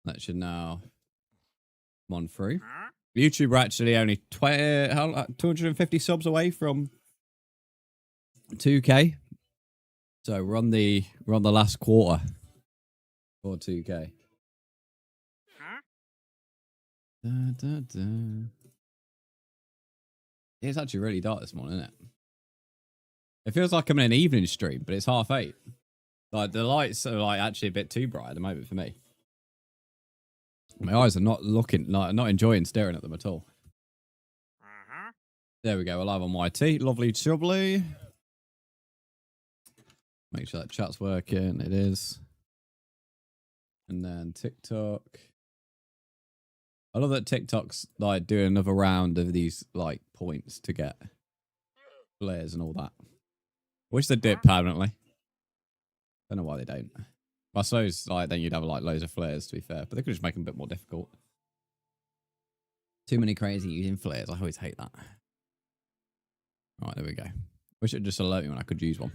That should now come on through. YouTube are actually only 250 subs away from 2K. So we're on the last quarter for 2K. It's actually really dark this morning, isn't it? It feels like I'm in an evening stream, but it's 8:30. Like the lights are like actually a bit too bright at the moment for me. My eyes are not looking, like not enjoying staring at them at all. There we go. We're live on YT. Lovely, jubbly. Make sure that chat's working. It is. And then TikTok. I love that TikTok's like doing another round of these like points to get flares and all that. Wish they did permanently. Don't know why they don't. I suppose like then you'd have like loads of flares to be fair, but they could just make them a bit more difficult. Too many crazy using flares. I always hate that. Right, there we go. Wish it would just alert me when I could use one.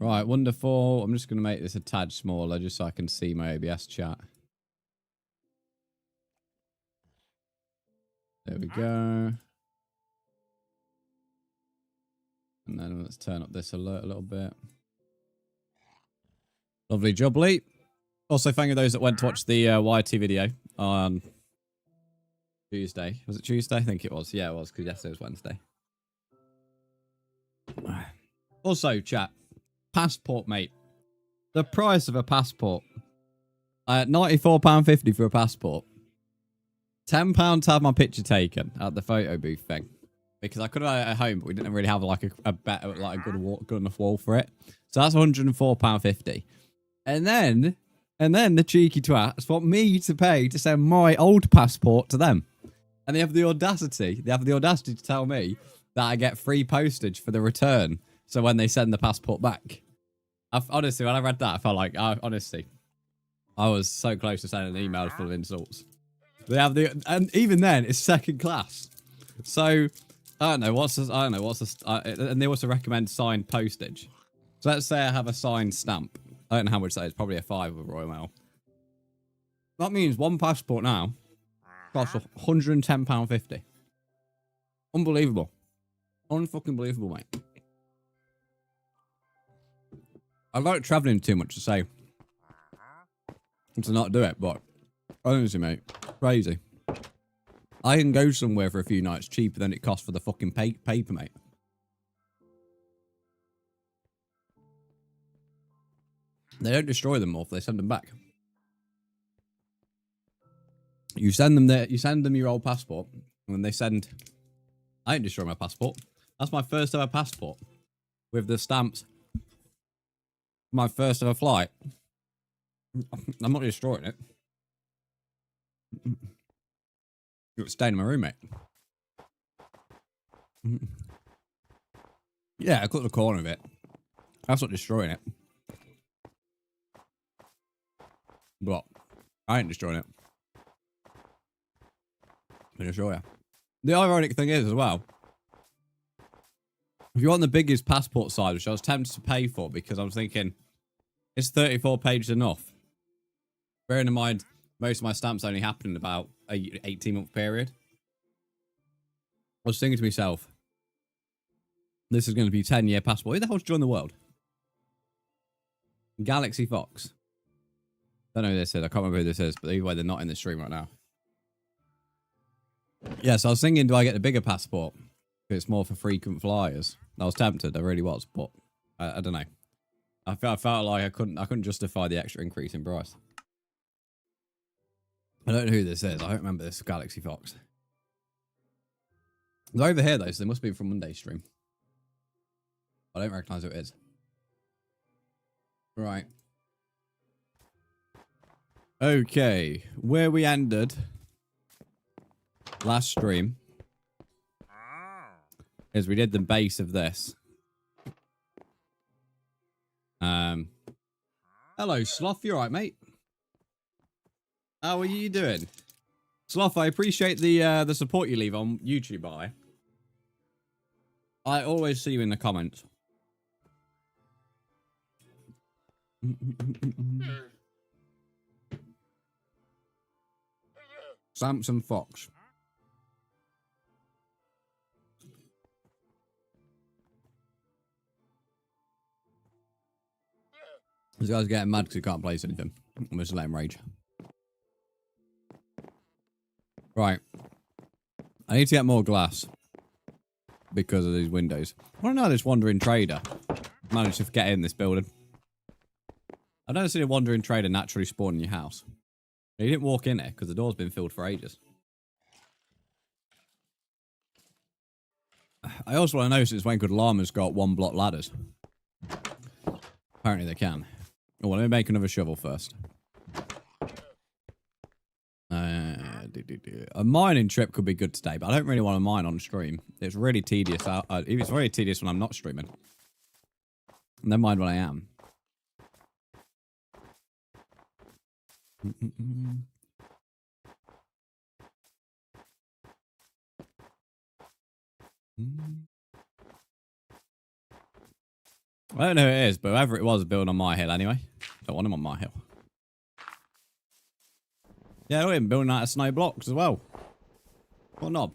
Right, wonderful. I'm just going to make this a tad smaller just so I can see my OBS chat. There we go. And then let's turn up this alert a little bit. Lovely jubbly. Also, thank you to those that went to watch the YT video on Tuesday. Was it Tuesday? I think it was. Yeah, it was, because yesterday was Wednesday. Also, chat. Passport, mate. The price of a passport. £94.50 for a passport. £10 to have my picture taken at the photo booth thing. Because I could have had it at home, but we didn't really have like a better, like a good enough wall for it. So that's £104.50. And then the cheeky twats want me to pay to send my old passport to them. And they have the audacity to tell me that I get free postage for the return. So when they send the passport back. Honestly, when I read that, I felt like, honestly, I was so close to sending an email full of insults. They have and even then, it's second class. So, I don't know, and they also recommend signed postage. So let's say I have a signed stamp. I don't know how much that is. Probably a 5 with Royal Mail. That means one passport now costs £110.50. Unbelievable. Unfucking believable, mate. I like travelling too much to say. To not do it, but honestly, mate, crazy. I can go somewhere for a few nights cheaper than it costs for the fucking paper, mate. They don't destroy them off, they send them back. You send them your old passport, and then they send... I didn't destroy my passport. That's my first ever passport. With the stamps. My first ever flight. I'm not destroying it. It's staying in my room, mate. Yeah, I cut the corner of it. That's not destroying it. But I ain't destroying it. I'm gonna show you. The ironic thing is as well, if you want the biggest passport size, which I was tempted to pay for because I was thinking, is 34 pages enough? Bearing in mind, most of my stamps only happen in about a 18-month period. I was thinking to myself, this is going to be a 10-year passport. Who the hell's joined the world? Galaxy Fox. I don't know who this is. I can't remember who this is, but either way, they're not in the stream right now. Yeah, so I was thinking, do I get the bigger passport? Because it's more for frequent flyers. I was tempted, I really was, but I don't know. I felt like I couldn't justify the extra increase in price. I don't know who this is. I don't remember this Galaxy Fox. They're over here though, so they must be from Monday's stream. I don't recognise who it is. Right. Okay, where we ended last stream is we did the base of this. Hello, Sloth. You alright, mate? How are you doing? Sloth, I appreciate the support you leave on YouTube, by. I always see you in the comments. Samson Fox. This guy's getting mad because he can't place anything. I'm just let him rage. Right. I need to get more glass. Because of these windows. I want to know how this wandering trader managed to get in this building. I've never seen a wandering trader naturally spawn in your house. He didn't walk in there because the door's been filled for ages. I also want to know since when could llamas got 1-block ladders? Apparently they can. Oh, well, let me make another shovel first. A mining trip could be good today, but I don't really want to mine on stream. It's really tedious. It's very tedious when I'm not streaming. Never mind when I am. I don't know who it is, but whoever it was building on my hill anyway. Don't want him on my hill. Yeah, we're building out of snow blocks as well. What knob?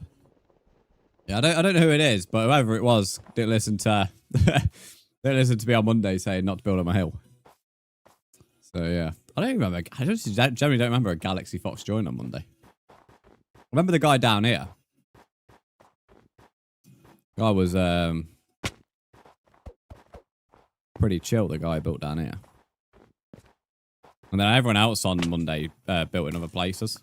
Yeah, I don't know who it is, but whoever it was didn't listen to didn't listen to me on Monday saying not to build on my hill. So yeah, I don't remember. I generally don't remember a Galaxy Fox join on Monday. I remember the guy down here. Guy was pretty chill. The guy built down here. And then everyone else on Monday built in other places.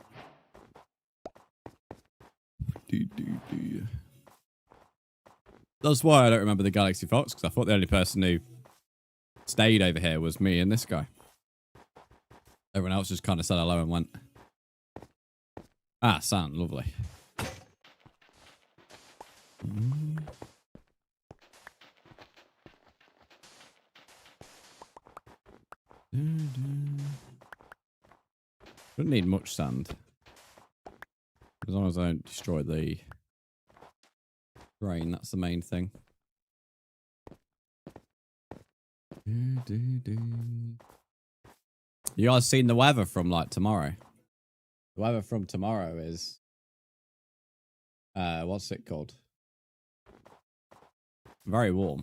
That's why I don't remember the Galaxy Fox, because I thought the only person who stayed over here was me and this guy. Everyone else just kind of said hello and went. Ah, sound lovely. Don't need much sand. As long as I don't destroy the grain, that's the main thing. You guys seen the weather from like tomorrow? The weather from tomorrow is what's it called? Very warm.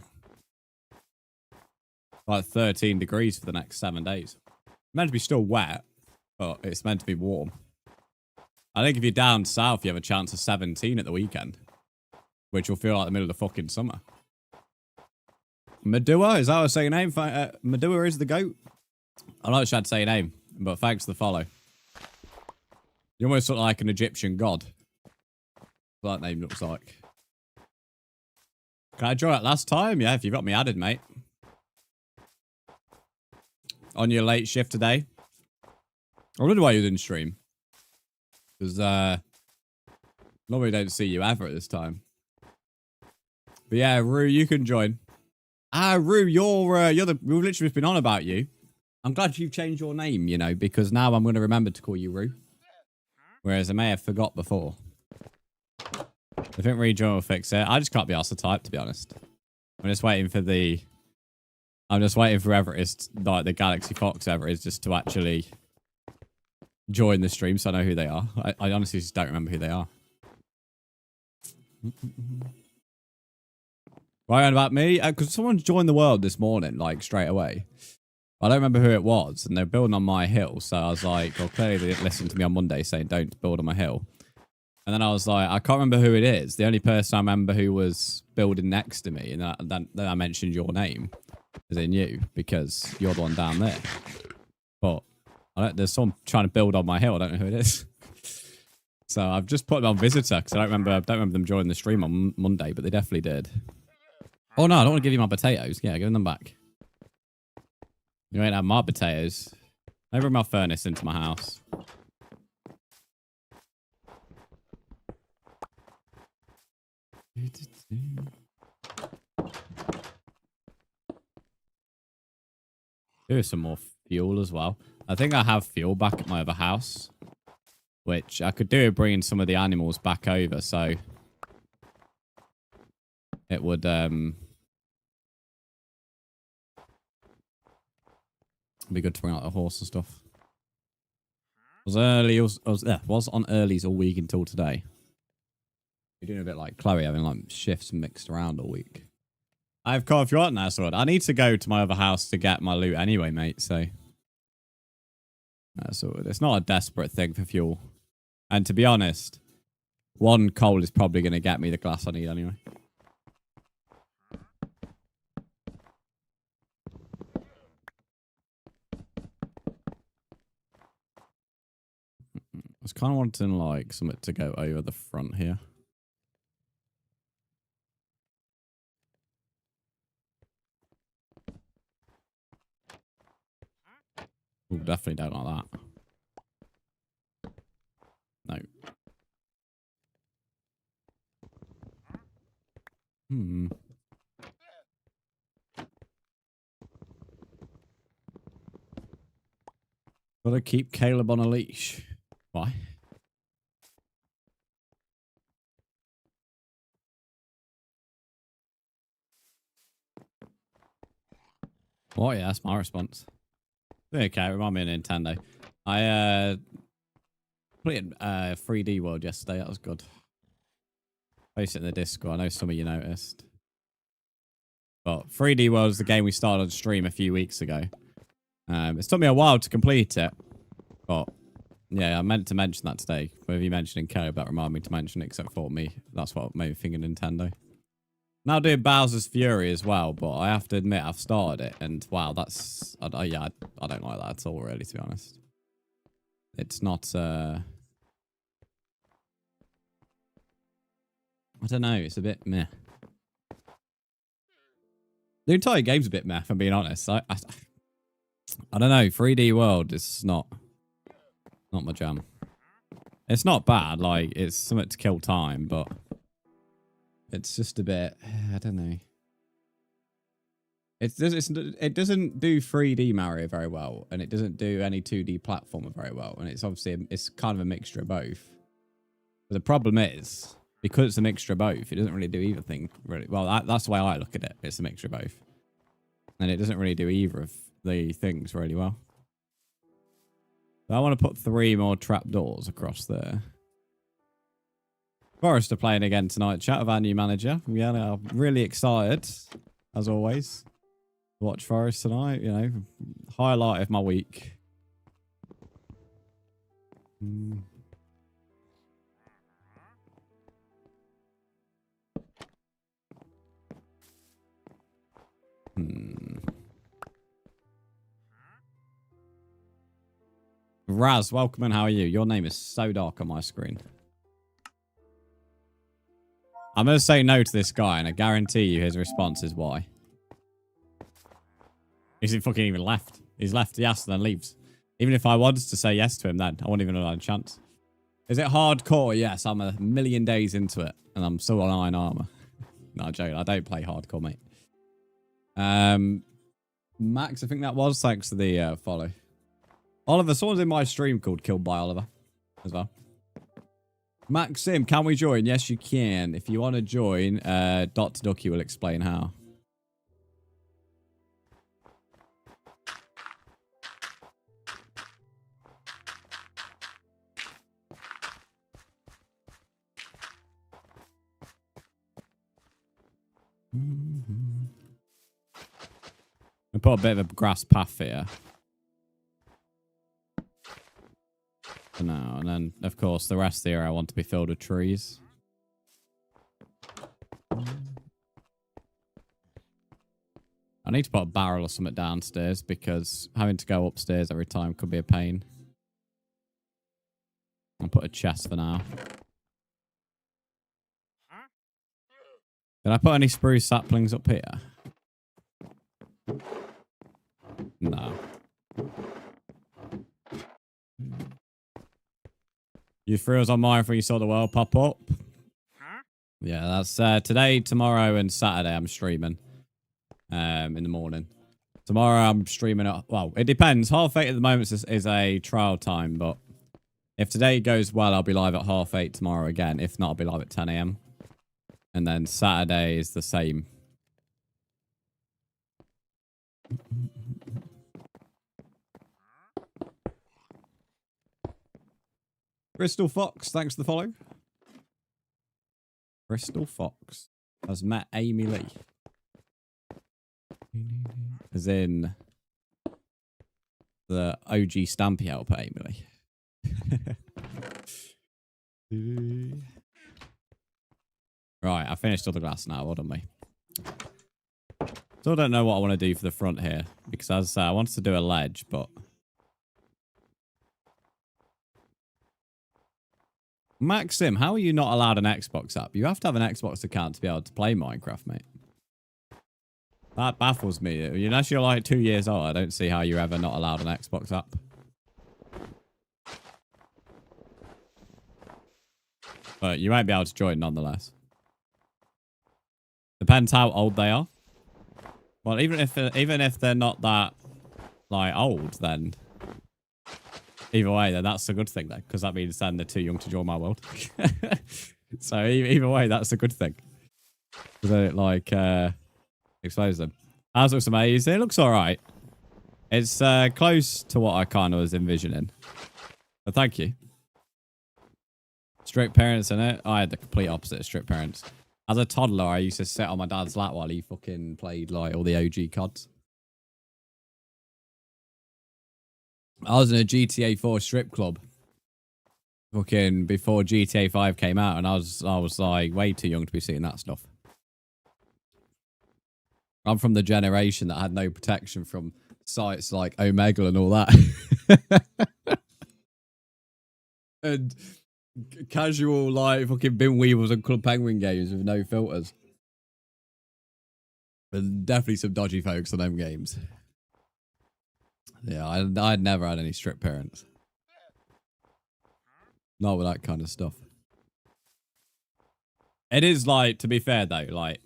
Like 13 degrees for the next 7 days. Meant to be still wet, but it's meant to be warm. I think if you're down south, you have a chance of 17 at the weekend. Which will feel like the middle of the fucking summer. Madua, is that how I say your name? Madua is the goat? I'm not sure I'd say your name, but thanks for the follow. You almost look like an Egyptian god. What that name looks like. Can I join it last time? Yeah, if you got me added, mate. On your late shift today. I wonder why you didn't stream. Because, normally don't see you ever at this time. But yeah, Rue, you can join. Ah, Rue, we've literally just been on about you. I'm glad you've changed your name, you know, because now I'm going to remember to call you Rue. Whereas I may have forgot before. I think rejoin will fix it. I just can't be asked to type, to be honest. I'm just waiting for whoever it is, like the Galaxy Fox, whoever it is, just to actually join the stream so I know who they are. I honestly just don't remember who they are. Right on about me? Because someone joined the world this morning, like, straight away. I don't remember who it was, and they're building on my hill, so I was like, well, clearly they didn't listen to me on Monday saying don't build on my hill. And then I was like, I can't remember who it is. The only person I remember who was building next to me, and then I mentioned your name, as in you, because you're the one down there. But there's someone trying to build on my hill. I don't know who it is. So I've just put them on visitor, because I don't remember them joining the stream on Monday, but they definitely did. Oh no, I don't want to give you my potatoes. Yeah, give them back. You ain't have my potatoes. I bring my furnace into my house. Here's some more fuel as well. I think I have fuel back at my other house. Which I could do with bringing some of the animals back over, so... It would, be good to bring out the horse and stuff. Was on earlies all week until today. You're doing a bit like Chloe, having like shifts mixed around all week. I've caught if you want now, sword. I need to go to my other house to get my loot anyway, mate. So it's not a desperate thing for fuel. And to be honest, one coal is probably going to get me the glass I need anyway. I was kind of wanting like something to go over the front here. Ooh, definitely don't like that. No. Gotta keep Caleb on a leash. Why? Oh yeah, that's my response. Okay, remind me of Nintendo. I played 3D World yesterday. That was good. Post it in the Discord. I know some of you noticed. But 3D World is the game we started on stream a few weeks ago. It's took me a while to complete it. But yeah, I meant to mention that today. Whether you mentioned Caleb, that reminded me to mention it, except for me. That's what made me think of Nintendo. Now doing Bowser's Fury as well, but I have to admit I've started it, and wow, that's I don't like that at all, really, to be honest. It's not. I don't know. It's a bit meh. The entire game's a bit meh, if I'm being honest. I don't know. 3D World is not my jam. It's not bad. Like, it's something to kill time, but it's just a bit. I don't know. It doesn't do 3D Mario very well, and it doesn't do any 2D platformer very well, and it's obviously it's kind of a mixture of both. But the problem is, because it's a mixture of both, it doesn't really do either thing really well. That's the way I look at it. It's a mixture of both, and it doesn't really do either of the things really well. So I want to put 3 more trapdoors across there. Forest are playing again tonight. Chat with our new manager. Yeah, I'm really excited, as always. Watch Forest tonight, you know, highlight of my week. Raz, welcome and how are you? Your name is so dark on my screen. I'm going to say no to this guy, and I guarantee you his response is why. He's fucking even left. He's left, yes, and then leaves. Even if I wanted to say yes to him then, I wouldn't even have a chance. Is it hardcore? Yes, I'm a million days into it, and I'm still on iron armor. No, I'm joking. I don't play hardcore, mate. Max, I think that was. Thanks for the follow. Oliver, someone's in my stream called Killed by Oliver as well. Maxim, can we join? Yes, you can. If you want to join, Dr. Ducky will explain how. I put a bit of a grass path here. For now, and then, of course, the rest of the area I want to be filled with trees. I need to put a barrel or something downstairs because having to go upstairs every time could be a pain. I'll put a chest for now. Did I put any spruce saplings up here? No. You threw us on mine when you saw the world pop up? Yeah, that's today, tomorrow, and Saturday I'm streaming. In the morning. Tomorrow I'm streaming at, well, it depends. 8:30 at the moment is a trial time, but if today goes well, I'll be live at 8:30 tomorrow again. If not, I'll be live at 10 AM. And then Saturday is the same. Bristol Fox, thanks for the follow. Bristol Fox has met Amy Lee. As in the OG Stampy helper, Amy Lee. Right, I finished all the glass now. Well done, me. Still don't know what I want to do for the front here. Because as I say, I wanted to do a ledge, but... Maxim, how are you not allowed an Xbox app? You have to have an Xbox account to be able to play Minecraft, mate. That baffles me. Unless you're like 2 years old, I don't see how you're ever not allowed an Xbox app. But you won't be able to join nonetheless. Depends how old they are. Well, even if they're not that like old, then either way, then that's a good thing then, because that means then they're too young to join my world. So either way, that's a good thing. Because then it like expose them. Ours looks amazing. It looks all right. It's close to what I kind of was envisioning. But thank you. Strict parents in it. I had the complete opposite of strict parents. As a toddler, I used to sit on my dad's lap while he fucking played like all the OG CODs. I was in a GTA 4 strip club fucking before GTA 5 came out, and I was like way too young to be seeing that stuff. I'm from the generation that had no protection from sites like Omegle and all that. And casual like fucking bin weevils and Club Penguin games with no filters. And definitely some dodgy folks on them games. Yeah, I'd never had any strict parents. Not with that kind of stuff. It is like, to be fair though, like,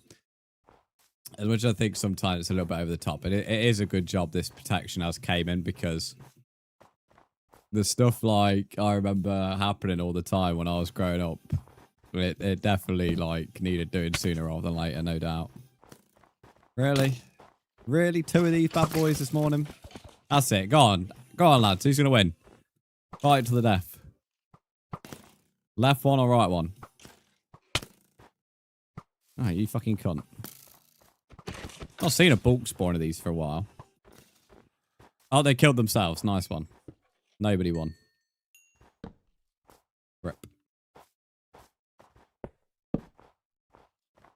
as much as I think sometimes it's a little bit over the top, but it is a good job this protection has came in, because the stuff like I remember happening all the time when I was growing up, it definitely like needed doing sooner rather than later, no doubt. Really? Really? 2 of these bad boys this morning? That's it. Go on. Go on, lads. Who's going to win? Fight to the death. Left one or right one? Oh, you fucking cunt. I've seen a bulk spawn of these for a while. Oh, they killed themselves. Nice one. Nobody won. Rip.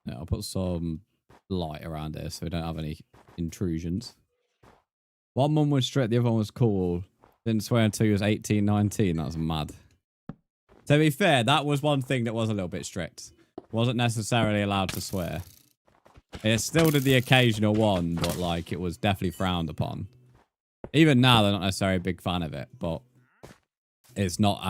Yeah, I'll put some light around here so we don't have any intrusions. One mum was strict, the other one was cool. Didn't swear until he was 18, 19. That was mad. To be fair, that was one thing that was a little bit strict. Wasn't necessarily allowed to swear. It still did the occasional one, but like it was definitely frowned upon. Even now, they're not necessarily a big fan of it, but it's not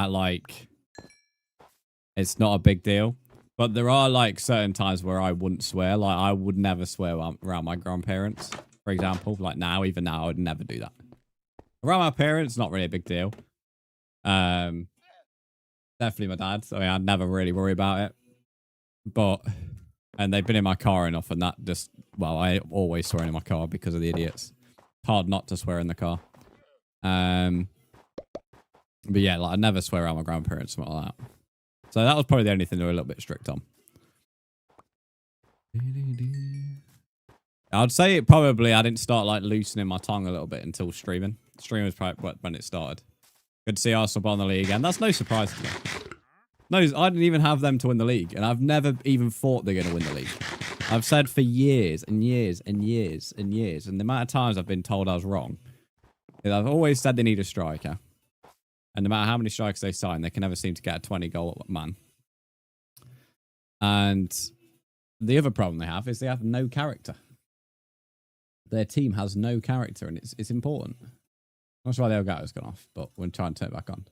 it's not a big deal. But there are like certain times where I wouldn't swear. Like I would never swear around my grandparents, for example. Like now, even now, I would never do that. Around my parents, not really a big deal. Definitely my dad. I mean, I'd never really worry about it. But, and they've been in my car enough, and that just, well, I always swear in my car because of the idiots. Hard not to swear in the car. But yeah, like I never swear around my grandparents, something like that. So that was probably the only thing they were a little bit strict on. I'd say it probably, I didn't start like loosening my tongue a little bit until streaming. Streaming was probably when it started. Good to see Arsenal on the league again. That's no surprise to me. No, I didn't even have them to win the league, and I've never even thought they're going to win the league. I've said for years and years and years and years, and the amount of times I've been told I was wrong. I've always said they need a striker. And no matter how many strikers they sign, they can never seem to get a 20-goal man. And the other problem they have is they have no character. Their team has no character, and it's important. That's why the Elgato's gone off, but we'll try and turn it back on.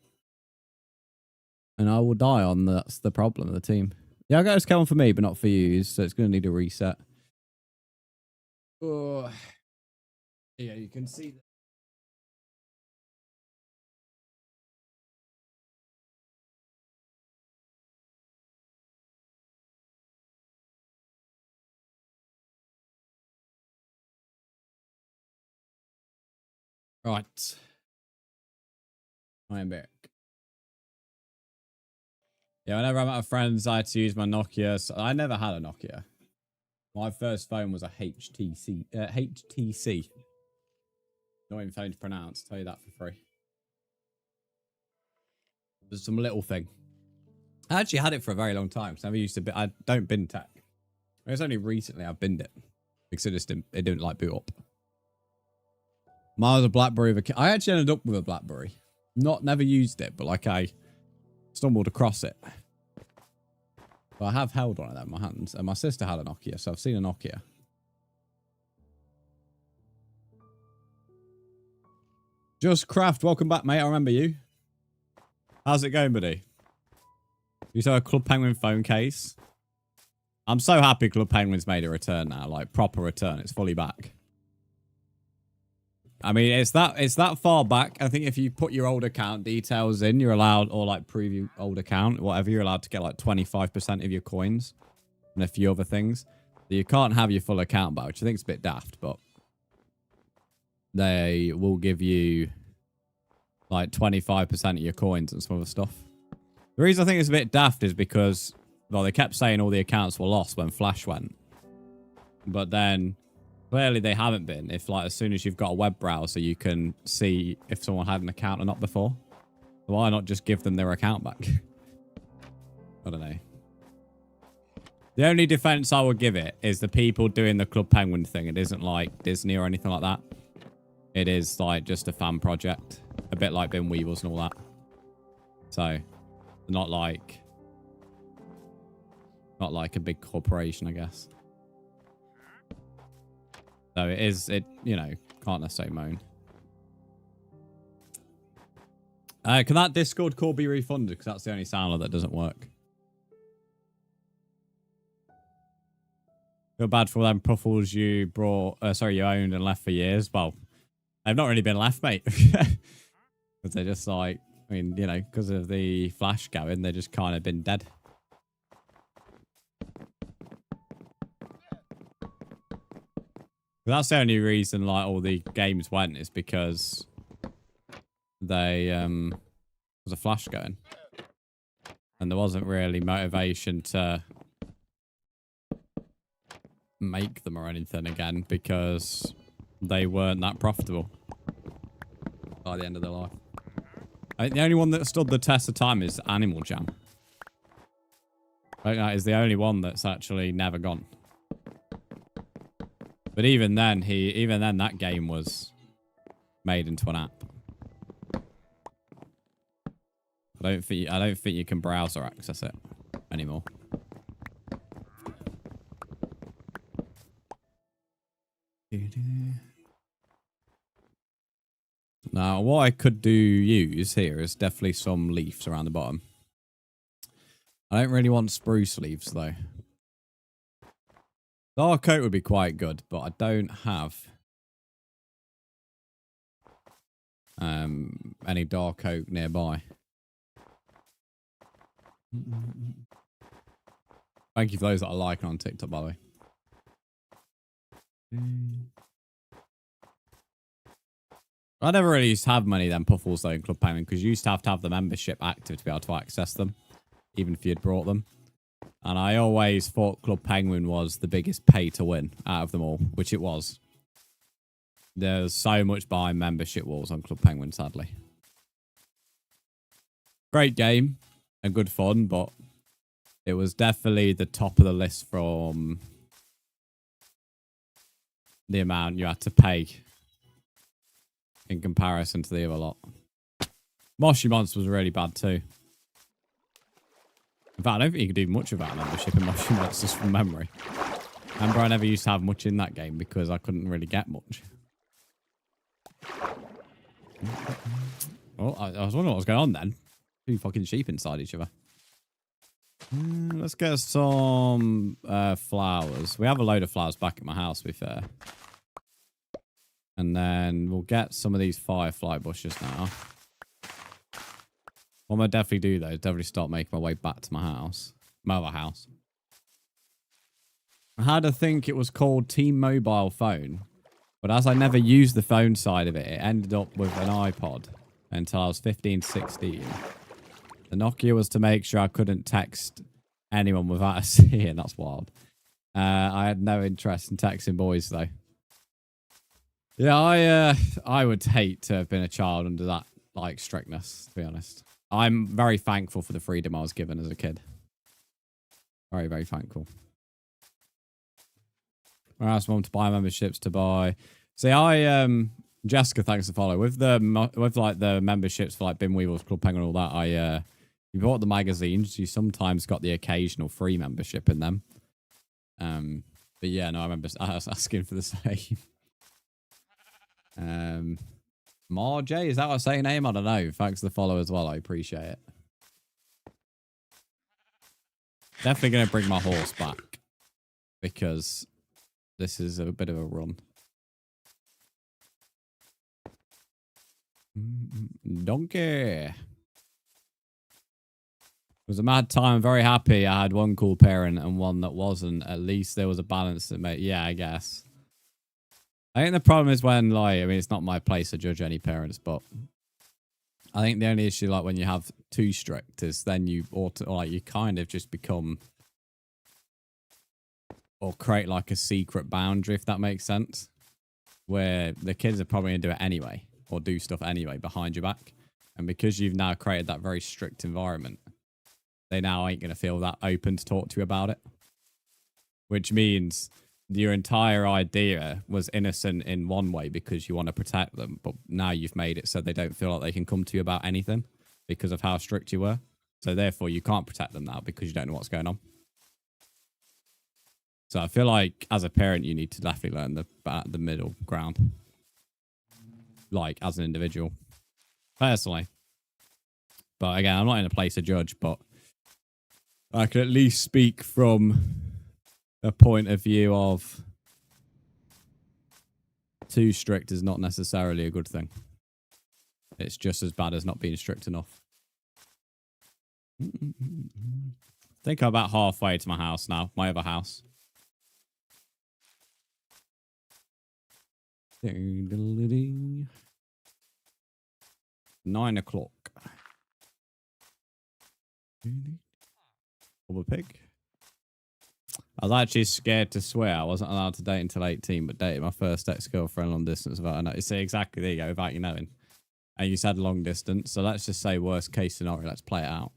And I will die on that's the problem of the team. The Elgato's come on for me, but not for you, so it's going to need a reset. Oh. Yeah, you can see that. Right. I am back. Yeah, whenever I'm out with friends, I had to use my Nokia. So I never had a Nokia. My first phone was a HTC. HTC. Not even phone to pronounce. Tell you that for free. There's some little thing. I actually had it for a very long time. So I never used to. I don't bin tech. It's only recently I've binned it because it didn't like boot up. Mine was a BlackBerry. I actually ended up with a BlackBerry. Never used it, but like I stumbled across it. But I have held one of them in my hands, and my sister had a Nokia, so I've seen a Nokia. Just Craft, welcome back, mate. I remember you. How's it going, buddy? You saw a Club Penguin phone case. I'm so happy Club Penguin's made a return now, like proper return. It's fully back. I mean, it's that far back. I think if you put your old account details in, you're allowed, or like preview old account, whatever, you're allowed to get like 25% of your coins and a few other things. So you can't have your full account back, which I think is a bit daft, but they will give you like 25% of your coins and some other stuff. The reason I think it's a bit daft is because, well, they kept saying all the accounts were lost when Flash went. But then clearly they haven't been. If like as soon as you've got a web browser, you can see if someone had an account or not before. So why not just give them their account back? I don't know. The only defense I would give it is the people doing the Club Penguin thing. It isn't like Disney or anything like that. It is like just a fan project. A bit like Bin Weevils and all that. So, not like a big corporation, I guess. So you know, can't necessarily moan. Can that Discord call be refunded? Because that's the only soundler that doesn't work. Feel bad for them puffles you you owned and left for years. Well, they've not really been left, mate. Because they're just like, I mean, you know, because of the Flash going, they've just kind of been dead. That's the only reason, like, all the games went is because they, was a Flash going. And there wasn't really motivation to make them or anything again because they weren't that profitable by the end of their life. I think the only one that stood the test of time is Animal Jam. I think that is the only one that's actually never gone. But even then, that game was made into an app. I don't think you can browse or access it anymore. Now, what I could use here is definitely some leaves around the bottom. I don't really want spruce leaves, though. Dark oak would be quite good, but I don't have any dark oak nearby. Thank you for those that are liking on TikTok, by the way. I never really used to have many of them puffles though in Club Penguin because you used to have the membership active to be able to access them, even if you had brought them. And I always thought Club Penguin was the biggest pay to win out of them all, which it was. There's so much behind membership walls on Club Penguin, sadly. Great game and good fun, but it was definitely the top of the list from the amount you had to pay in comparison to the other lot. Moshi Monster was really bad too. In fact, I don't think you could do much about membership in Moshi Monsters from memory. Remember, I never used to have much in that game because I couldn't really get much. Oh, I was wondering what was going on then. Two fucking sheep inside each other. Let's get some flowers. We have a load of flowers back at my house, to be fair. And then we'll get some of these firefly bushes now. What I'm going to definitely do, though, is definitely start making my way back to my house. My other house. I had to think it was called Team Mobile Phone. But as I never used the phone side of it, it ended up with an iPod until I was 15, 16. The Nokia was to make sure I couldn't text anyone without a seeing. That's wild. I had no interest in texting boys, though. Yeah, I would hate to have been a child under that, like, strictness, to be honest. I'm very thankful for the freedom I was given as a kid. Very, very thankful. I asked mum to buy memberships to buy. See, Jessica, thanks for follow. With the memberships for like Bin Weevils, Club Penguin, and all that, you bought the magazines. You sometimes got the occasional free membership in them. But yeah, no, I remember I was asking for the same. Marjay, is that what I say your name? I don't know. Thanks for the follow as well. I appreciate it. Definitely going to bring my horse back because this is a bit of a run. Donkey. It was a mad time. I'm very happy I had one cool parent and one that wasn't. At least there was a balance that made... Yeah, I guess. I think the problem is when, like... I mean, it's not my place to judge any parents, but... I think the only issue, like, when you have too strict is then you you kind of just become... Or create, like, a secret boundary, if that makes sense. Where the kids are probably going to do it anyway. Or do stuff anyway behind your back. And because you've now created that very strict environment... They now ain't going to feel that open to talk to you about it. Which means your entire idea was innocent in one way because you want to protect them. But now you've made it so they don't feel like they can come to you about anything because of how strict you were. So therefore you can't protect them now because you don't know what's going on. So I feel like as a parent, you need to definitely learn the middle ground. Like as an individual. Personally. But again, I'm not in a place to judge, but I can at least speak from a point of view of too strict is not necessarily a good thing. It's just as bad as not being strict enough. I think I'm about halfway to my house now, my other house. 9 o'clock. A pig. I was actually scared to swear. I wasn't allowed to date until 18, but dated my first ex-girlfriend long distance without knowing. See, exactly, there you go, without you knowing. And you said long distance, so let's just say worst case scenario, let's play it out.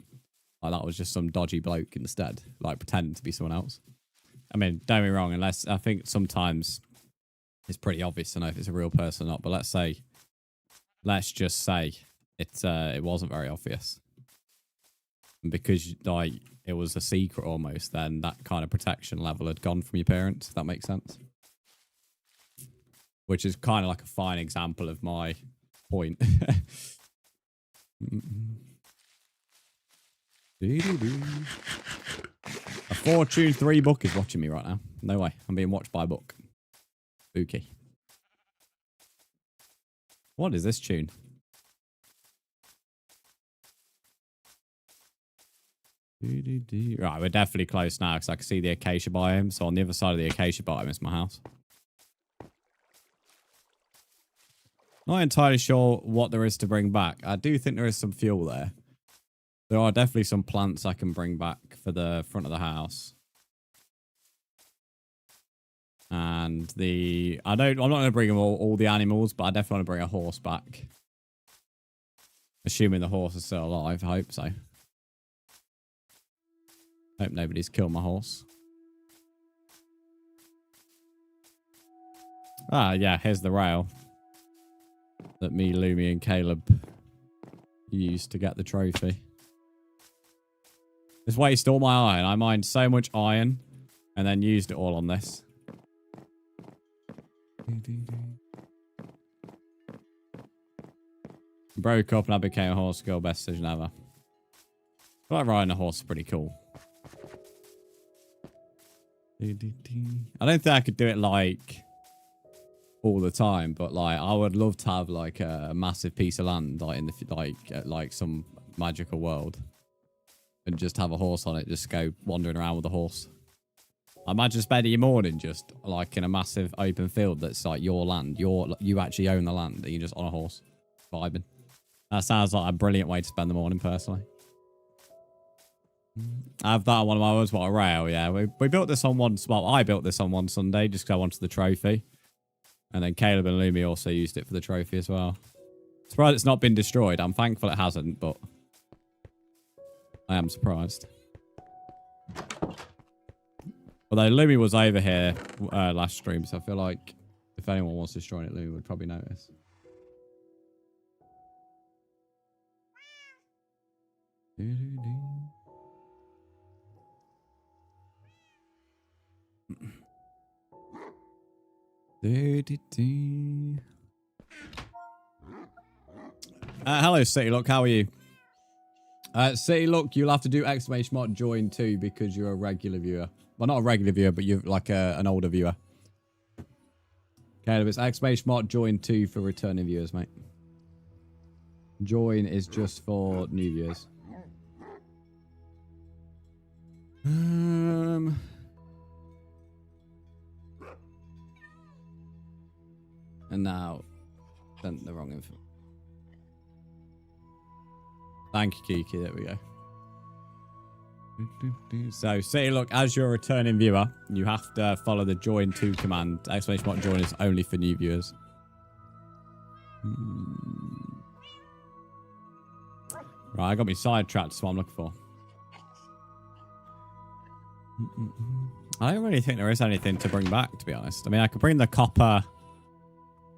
Like that was just some dodgy bloke instead, like pretending to be someone else. I mean, don't be wrong, unless I think sometimes it's pretty obvious to know if it's a real person or not, but let's just say it wasn't very obvious. And because like it was a secret almost, then that kind of protection level had gone from your parents, if that makes sense. Which is kind of like a fine example of my point. A Fortune 3 book is watching me right now. No way. I'm being watched by a book. Spooky. What is this tune? Right, we're definitely close now because I can see the acacia biome. So on the other side of the acacia biome is my house. Not entirely sure what there is to bring back. I do think there is some fuel there. There are definitely some plants I can bring back for the front of the house. And I'm not going to bring them all the animals, but I definitely want to bring a horse back. Assuming the horse is still alive, I hope so. Hope nobody's killed my horse. Ah, yeah, here's the rail that me, Lumi, and Caleb used to get the trophy. This wasted all my iron. I mined so much iron and then used it all on this. Broke up and I became a horse girl. Best decision ever. I feel like riding a horse is pretty cool. I don't think I could do it like all the time, but like I would love to have like a massive piece of land like in the like some magical world, and just have a horse on it, just go wandering around with a horse. I imagine spending your morning just like in a massive open field that's like your land. You actually own the land and you're just on a horse vibing. That sounds like a brilliant way to spend the morning, personally. I have that on one of my ones. What a rail, yeah. We built this on one spot. I built this on one Sunday just because I wanted the trophy. And then Caleb and Lumi also used it for the trophy as well. Surprised it's not been destroyed. I'm thankful it hasn't, but I am surprised. Although Lumi was over here last stream, so I feel like if anyone was destroying it, Lumi would probably notice. Hello, City Look. How are you? City Look, you'll have to do exclamation mark join too because you're a regular viewer. Well, not a regular viewer, but you're like an older viewer. Caleb, it's exclamation mark join too for returning viewers, mate. Join is just for new viewers. And now, sent the wrong info. Thank you, Kiki. There we go. So, City Look, as you're a returning viewer, you have to follow the join to command. Exclamation mark join is only for new viewers. Right, I got me sidetracked. That's what I'm looking for. I don't really think there is anything to bring back, to be honest. I mean, I could bring the copper.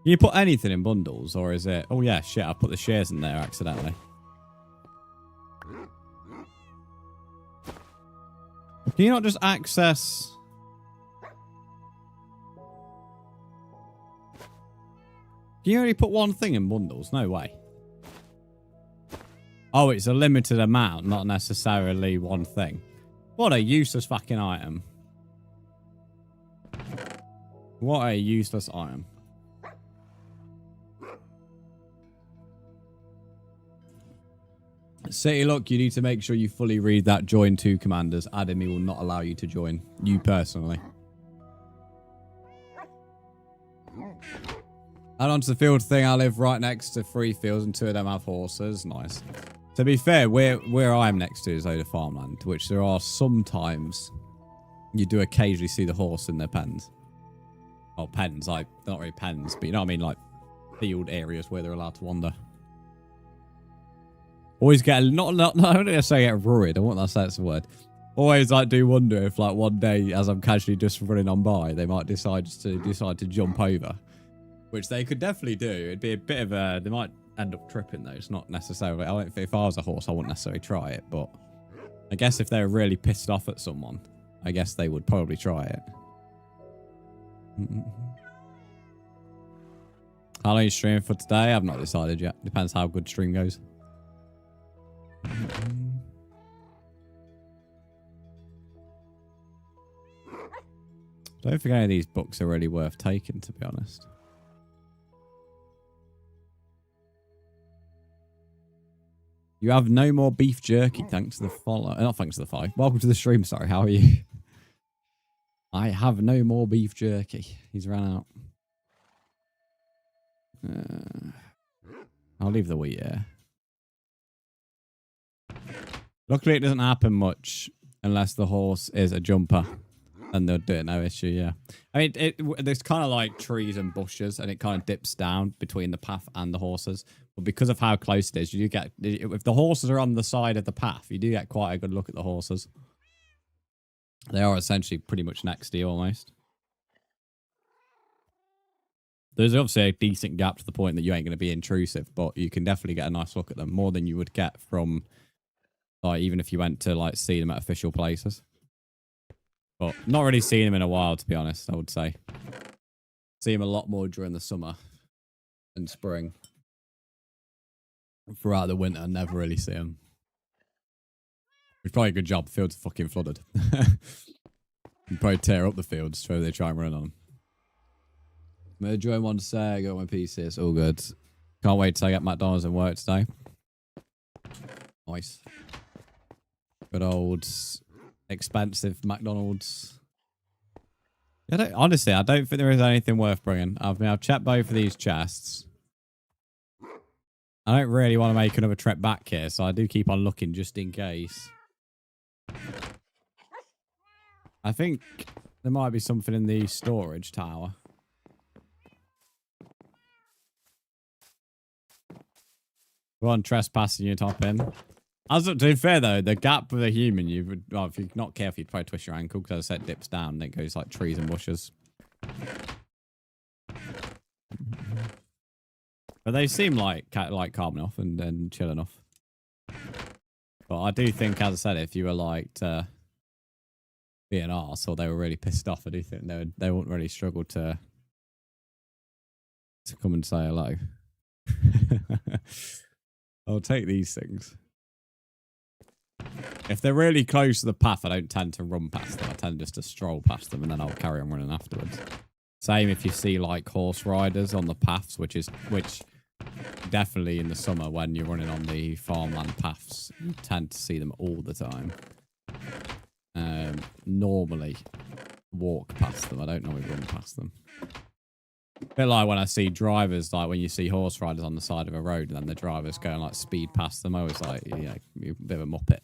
Can you put anything in bundles, or is it... Oh, yeah, shit, I put the shares in there accidentally. Can you not just access... Can you only put one thing in bundles? No way. Oh, it's a limited amount, not necessarily one thing. What a useless fucking item. What a useless item. City Look, you need to make sure you fully read that join to commanders. Adamy will not allow you to join. You personally. And onto the field thing, I live right next to 3 fields and 2 of them have horses. Nice. To be fair, where I'm next to is load of farmland, which there are sometimes you do occasionally see the horse in their pens. Well, pens, like, they're not really pens, but you know what I mean, like field areas where they're allowed to wander. Always get, not only I say get ruined, I want that sense of word. Always like do wonder if like one day as I'm casually just running on by, they might decide to jump over. Which they could definitely do. It'd be a bit of a, they might end up tripping though. It's not necessarily, I don't, if I was a horse, I wouldn't necessarily try it, but I guess if they're really pissed off at someone, I guess they would probably try it. How long are you streaming for today? I've not decided yet. Depends how good stream goes. I don't think any of these books are really worth taking, to be honest. You have no more beef jerky, thanks to the follow. Not thanks to the follow. Welcome to the stream, sorry. How are you? I have no more beef jerky. He's ran out. I'll leave the wheat here. Luckily, it doesn't happen much unless the horse is a jumper. And they'll do it, no issue, yeah. I mean, there's kind of like trees and bushes, and it kind of dips down between the path and the horses. But because of how close it is, you do get, if the horses are on the side of the path, you do get quite a good look at the horses. They are essentially pretty much next to you almost. There's obviously a decent gap to the point that you ain't going to be intrusive, but you can definitely get a nice look at them, more than you would get from, like, even if you went to, like, see them at official places. But not really seen them in a while, to be honest, I would say. See them a lot more during the summer and spring. Throughout the winter, never really see them. It's probably a good job. The fields are fucking flooded. You probably tear up the fields so they try and run on them. I'm going to join one to say I got my PC. It's all good. Can't wait till I get McDonald's and work today. Nice. Good old expensive McDonald's. Honestly, I don't think there is anything worth bringing. I've checked both of these chests. I don't really want to make another trek back here, so I do keep on looking just in case. I think there might be something in the storage tower. Go on, trespassing your top in. As to be fair though, the gap with a human, well, if you're not careful, you'd probably twist your ankle because as I said, it dips down and it goes like trees and bushes. But they seem like calm enough and chill enough. But I do think, as I said, if you were like to be an arse or they were really pissed off, I do think they wouldn't really struggle to come and say hello. I'll take these things. If they're really close to the path, I don't tend to run past them. I tend just to stroll past them and then I'll carry on running afterwards. Same if you see like horse riders on the paths, which definitely in the summer when you're running on the farmland paths, you tend to see them all the time. Normally walk past them. I don't normally run past them. A bit like when I see drivers, like when you see horse riders on the side of a road and then the driver's going like speed past them. I was like, you know, you're a bit of a muppet.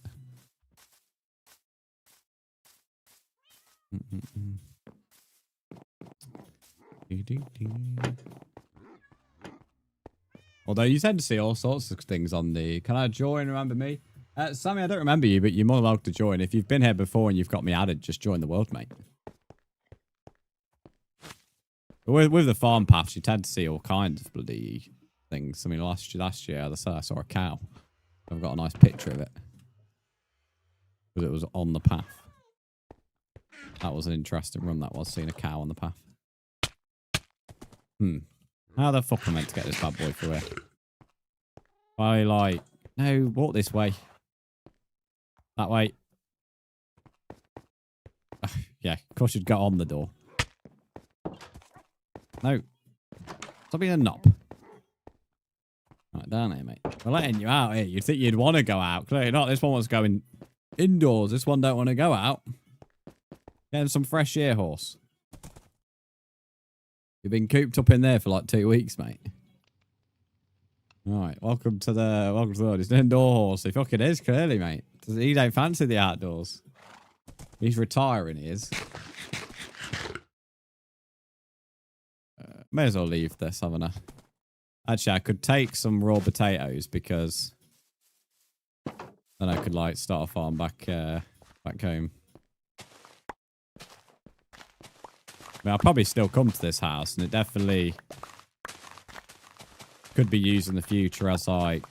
Although you tend to see all sorts of things on the... Can I join? Remember me? Sammy, I don't remember you, but you're more than welcome to join. If you've been here before and you've got me added, just join the world, mate. With the farm paths, you tend to see all kinds of bloody things. I mean, last year, I saw a cow. I've got a nice picture of it. Because it was on the path. That was an interesting run, that was, seeing a cow on the path. How the fuck am I meant to get this bad boy through here? No, walk this way. That way. Yeah, of course you'd get on the door. No. Stop being a knob. Right, down here, mate. We're letting you out here. You'd think you'd want to go out. Clearly not. This one was going indoors. This one don't want to go out. Getting some fresh air, horse. You've been cooped up in there for like 2 weeks, mate. Right, welcome to the world. It's an indoor horse. He fucking is, clearly, mate. He don't fancy the outdoors. He's retiring, he is. May as well leave this, haven't I? Actually, I could take some raw potatoes because then I could like start a farm back home. I mean, I'll probably still come to this house, and it definitely could be used in the future as like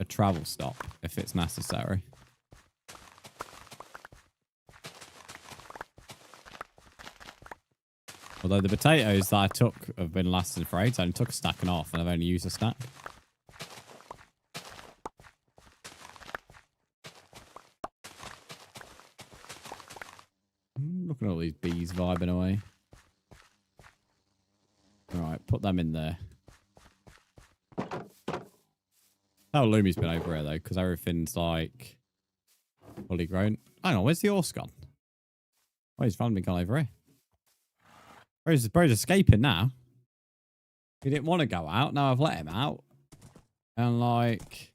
a travel stop if it's necessary. Although the potatoes that I took have been lasting for ages. I only took a stack and a half, and I've only used a stack. Look at all these bees vibing away. Alright, put them in there. Oh, Lumi's been over here, though, because everything's, like, fully grown. Hang on, where's the horse gone? Oh, he's finally gone over here. Bro's escaping now. He didn't want to go out. Now I've let him out. And, like...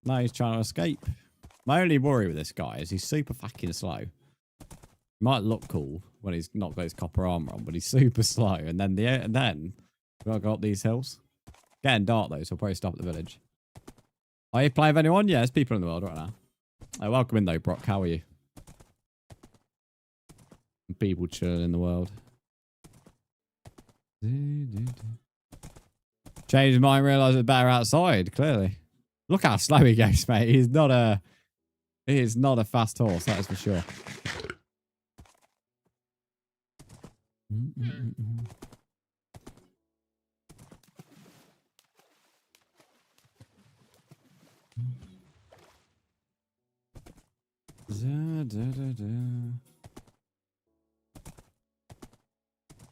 now he's trying to escape. My only worry with this guy is he's super fucking slow. He might look cool when he's not got his copper armor on, but he's super slow. And then we've got to go up these hills. Getting dark though, so I'll probably stop at the village. Are you playing with anyone? Yeah, there's people in the world right now. Welcome in though, Brock. How are you? People chilling in the world. Changed his mind, realised it's better outside, clearly. Look how slow he goes, mate. He is not a fast horse, that is for sure.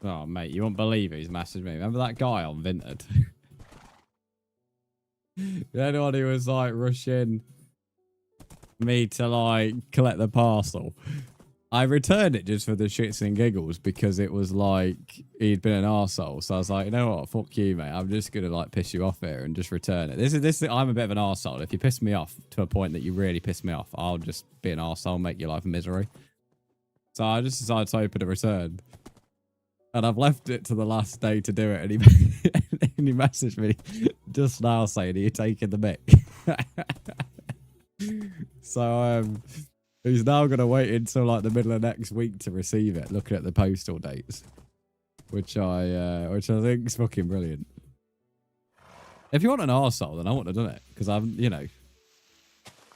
Oh, mate, you won't believe it. He's messaged me. Remember that guy on Vinted? Anyone who was like rushing me to like collect the parcel. I returned it just for the shits and giggles because it was like he'd been an arsehole. So I was like, you know what? Fuck you, mate. I'm just gonna like piss you off here and just return it. I'm a bit of an arsehole. If you piss me off to a point that you really piss me off, I'll just be an arsehole, make your life a misery. So I just decided to open a return. And I've left it to the last day to do it. And he messaged me just now saying, "Are you taking the mic?" So he's now going to wait until like the middle of next week to receive it, looking at the postal dates, which I think is fucking brilliant. If you want an arsehole, then I wouldn't have done it because I'm, you know,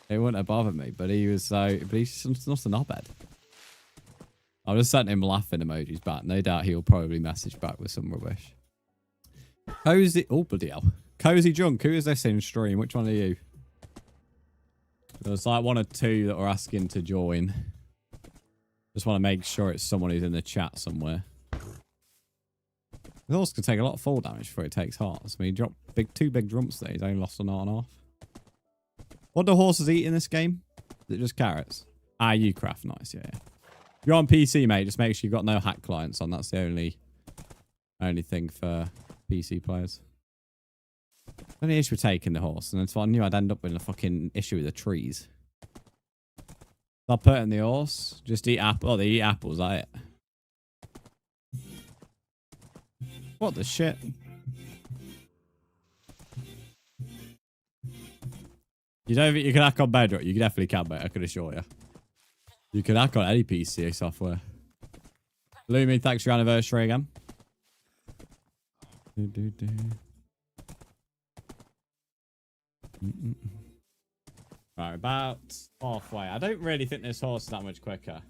it wouldn't have bothered me. But he's not a knobhead. I just sent him laughing emojis back. No doubt he'll probably message back with some rubbish. Cozy, oh bloody hell. Cozy Junk, who is this in stream? Which one are you? There's like one or two that were asking to join. Just want to make sure it's someone who's in the chat somewhere. The horse can take a lot of fall damage before it takes hearts. I mean, he dropped two big jumps there. He's only lost an heart and a half. What do horses eat in this game? Is it just carrots? Ah, you craft. Nice, yeah. If you're on PC, mate, just make sure you've got no hack clients on. That's the only thing for PC players. The only issue with taking the horse, and so I knew I'd end up with a fucking issue with the trees. I'll put it in the horse. Just eat apple. Oh, they eat apples, is that it? What the shit? You don't think you can hack on Bedrock? You definitely can, mate. I can assure you. You can hack on any PC software. Lumi, thanks for your anniversary again. Right, about halfway. I don't really think this horse is that much quicker.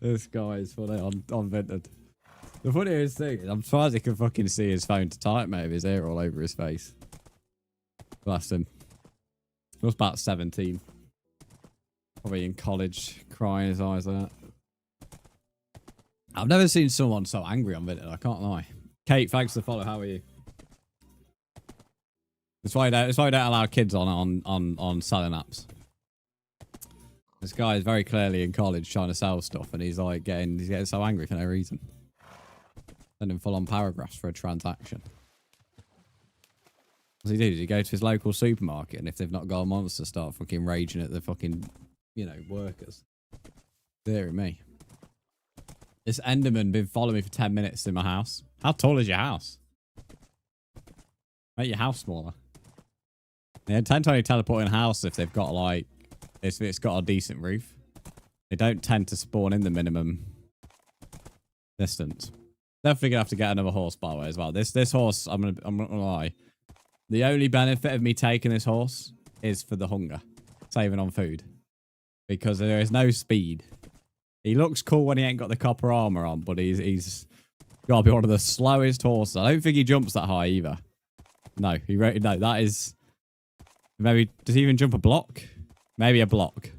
This guy is funny on Vinted. The funniest thing is I'm surprised he can fucking see his phone to type, mate, with his hair all over his face. Bless him. He was about 17. Probably in college, crying his eyes out. I've never seen someone so angry on Vinted, I can't lie. Kate, thanks for the follow. How are you? That's why I don't allow kids on selling apps. This guy is very clearly in college trying to sell stuff, and he's getting so angry for no reason. Sending full-on paragraphs for a transaction. What does he do? Does he go to his local supermarket, and if they've not got a monster, start fucking raging at the fucking, you know, workers? Dear me. This Enderman been following me for 10 minutes in my house. How tall is your house? Make your house smaller. They tend to only teleport in house if they've got like, if it's got a decent roof. They don't tend to spawn in the minimum distance. Definitely gonna have to get another horse, by the way, as well. This horse, I'm not gonna lie. The only benefit of me taking this horse is for the hunger, saving on food, because there is no speed. He looks cool when he ain't got the copper armor on, but he's gotta be one of the slowest horses. I don't think he jumps that high either. No, no, that is maybe. Does he even jump a block? Maybe a block.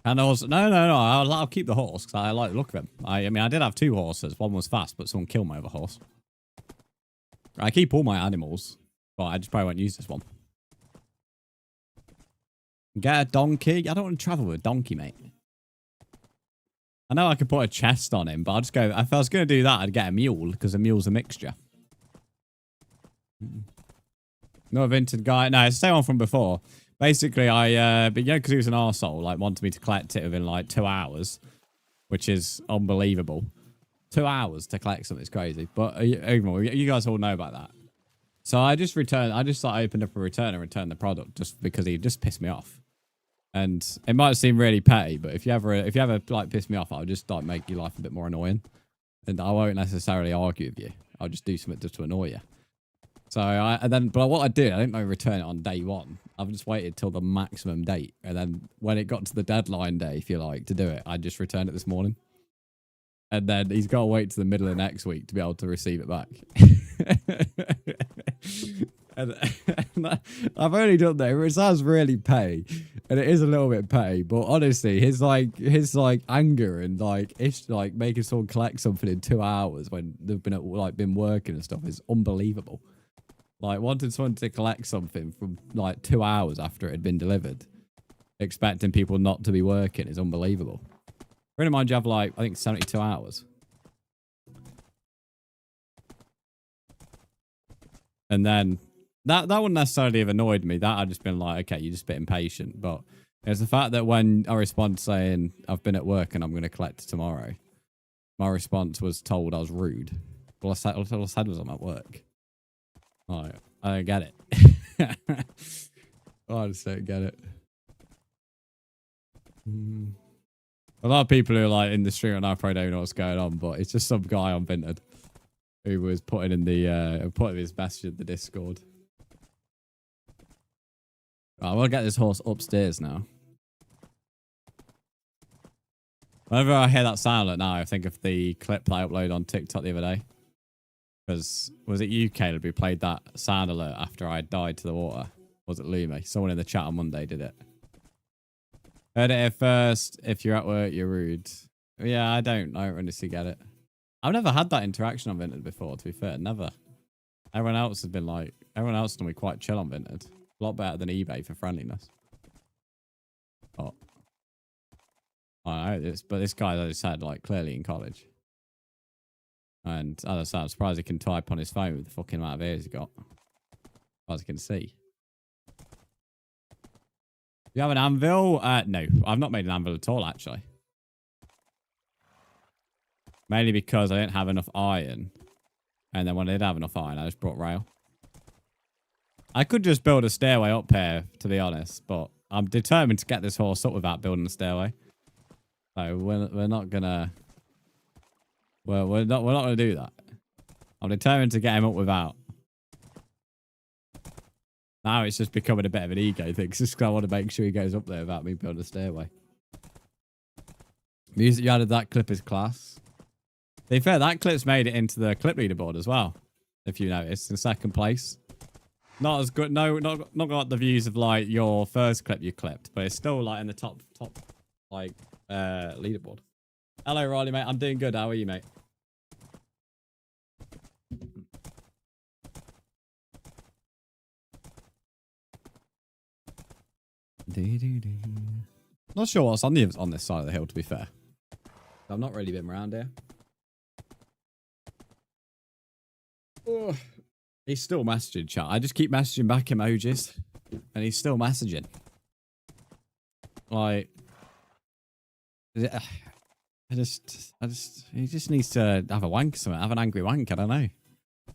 And also, no. I'll keep the horse because I like the look of him. I mean, I did have two horses. One was fast, but someone killed my other horse. I keep all my animals, but I just probably won't use this one. Get a donkey. I don't want to travel with a donkey, mate. I know I could put a chest on him, but I'll just go. If I was going to do that, I'd get a mule because a mule's a mixture. Not a vintage guy. No, it's the same one from before. Basically, but you know, because he was an arsehole, like, wanted me to collect it within, like, 2 hours, which is unbelievable. 2 hours to collect something is crazy. But, you guys all know about that. So I just opened up a return and returned the product just because he just pissed me off. And it might seem really petty, but if you ever, like, piss me off, I'll just, like, make your life a bit more annoying. And I won't necessarily argue with you. I'll just do something just to annoy you. So but what I did, I didn't know return it on day one. I've just waited till the maximum date. And then when it got to the deadline day, if you like, to do it, I just returned it this morning. And then he's got to wait to the middle of next week to be able to receive it back. and I've only done that. It sounds really petty, and it is a little bit petty. But honestly, his anger and making someone collect something in 2 hours when they've been working and stuff is unbelievable. Like wanting someone to collect something from 2 hours after it had been delivered, expecting people not to be working is unbelievable. Bear in mind, you have I think 72 hours. And then that wouldn't necessarily have annoyed me. That I'd just been like, okay, you're just a bit impatient. But it's the fact that when I respond saying I've been at work and I'm going to collect tomorrow, my response was told I was rude. All I said was I'm at work. Like, I don't get it. I just don't get it. A lot of people who are in the street right now probably don't know what's going on, but it's just some guy on Vinted who was putting in putting his message in the Discord. Right, we'll get this horse upstairs now. Whenever I hear that sound like now, I think of the clip that I uploaded on TikTok the other day. Because was it you, Caleb, who played that sound alert after I died to the water? Was it Lumi? Someone in the chat on Monday did it. Heard it here first. If you're at work, you're rude. Yeah, I don't honestly get it. I've never had that interaction on Vinted before, to be fair. Never. Everyone else has been everyone else has been quite chill on Vinted. A lot better than eBay for friendliness. Oh. I know this, but this guy, as I said, clearly in college. And as I said, I'm surprised he can type on his phone with the fucking amount of ears he got. As I can see. Do you have an anvil? No, I've not made an anvil at all, actually. Mainly because I didn't have enough iron. And then when I did have enough iron, I just brought rail. I could just build a stairway up here, to be honest. But I'm determined to get this horse up without building a stairway. So we're not gonna... Well, we're not gonna do that. I'm determined to get him up without. Now it's just becoming a bit of an ego thing. Just because I want to make sure he goes up there without me building a stairway. Music you added that clip is class. To be fair, that clip's made it into the clip leaderboard as well. If you notice, in second place. Not as good. No, not got the views of your first clip you clipped, but it's still in the top leaderboard. Hello, Riley, mate. I'm doing good. How are you, mate? Not sure what's on this side of the hill, to be fair. I've not really been around here. Oh, he's still messaging, chat. I just keep messaging back emojis, and he's still messaging. He just needs to have a wank or something. Have an angry wank. I don't know.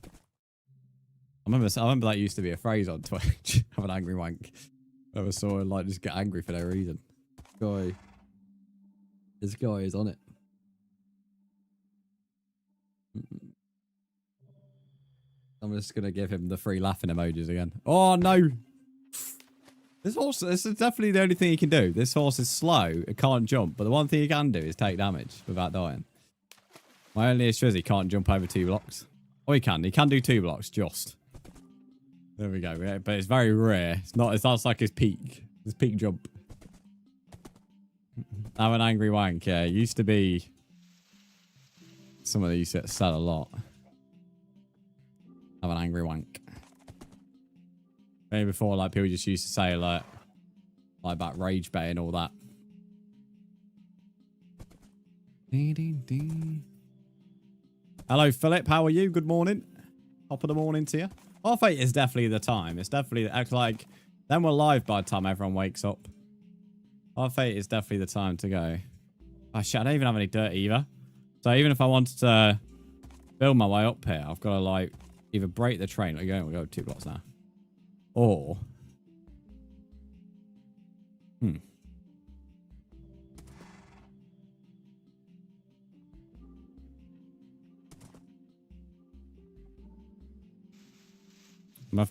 I remember that used to be a phrase on Twitch. Have an angry wank. Whenever someone just get angry for no reason. This guy is on it. I'm just gonna give him the free laughing emojis again. Oh no! This is definitely the only thing he can do. This horse is slow. It can't jump, but the one thing he can do is take damage without dying. My only issue is he can't jump over 2 blocks. Oh, he can. He can do 2 blocks, just. There we go. But it's very rare. It's like his peak. His peak jump. Have an angry wank. Yeah, it used to be someone that used to sell a lot. Have an angry wank. Maybe before, people just used to say, about rage bait and all that. Hello, Philip. How are you? Good morning. Top of the morning to you. Half 8 is definitely the time. It's definitely, then we're live by the time everyone wakes up. Half 8 is definitely the time to go. Oh, shit, I don't even have any dirt either. So even if I wanted to build my way up here, I've got to, either break the train. We'll go 2 blocks now. Or...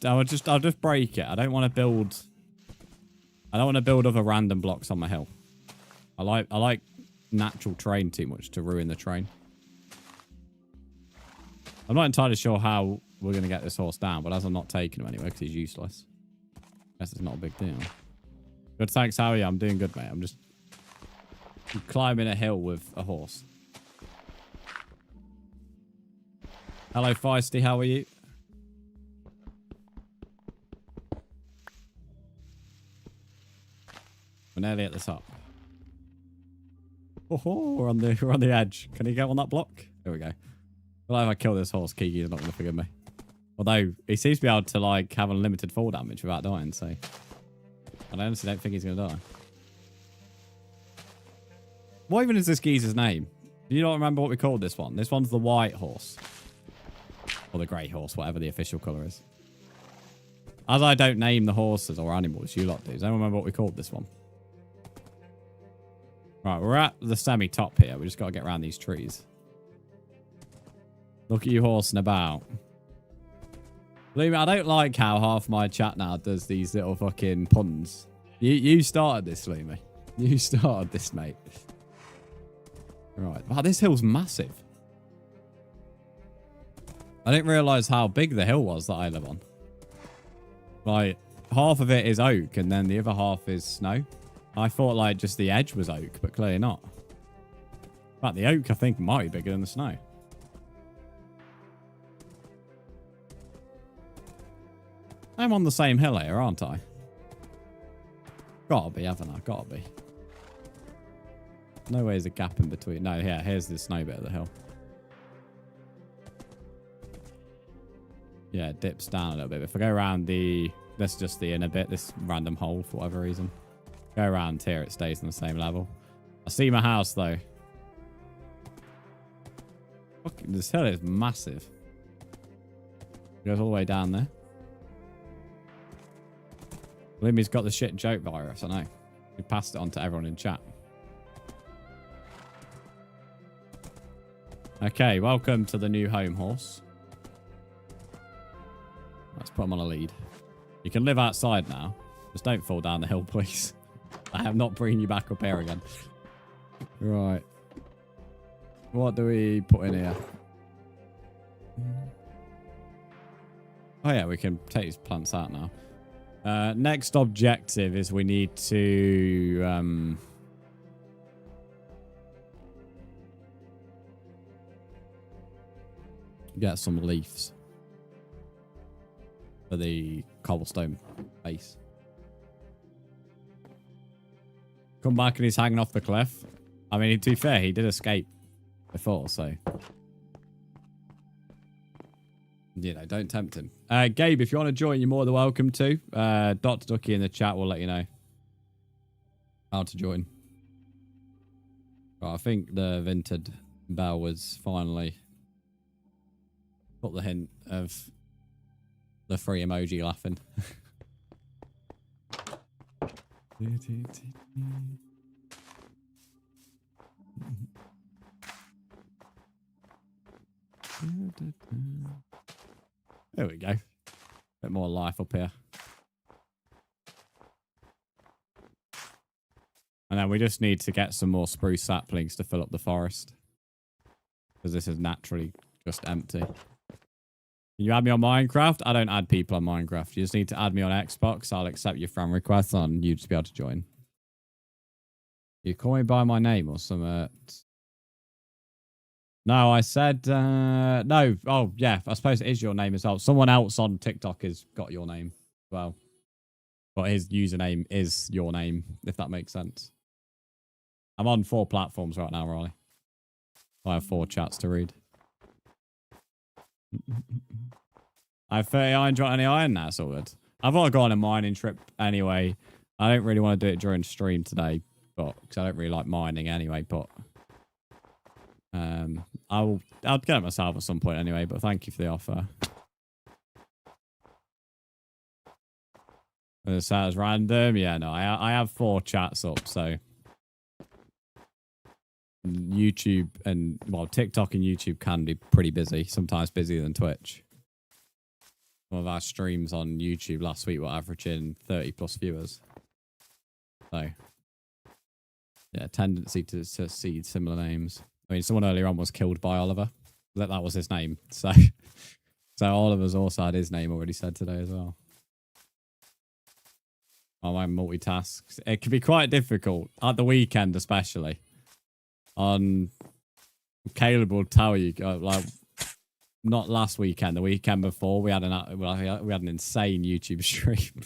I'll just break it. I don't want to build. I don't want to build other random blocks on my hill. I like natural terrain too much to ruin the train. I'm not entirely sure how we're going to get this horse down, but as I'm not taking him anyway because he's useless. Guess it's not a big deal. Good, thanks. How are you? I'm doing good, mate. I'm just climbing a hill with a horse. Hello, Feisty. How are you? We're nearly at the top. Oh, we're on the edge. Can he get on that block? There we go. Well, if I kill this horse, Kiki's not going to forgive me. Although he seems to be able to like have unlimited fall damage without dying, so I honestly don't think he's going to die. What even is this geezer's name? Do you not remember what we called this one? This one's the white horse. Or the grey horse, whatever the official colour is. As I don't name the horses or animals, you lot do. Does anyone remember what we called this one? Right, we're at the semi-top here. We just got to get around these trees. Look at you horsing about. Believe me, I don't like how half my chat now does these little fucking puns. You started this, Lumi. You started this, mate. Right. Wow, this hill's massive. I didn't realise how big the hill was that I live on. Like, half of it is oak and then the other half is snow. I thought like just the edge was oak, but clearly not. In fact, the oak I think might be bigger than the snow. I'm on the same hill here, aren't I? Gotta be, haven't I? Gotta be. No way there's a gap in between. No, yeah, here's the snow bit of the hill. Yeah, it dips down a little bit. If I go around the... That's just the inner bit, this random hole for whatever reason. Go around here, it stays on the same level. I see my house, though. Look, this hill is massive. It goes all the way down there. Limmy's got the shit joke virus, I know. We passed it on to everyone in chat. Okay, welcome to the new home horse. Let's put him on a lead. You can live outside now. Just don't fall down the hill, please. I am not bringing you back up here again. Right. What do we put in here? Oh yeah, we can take these plants out now. Next objective is we need to... get some leaves for the cobblestone base. Come back and he's hanging off the cliff. I mean, to be fair, he did escape before, so... You know, don't tempt him. Gabe, if you want to join, you're more than welcome to. Dr. Ducky in the chat will let you know how to join. Right, I think the Vinted bell was finally put the hint of the free emoji laughing. There we go. Bit more life up here. And then we just need to get some more spruce saplings to fill up the forest. Because this is naturally just empty. Can you add me on Minecraft? I don't add people on Minecraft. You just need to add me on Xbox. I'll accept your friend request and you just be able to join. You call me by my name or something. No, I said, no. Oh, yeah, I suppose it is your name as well. Someone else on TikTok has got your name as well. But his username is your name, if that makes sense. I'm on 4 platforms right now, Riley. I have 4 chats to read. I have 30 iron, got any iron now, it's all good. I've got to go on a mining trip anyway. I don't really want to do it during stream today, but because I don't really like mining anyway, but... I'll get it myself at some point anyway, but thank you for the offer. This sounds random. Yeah, no, I have 4 chats up, so YouTube and well, TikTok and YouTube can be pretty busy, sometimes busier than Twitch. some of our streams on YouTube last week were averaging 30 plus viewers. So, yeah, tendency to see similar names. I mean, someone earlier on was killed by Oliver. That was his name. So, so Oliver's also had his name already said today as well. Oh, my multitasks. It can be quite difficult at the weekend, especially. Caleb will tell you, like, not last weekend, the weekend before, we had an insane YouTube stream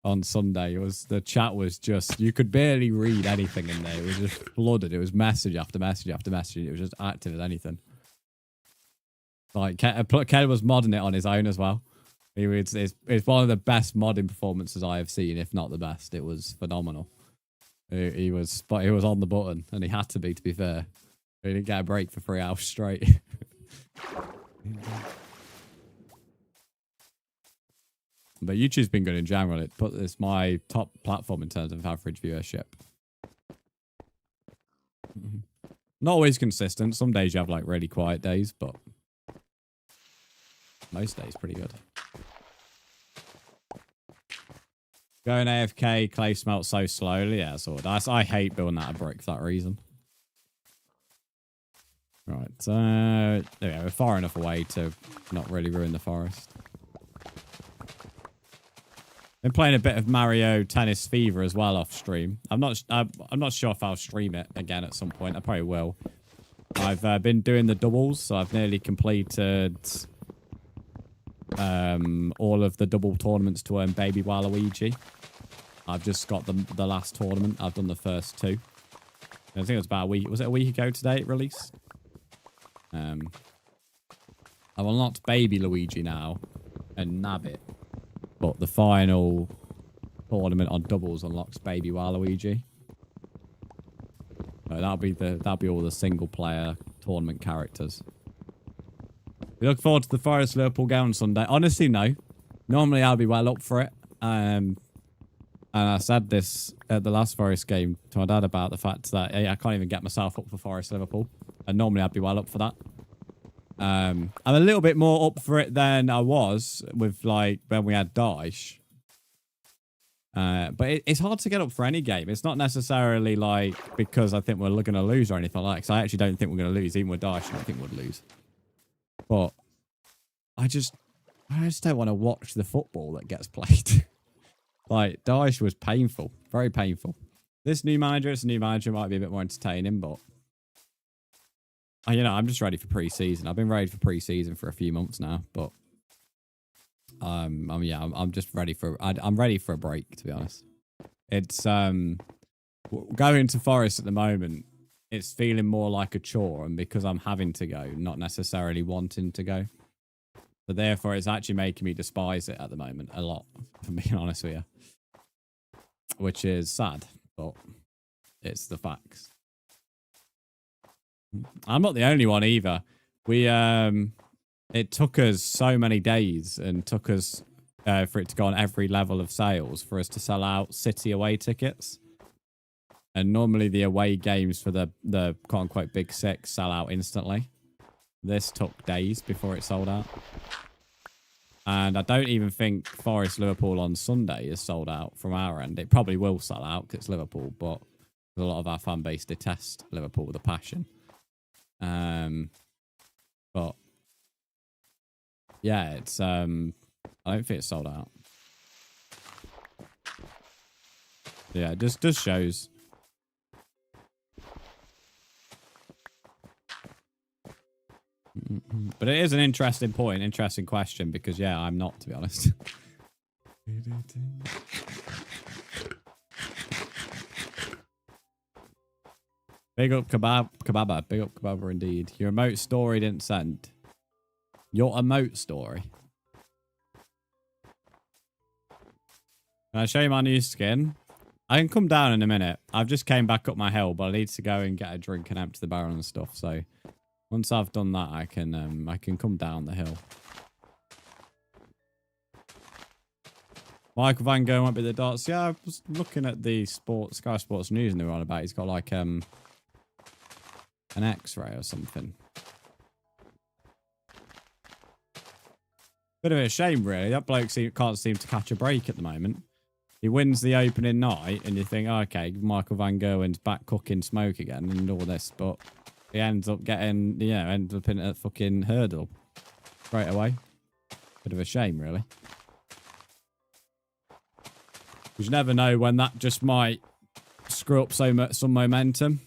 on Sunday. The chat was just, you could barely read anything in there. It was just flooded. It was message after message after message. It was just active as anything. Like, Caleb was modding it on his own as well. It's one of the best modding performances I have seen, if not the best. It was phenomenal. He was on the button, and he had to be fair. He didn't get a break for 3 hours straight. But YouTube's been good in general. It's my top platform in terms of average viewership. Not always consistent. Some days you have like really quiet days, but most days pretty good. Going AFK, clay smelts so slowly. Yeah, I hate building out of brick for that reason. Right, there we go. We're far enough away to not really ruin the forest. Been playing a bit of Mario Tennis Fever as well off stream. I'm not sure if I'll stream it again at some point. I probably will. I've been doing the doubles, so I've nearly completed all of the double tournaments to earn Baby Waluigi. I've just got the last tournament. I've done the first 2. I think it was about a week. Was it a week ago today it released? I've unlocked Baby Luigi now and Nabbit, but the final tournament on doubles unlocks Baby Waluigi. So that'll be all the single player tournament characters. We look forward to the Forest Liverpool game on Sunday. Honestly, no. Normally I'll be well up for it. And I said this at the last Forest game to my dad about the fact that I can't even get myself up for Forest Liverpool. And normally I'd be well up for that. I'm a little bit more up for it than I was with like when we had Daesh. But it's hard to get up for any game. It's not necessarily like because I think we're going to lose or anything like that. Because I actually don't think we're going to lose. Even with Daesh, I don't think we'd lose. But I just don't want to watch the football that gets played. Like, Daesh was painful. Very painful. It's a new manager. It might be a bit more entertaining, but I'm just ready for pre-season. I've been ready for pre-season for a few months now, but I'm just ready I'm ready for a break, to be honest. It's going to Forest at the moment. It's feeling more like a chore, and because I'm having to go, not necessarily wanting to go. So therefore, it's actually making me despise it at the moment a lot, for being honest with you. Which is sad, but it's the facts. I'm not the only one either. It took us so many days and took us for it to go on every level of sales for us to sell out city away tickets. And normally the away games for the quote-unquote Big Six sell out instantly. This took days before it sold out. And I don't even think Forest Liverpool on Sunday is sold out from our end. It probably will sell out because it's Liverpool, but a lot of our fan base detest Liverpool with a passion. But yeah, it's I don't think it's sold out. Yeah, it just shows. But it is an interesting point, interesting question, because yeah, I'm not, to be honest. Big up Kebaba, big up Kebaba indeed. Your emote story didn't send. Your emote story. Can I show you my new skin? I can come down in a minute. I've just came back up my hill, but I need to go and get a drink and empty the barrel and stuff, so once I've done that, I can come down the hill. Michael Van Gogh might be the dots. Yeah, I was looking at the Sky Sports News and they were on about. He's got like an X-ray or something. Bit of a shame, really. That bloke can't seem to catch a break at the moment. He wins the opening night, and you think, oh, okay, Michael Van Gerwen's back cooking smoke again and all this, but he ends up getting, ends up in a fucking hurdle straight away. Bit of a shame, really. You never know when that just might screw up some momentum.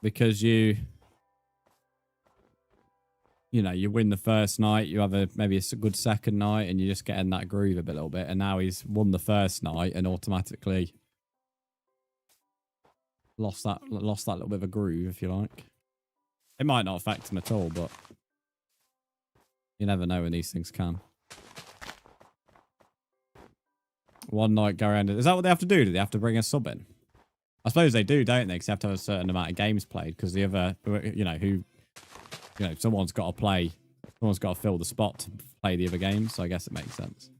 Because you win the first night, you have maybe a good second night, and you just get in that groove a little bit. And now he's won the first night and automatically lost that little bit of a groove, if you like. It might not affect him at all, but you never know when these things can. One night go around. Is that what they have to do? Do they have to bring a sub in? I suppose they do, don't they? Because they have to have a certain amount of games played. Because the other, someone's got to play. Someone's got to fill the spot to play the other games. So I guess it makes sense.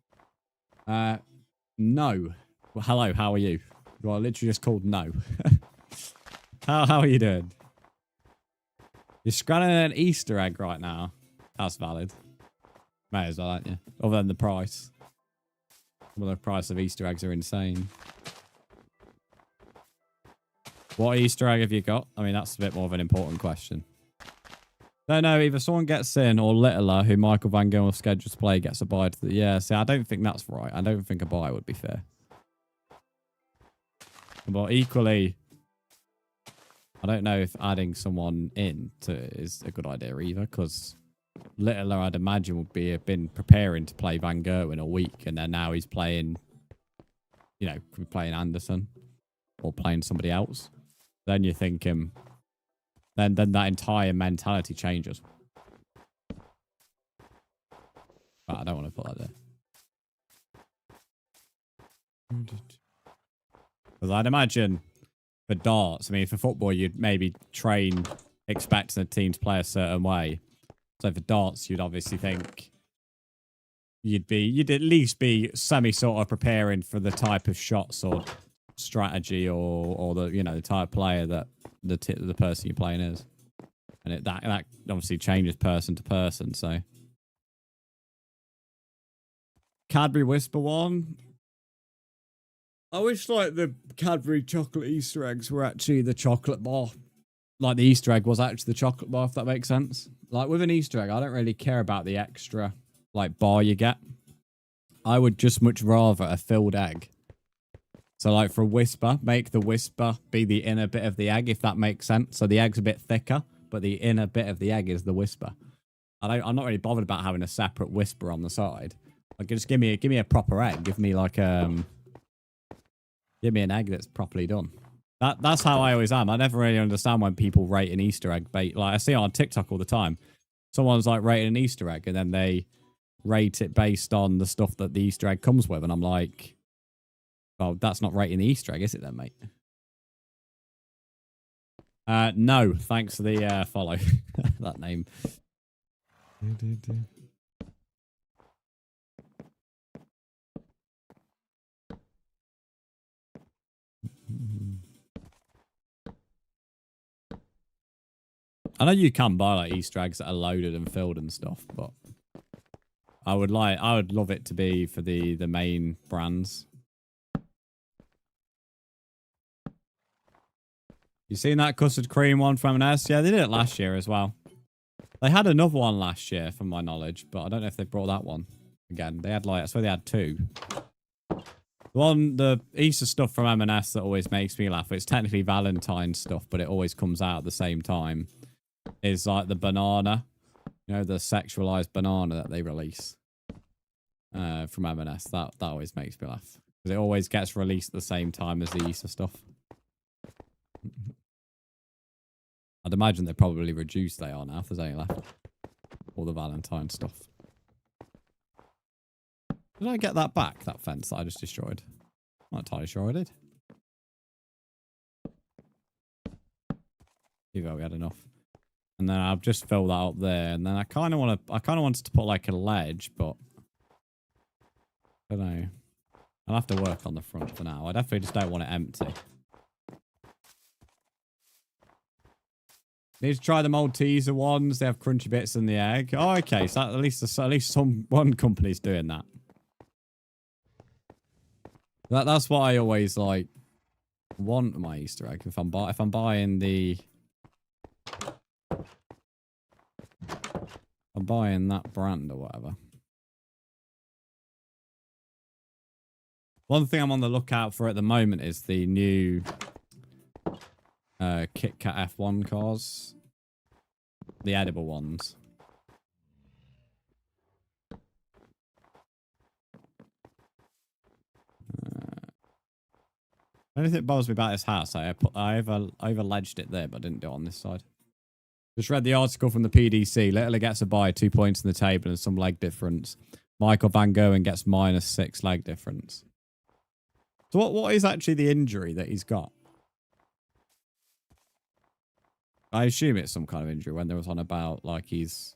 No. Well, hello, how are you? You are literally just called no. How are you doing? You're scanning an Easter egg right now. That's valid. May as well, aren't you? Other than the price. Well, the price of Easter eggs are insane. What Easter egg have you got? I mean, that's a bit more of an important question. No, either someone gets in or Littler, who Michael Van Gogh was scheduled to play, gets a buy to the... Yeah, see, I don't think that's right. I don't think a buy would be fair. But equally, I don't know if adding someone in is a good idea either, because Littler, I'd imagine, would been preparing to play Van Gogh in a week, and then now he's playing, playing Anderson or playing somebody else. Then you're thinking, then that entire mentality changes. But I don't want to put that there. Because I'd imagine for darts, I mean, for football, you'd maybe train expecting the team to play a certain way. So for darts, you'd obviously think you'd at least be sort of preparing for the type of shots or strategy or the the type of player that the person you're playing is, and that obviously changes person to person. So Cadbury Whisper one. I wish the Cadbury chocolate Easter eggs were actually the chocolate bar. Like the Easter egg was actually the chocolate bar, if that makes sense. Like with an Easter egg, I don't really care about the extra bar you get. I would just much rather a filled egg. So for a Whisper, make the Whisper be the inner bit of the egg, if that makes sense. So the egg's a bit thicker, but the inner bit of the egg is the Whisper. I'm not really bothered about having a separate Whisper on the side. Just give me a proper egg. Give me give me an egg that's properly done. That's how I always am. I never really understand when people rate an Easter egg bait. I see it on TikTok all the time. Someone's rating an Easter egg, and then they rate it based on the stuff that the Easter egg comes with, and I'm like, well, that's not rating the Easter egg, is it then, mate? No, thanks for the follow. That name. I know you can buy Easter eggs that are loaded and filled and stuff, but I would love it to be for the main brands. You seen that custard cream one from M&S? Yeah, they did it last year as well. They had another one last year, from my knowledge, but I don't know if they brought that one again. They had I swear they had two. The Easter stuff from M&S that always makes me laugh. It's technically Valentine's stuff, but it always comes out at the same time. Is the banana, the sexualized banana that they release from M&S. That always makes me laugh because it always gets released at the same time as the Easter stuff. I'd imagine they probably reduced they are now if there's any left. All the Valentine stuff. Did I get that back, that fence that I just destroyed? I'm not entirely sure I did. Either we had enough. And then I'll just fill that up there. And then I kind of wanted to put a ledge, but I don't know. I'll have to work on the front for now. I definitely just don't want it empty. Need to try the Malteser ones. They have crunchy bits in the egg. Oh, okay. So at least one company's doing that. That's what I always like want my Easter egg. If I'm buying that brand or whatever. One thing I'm on the lookout for at the moment is the new Kit Kat F1 cars. The edible ones. Anything that bothers me about this house, I over-ledged it there, but I didn't do it on this side. Just read the article from the PDC. Literally gets a buy, 2 points in the table and some leg difference. Michael Van Gogh gets -6 leg difference. So what is actually the injury that he's got? I assume it's some kind of injury when there was on about like he's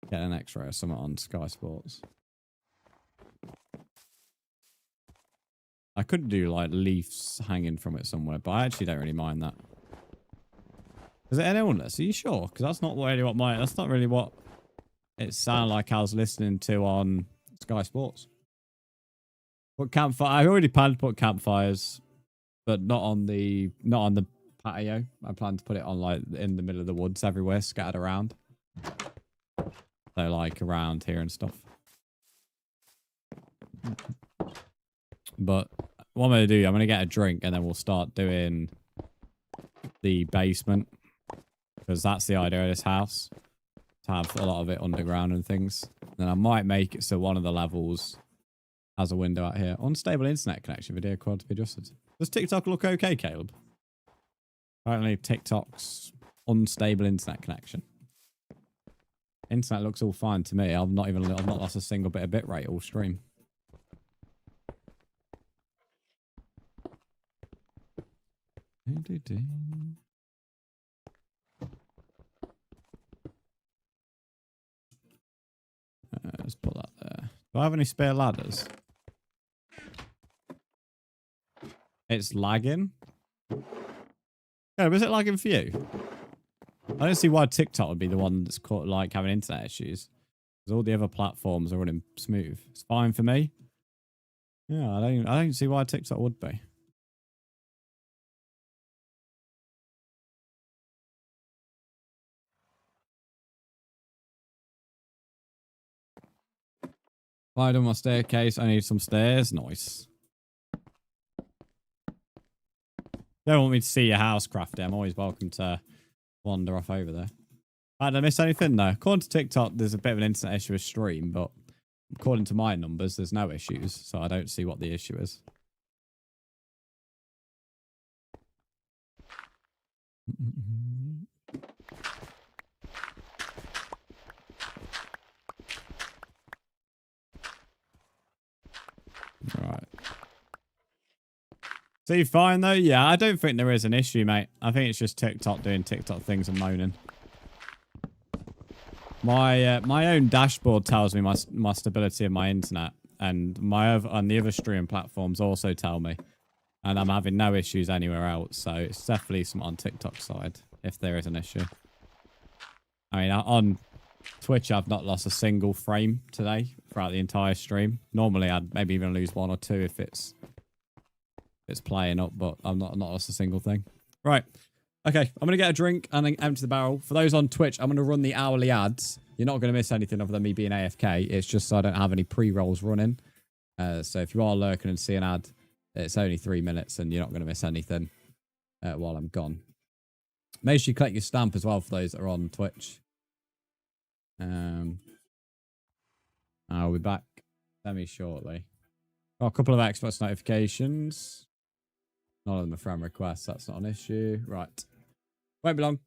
getting an X-ray or something on Sky Sports. I could do like leaves hanging from it somewhere, but I actually don't really mind that. Is it an illness? Are you sure? Because that's not really that's not really what it sounded like I was listening to on Sky Sports. Put campfire. I already planned to put campfires, but not on the patio. I plan to put it on like in the middle of the woods everywhere, scattered around. So like around here and stuff. But what I'm going to do, I'm going to get a drink and then we'll start doing the basement. Because that's the idea of this house. To have a lot of it underground and things. Then I might make it so one of the levels has a window out here. Unstable internet connection. Video quality to be adjusted. Does TikTok look okay, Caleb? Apparently TikTok's unstable internet connection. Internet looks all fine to me. I've not lost a single bit of bitrate all stream. Let's put that there. Do I have any spare ladders? It's lagging. Yeah, was it lagging for you? I don't see why TikTok would be the one that's caught like having internet issues. Because all the other platforms are running smooth. It's fine for me. Yeah, I don't see why TikTok would be. Applied on my staircase. I need some stairs. Nice. Don't want me to see your house, Crafty. I'm always welcome to wander off over there. Did I miss anything? No. According to TikTok, there's a bit of an internet issue with stream, but according to my numbers, there's no issues, so I don't see what the issue is. Right. So you fine though? Yeah, I don't think there is an issue, mate. I think it's just TikTok doing TikTok things and moaning. My own dashboard tells me my stability of my internet, and the other streaming platforms also tell me, and I'm having no issues anywhere else. So it's definitely some on TikTok side if there is an issue. I mean, on Twitch, I've not lost a single frame today throughout the entire stream. Normally, I'd maybe even lose 1 or 2 if it's playing up, but I've not lost a single thing. Right. Okay, I'm going to get a drink and then empty the barrel. For those on Twitch, I'm going to run the hourly ads. You're not going to miss anything other than me being AFK. It's just so I don't have any pre-rolls running. So if you are lurking and see an ad, it's only 3 minutes and you're not going to miss anything while I'm gone. Make sure you collect your stamp as well for those that are on Twitch. I'll be back semi-shortly. Got a couple of Xbox notifications. None of them are friend requests. That's not an issue. Right. Won't be long.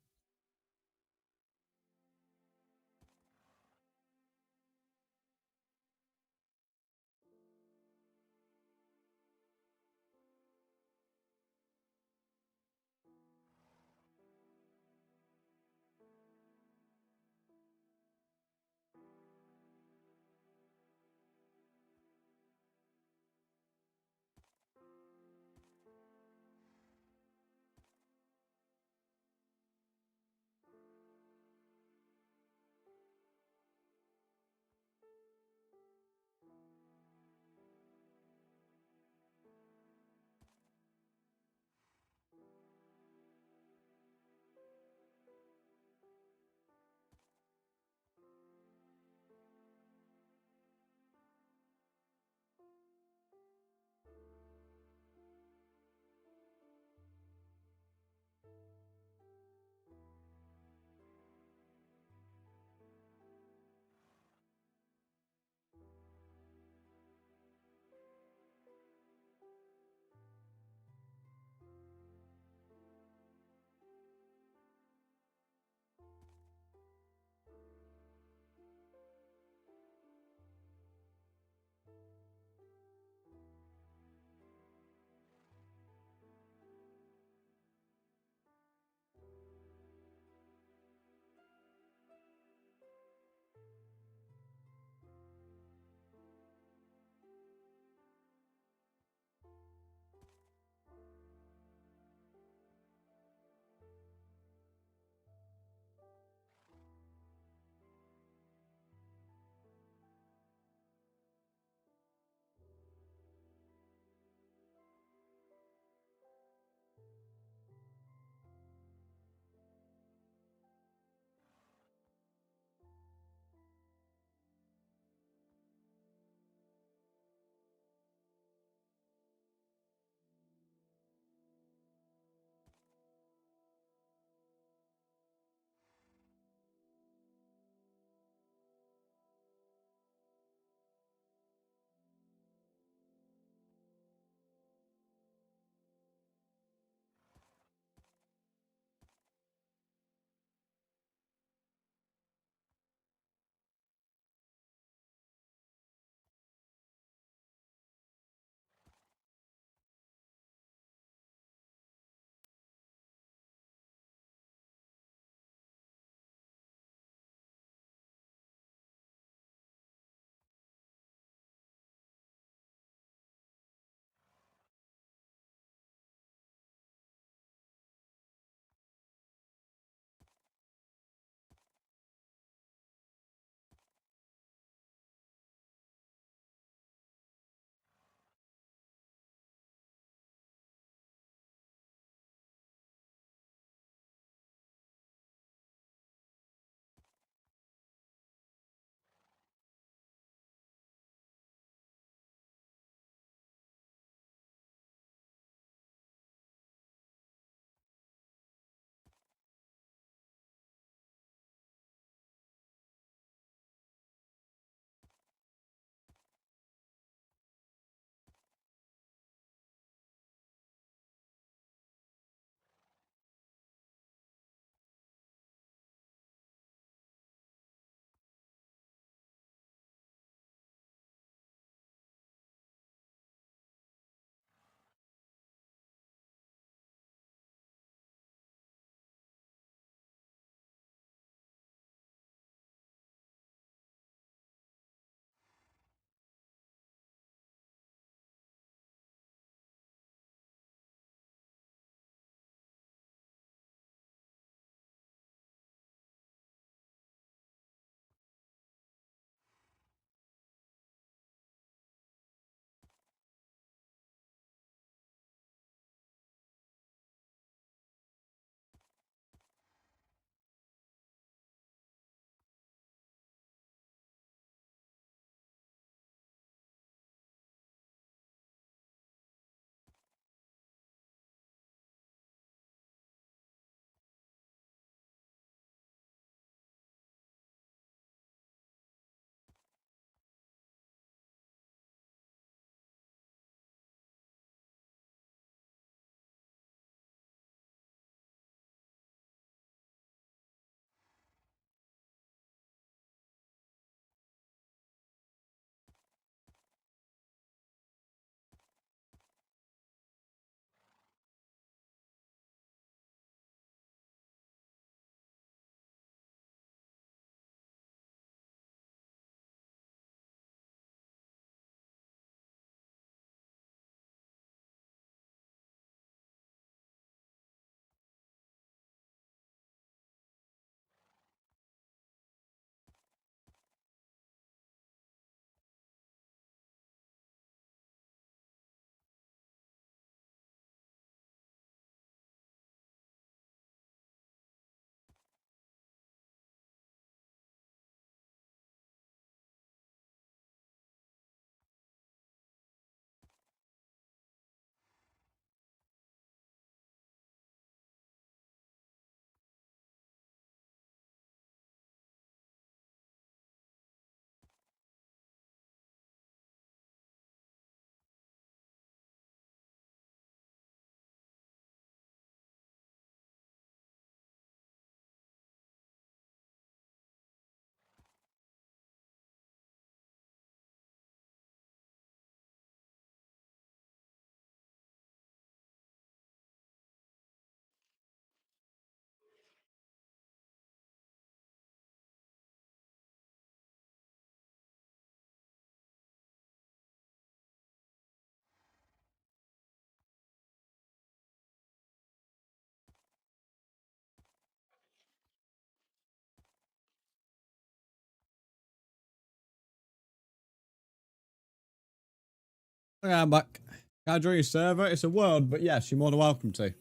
Okay, I'm back. Can I join your server? It's a world, but yes, you're more than welcome to.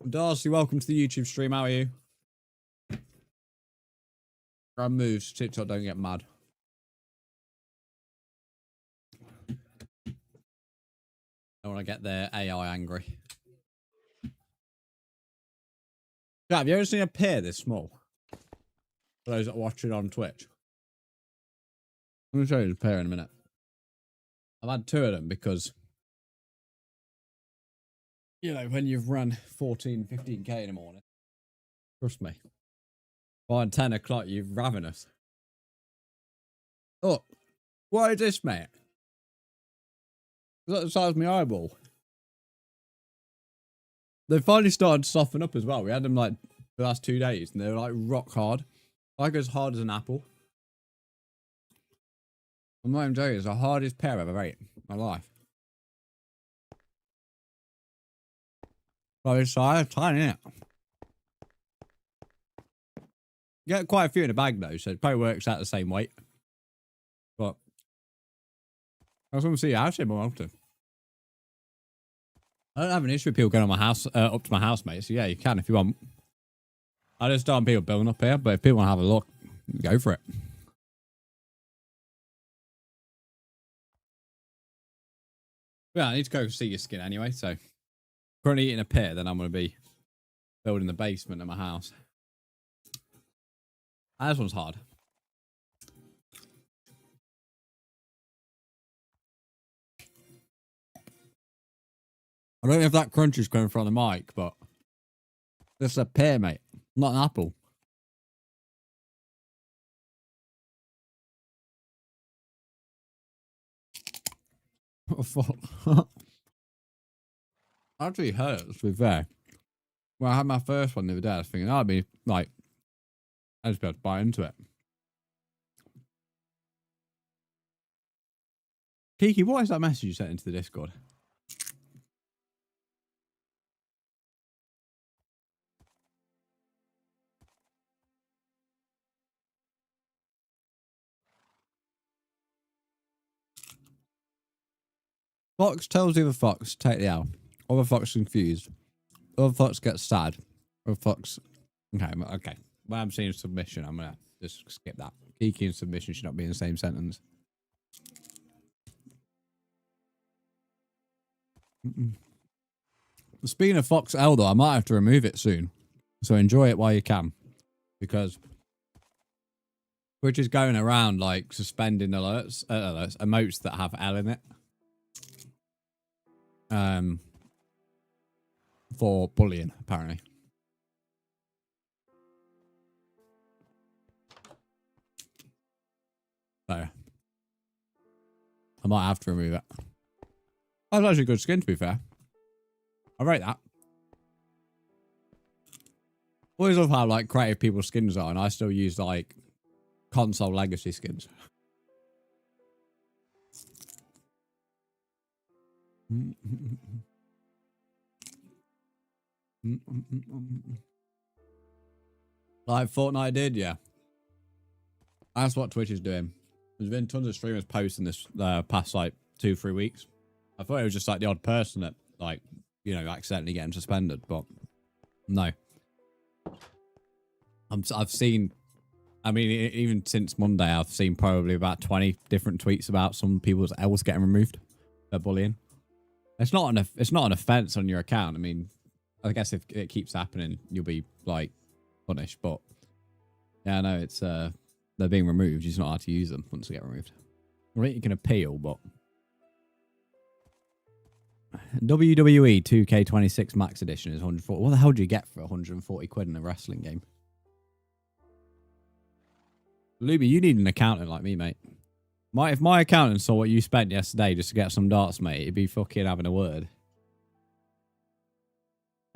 Darcy, welcome to the YouTube stream. How are you? Grab moves. TikTok, don't get mad. I don't want to get their AI angry. Yeah, have you ever seen a pear this small? For those that watch it on Twitch. I'm going to show you the pear in a minute. I've had 2 of them because, you know, when you've run 14, 15k in the morning, trust me, by 10 o'clock, you've ravenous. Oh, what is this, mate? Is that the size of my eyeball? They finally started to soften up as well. We had them like the last 2 days and they were like rock hard. Like as hard as an apple. I'm not even joking, it's the hardest pear I've ever ate in my life. But it's tiny, isn't it? You get quite a few in a bag though, so it probably works out the same weight. But I just want to see how I more often. I don't have an issue with people going on my house, up to my house, mate. So yeah, you can if you want. I just don't want people building up here, but if people want to have a look, go for it. Yeah, I need to go see your skin anyway. So currently eating a pear, then I'm going to be building the basement of my house. This one's hard. I don't know if that crunch is coming from the mic, but this is a pear, mate, not an apple. What the fuck? Actually hurts, to be fair. When I had my first one the other day, I was thinking, I'd be like, I'd just be able to bite into it. Kiki, what is that message you sent into the Discord? Fox tells the other fox, take the L. Other fox confused. Other fox gets sad. Other fox... Okay. When I'm seeing submission, I'm going to just skip that. Kiki and submission should not be in the same sentence. Speaking of Fox L, though, I might have to remove it soon. So enjoy it while you can. Because... Twitch is going around, like, suspending emotes that have L in it. For bullying, apparently. So, I might have to remove it. That's actually good skin, to be fair. I rate that. Always love how, like, creative people's skins are, and I still use, like, console legacy skins. Like Fortnite did, yeah. That's what Twitch is doing. There's been tons of streamers posting this past like 2-3 weeks. I thought it was just like the odd person that like, you know, accidentally getting suspended, but no. I've seen, I mean, even since Monday, I've seen probably about 20 different tweets about some people's else getting removed for bullying. It's not an offense on your account. I mean, I guess if it keeps happening, you'll be like punished. But yeah, no, it's they're being removed. You just not allowed to use them once they get removed. I think you can appeal, but WWE 2K26 Max Edition is 140. What the hell do you get for 140 quid in a wrestling game? Luby, you need an accountant like me, mate. If my accountant saw what you spent yesterday just to get some darts, mate, he'd be fucking having a word.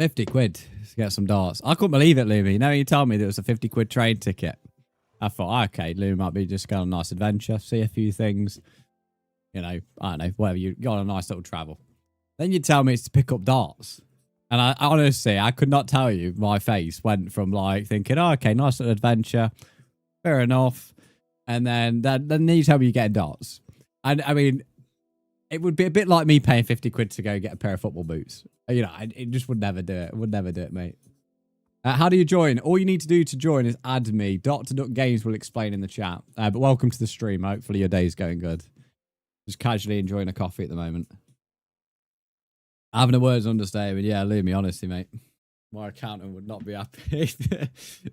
50 quid to get some darts. I couldn't believe it, Lumi. Now you told me there was a 50 quid train ticket. I thought, okay, Lumi might be just going on a nice adventure, see a few things. You know, I don't know, whatever. You got a nice little travel. Then you tell me it's to pick up darts. And I honestly, I could not tell you. My face went from like thinking, oh, okay, nice little adventure. Fair enough. And then you tell me you're getting darts. And I mean, it would be a bit like me paying 50 quid to go get a pair of football boots. You know, it just would never do it. Would never do it, mate. How do you join? All you need to do to join is add me. Dr. Duck Games will explain in the chat. But welcome to the stream. Hopefully your day's going good. Just casually enjoying a coffee at the moment. Having a word's understatement. Yeah, leave me honestly, mate. My accountant would not be happy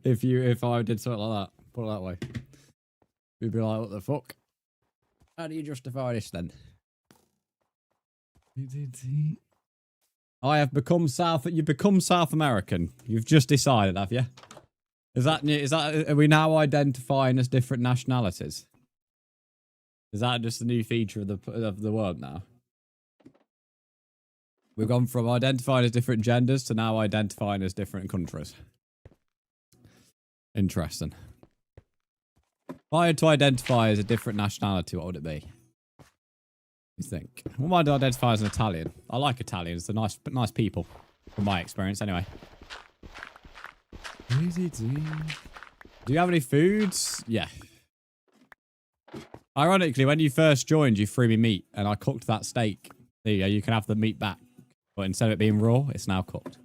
if I did something like that. Put it that way. We'd be like, what the fuck? How do you justify this then? I have become You've become South American. You've just decided, have you? Are we now identifying as different nationalities? Is that just a new feature of the world now? We've gone from identifying as different genders to now identifying as different countries. Interesting. If I had to identify as a different nationality, what would it be? You think? What might I identify as an Italian? I like Italians. They're nice people, from my experience, anyway. Do you have any foods? Yeah. Ironically, when you first joined, you threw me meat, and I cooked that steak. There you go. You can have the meat back, but instead of it being raw, it's now cooked.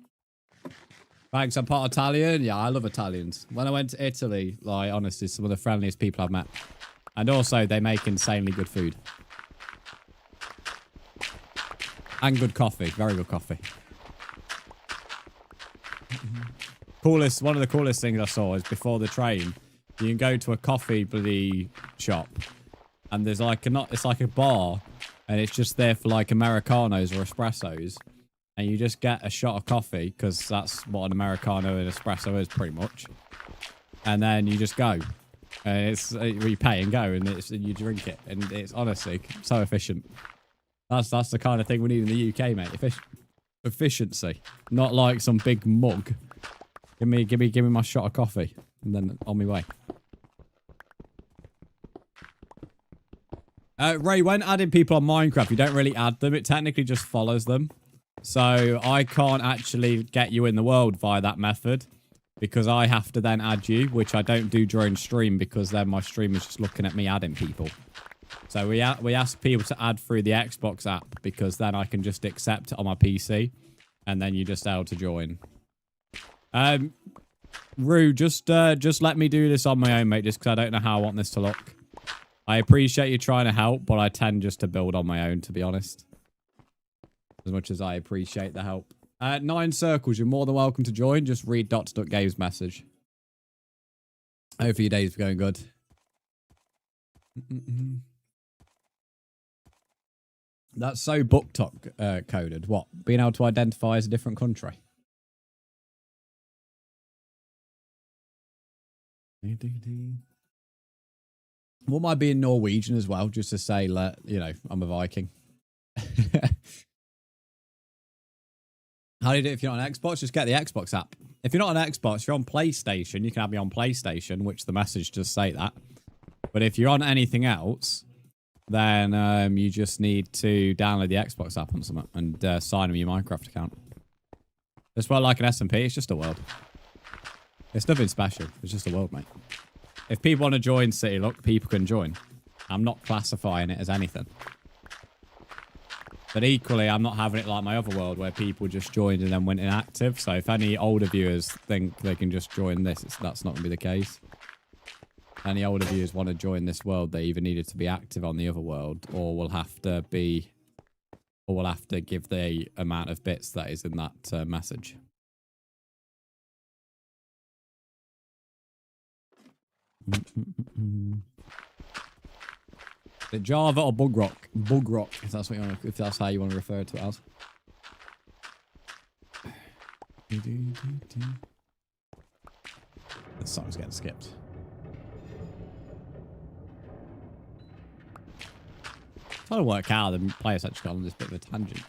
Thanks. I'm part Italian. Yeah, I love Italians. When I went to Italy, like honestly, some of the friendliest people I've met, and also they make insanely good food. And good coffee. Very good coffee. One of the coolest things I saw is before the train, you can go to a coffee bloody shop. And there's like it's like a bar. And it's just there for like Americanos or Espressos. And you just get a shot of coffee. Because that's what an Americano and Espresso is pretty much. And then you just go. And you pay and go. And you drink it. And it's honestly so efficient. That's the kind of thing we need in the UK, mate. Efficiency. Not like some big mug. Give me my shot of coffee. And then on my way. Ray, when adding people on Minecraft, you don't really add them. It technically just follows them. So I can't actually get you in the world via that method. Because I have to then add you, which I don't do during stream. Because then my stream is just looking at me adding people. So we ask people to add through the Xbox app because then I can just accept it on my PC and then you're just able to join. Rue, just let me do this on my own, mate, just because I don't know how I want this to look. I appreciate you trying to help, but I tend just to build on my own, to be honest. As much as I appreciate the help. 9 circles, you're more than welcome to join. Just read Game's message. Hopefully your day's going good. That's so book talk coded. What? Being able to identify as a different country. What might be in Norwegian as well, just to say, you know, I'm a Viking. How do you do it if you're not on Xbox? Just get the Xbox app. If you're not on Xbox, you're on PlayStation. You can have me on PlayStation, which the message does say that. But if you're on anything else, then you just need to download the Xbox app on something and sign in your Minecraft account. It's well like an SMP. It's just a world. It's nothing special. It's just a world, mate. If people want to join City Look, people can join. I'm not classifying it as anything. But equally, I'm not having it like my other world where people just joined and then went inactive. So if any older viewers think they can just join this, that's not going to be the case. Any older viewers want to join this world, they either needed to be active on the other world or will have to give the amount of bits that is in that message. The Java or Bug Rock? Bug Rock, if that's what you want to, if that's how you want to refer to it as. The song's getting skipped. Trying to work out the players actually got on this bit of a tangent.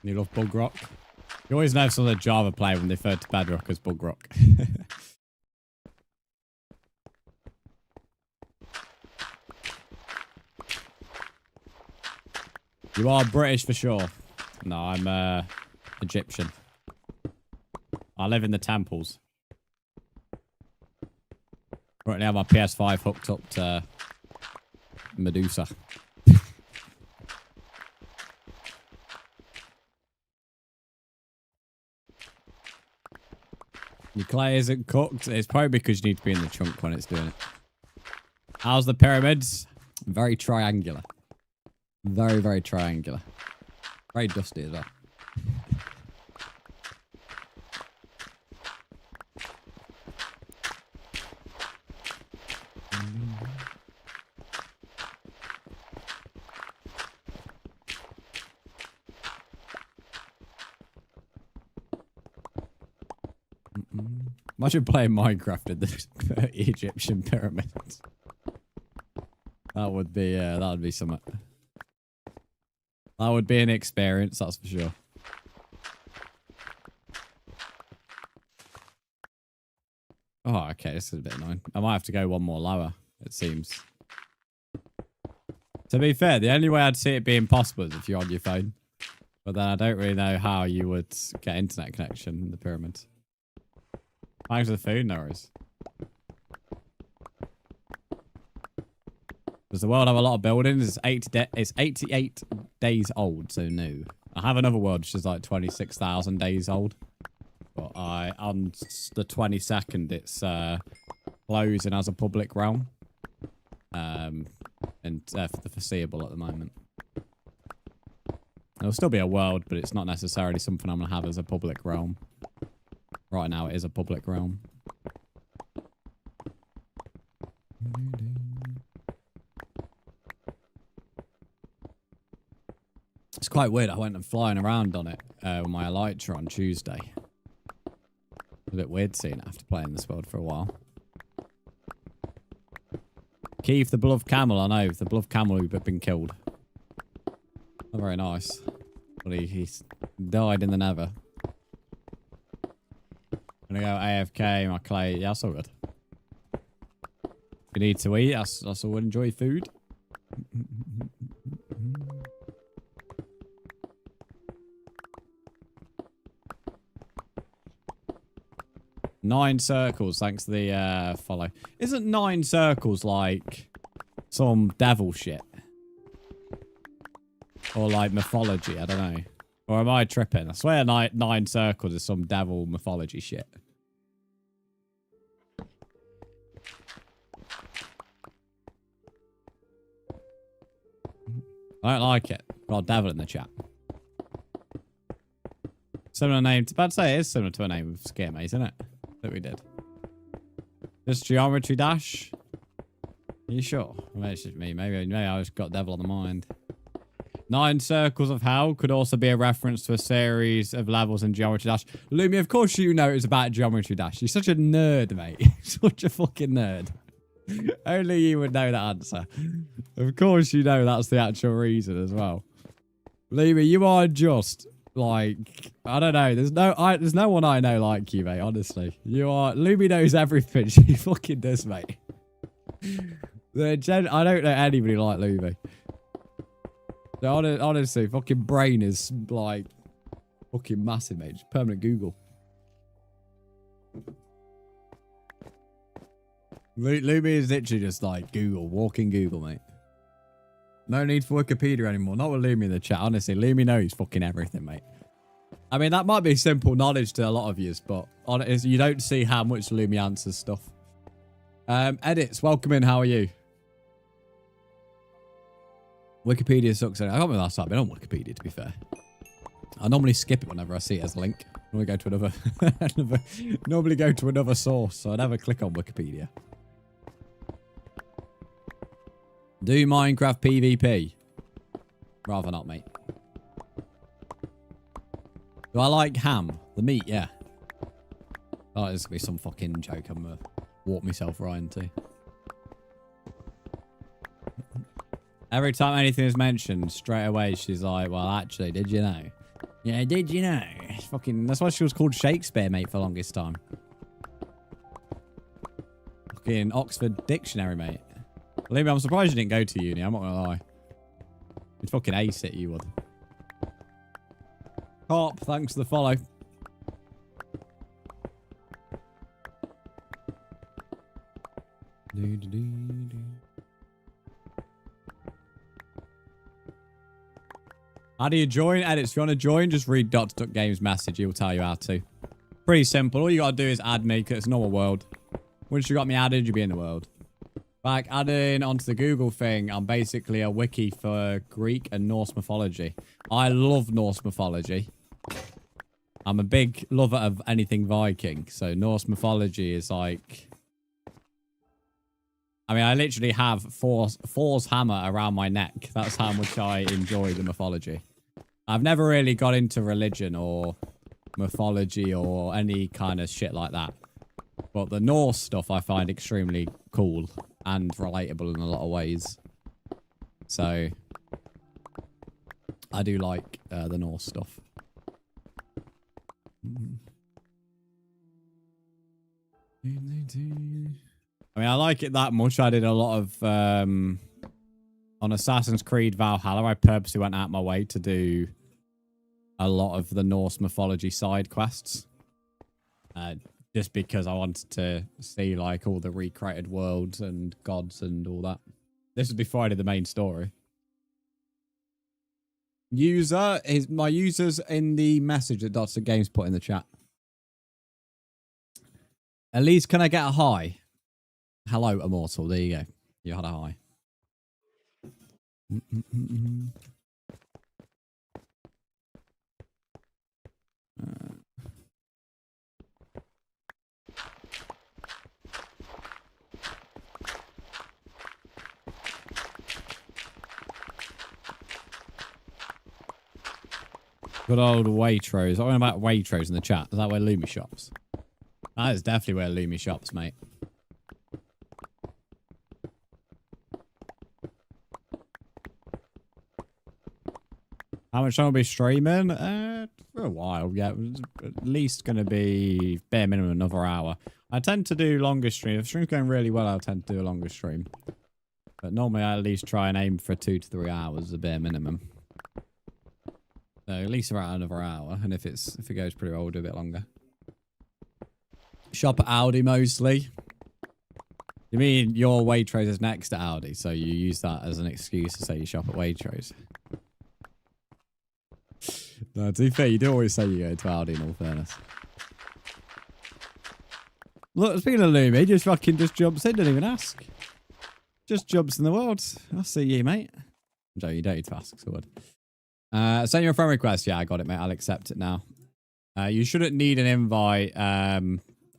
You love Bug Rock? You always know some of the Java player when they refer to bedrock as Bug Rock. You are British for sure. No, I'm Egyptian. I live in the temples. Currently have my PS5 hooked up to Medusa. Your clay isn't cooked. It's probably because you need to be in the trunk when it's doing it. How's the pyramids? Very triangular. Very, very triangular. Very dusty as well. Imagine playing Minecraft in the Egyptian pyramids. That would be something. That would be an experience, that's for sure. Oh, okay, this is a bit annoying. I might have to go one more lower, it seems. To be fair, the only way I'd see it being possible is if you're on your phone. But then I don't really know how you would get internet connection in the pyramids. Thanks for the food, Norris. Does the world have a lot of buildings? It's 88 days old, so no. I have another world which is like 26,000 days old. But on the 22nd, it's closing as a public realm. And for the foreseeable at the moment. There'll still be a world, but it's not necessarily something I'm going to have as a public realm. Right now, it is a public realm. It's quite weird. I went and flying around on it with my Elytra on Tuesday. It's a bit weird seeing it after playing this world for a while. Keith, the beloved camel. I know, the beloved camel who'd been killed. Not very nice. But he's died in the nether. I'm gonna go AFK, my clay. Yeah, that's all good. You need to eat. That's all. Enjoy food. 9 circles, thanks to the follow. Isn't 9 circles like some devil shit? Or like mythology, I don't know. Or am I tripping? I swear 9 circles is some devil mythology shit. I don't like it. Got a devil in the chat. Similar name. It's about to say it is similar to a name of Scare Maze, isn't it? That we did. Just Geometry Dash? Are you sure? Maybe it's just me. Maybe I just got devil on the mind. 9 Circles of Hell could also be a reference to a series of levels in Geometry Dash. Lumi, of course you know it's about Geometry Dash. You're such a nerd, mate. Such a fucking nerd. Only you would know that answer. Of course you know that's the actual reason as well. Lumi, you are just like, I don't know. There's no one I know like you, mate. Honestly, you are. Lumi knows everything. She fucking does, mate. I don't know anybody like Lumi. Honestly, fucking brain is like fucking massive, mate. Just permanent Google. Lumi is literally just like Google, walking Google, mate. No need for Wikipedia anymore. Not with Lumi in the chat. Honestly, Lumi knows fucking everything, mate. I mean, that might be simple knowledge to a lot of yous, but honestly, you don't see how much Lumi answers stuff. Edits, welcome in. How are you? Wikipedia sucks. I can't remember last time I've been on Wikipedia, to be fair. I normally skip it whenever I see it as a link. I normally go to another source, so I never click on Wikipedia. Do Minecraft PvP? Rather not, mate. Do I like ham? The meat, yeah. Oh, this is going to be some fucking joke I'm going to walk myself right into. Every time anything is mentioned, straight away she's like, well, actually, did you know? Yeah, did you know? Fucking, that's why she was called Shakespeare, mate, for the longest time. Fucking Oxford Dictionary, mate. Believe me, I'm surprised you didn't go to uni, I'm not gonna lie. You'd fucking ace it, you would. Carp, thanks for the follow. How do you join? Edits. If you want to join, just read Games message. He'll tell you how to. Pretty simple. All you got to do is add me because it's a normal world. Once you got me added, you'll be in the world. Like, adding onto the Google thing, I'm basically a wiki for Greek and Norse mythology. I love Norse mythology. I'm a big lover of anything Viking. So Norse mythology is like... I mean, I literally have Thor's hammer around my neck. That's how much I enjoy the mythology. I've never really got into religion or mythology or any kind of shit like that. But the Norse stuff I find extremely cool and relatable in a lot of ways. So, I do like the Norse stuff. I mean, I like it that much. I did a lot of... on Assassin's Creed Valhalla, I purposely went out my way to do a lot of the Norse mythology side quests. Just because I wanted to see, like, all the recreated worlds and gods and all that. This was before I did the main story. My user's in the message that Dots Games put in the chat. At least, can I get a hi? Hello, Immortal. There you go. You had a hi. Good old Waitrose. I'm about Waitrose in the chat. Is that where Lumi shops? That is definitely where Lumi shops, mate. How much time will be streaming? For a while, yeah. At least going to be bare minimum another hour. I tend to do longer streams. If the stream's going really well, I'll tend to do a longer stream. But normally I at least try and aim for 2 to 3 hours, the bare minimum. So at least around another hour. And if it goes pretty well, we'll do a bit longer. Shop at Aldi mostly. You mean your Waitrose is next to Aldi, so you use that as an excuse to say you shop at Waitrose? No, to be fair, you do always say you go to Aldi in all fairness. Look, speaking of Lumi, he just fucking just jumps in, didn't even ask. Just jumps in the world. I'll see you, mate. Joe, you don't need to ask, so what? Send your friend request. Yeah, I got it, mate. I'll accept it now. You shouldn't need an invite,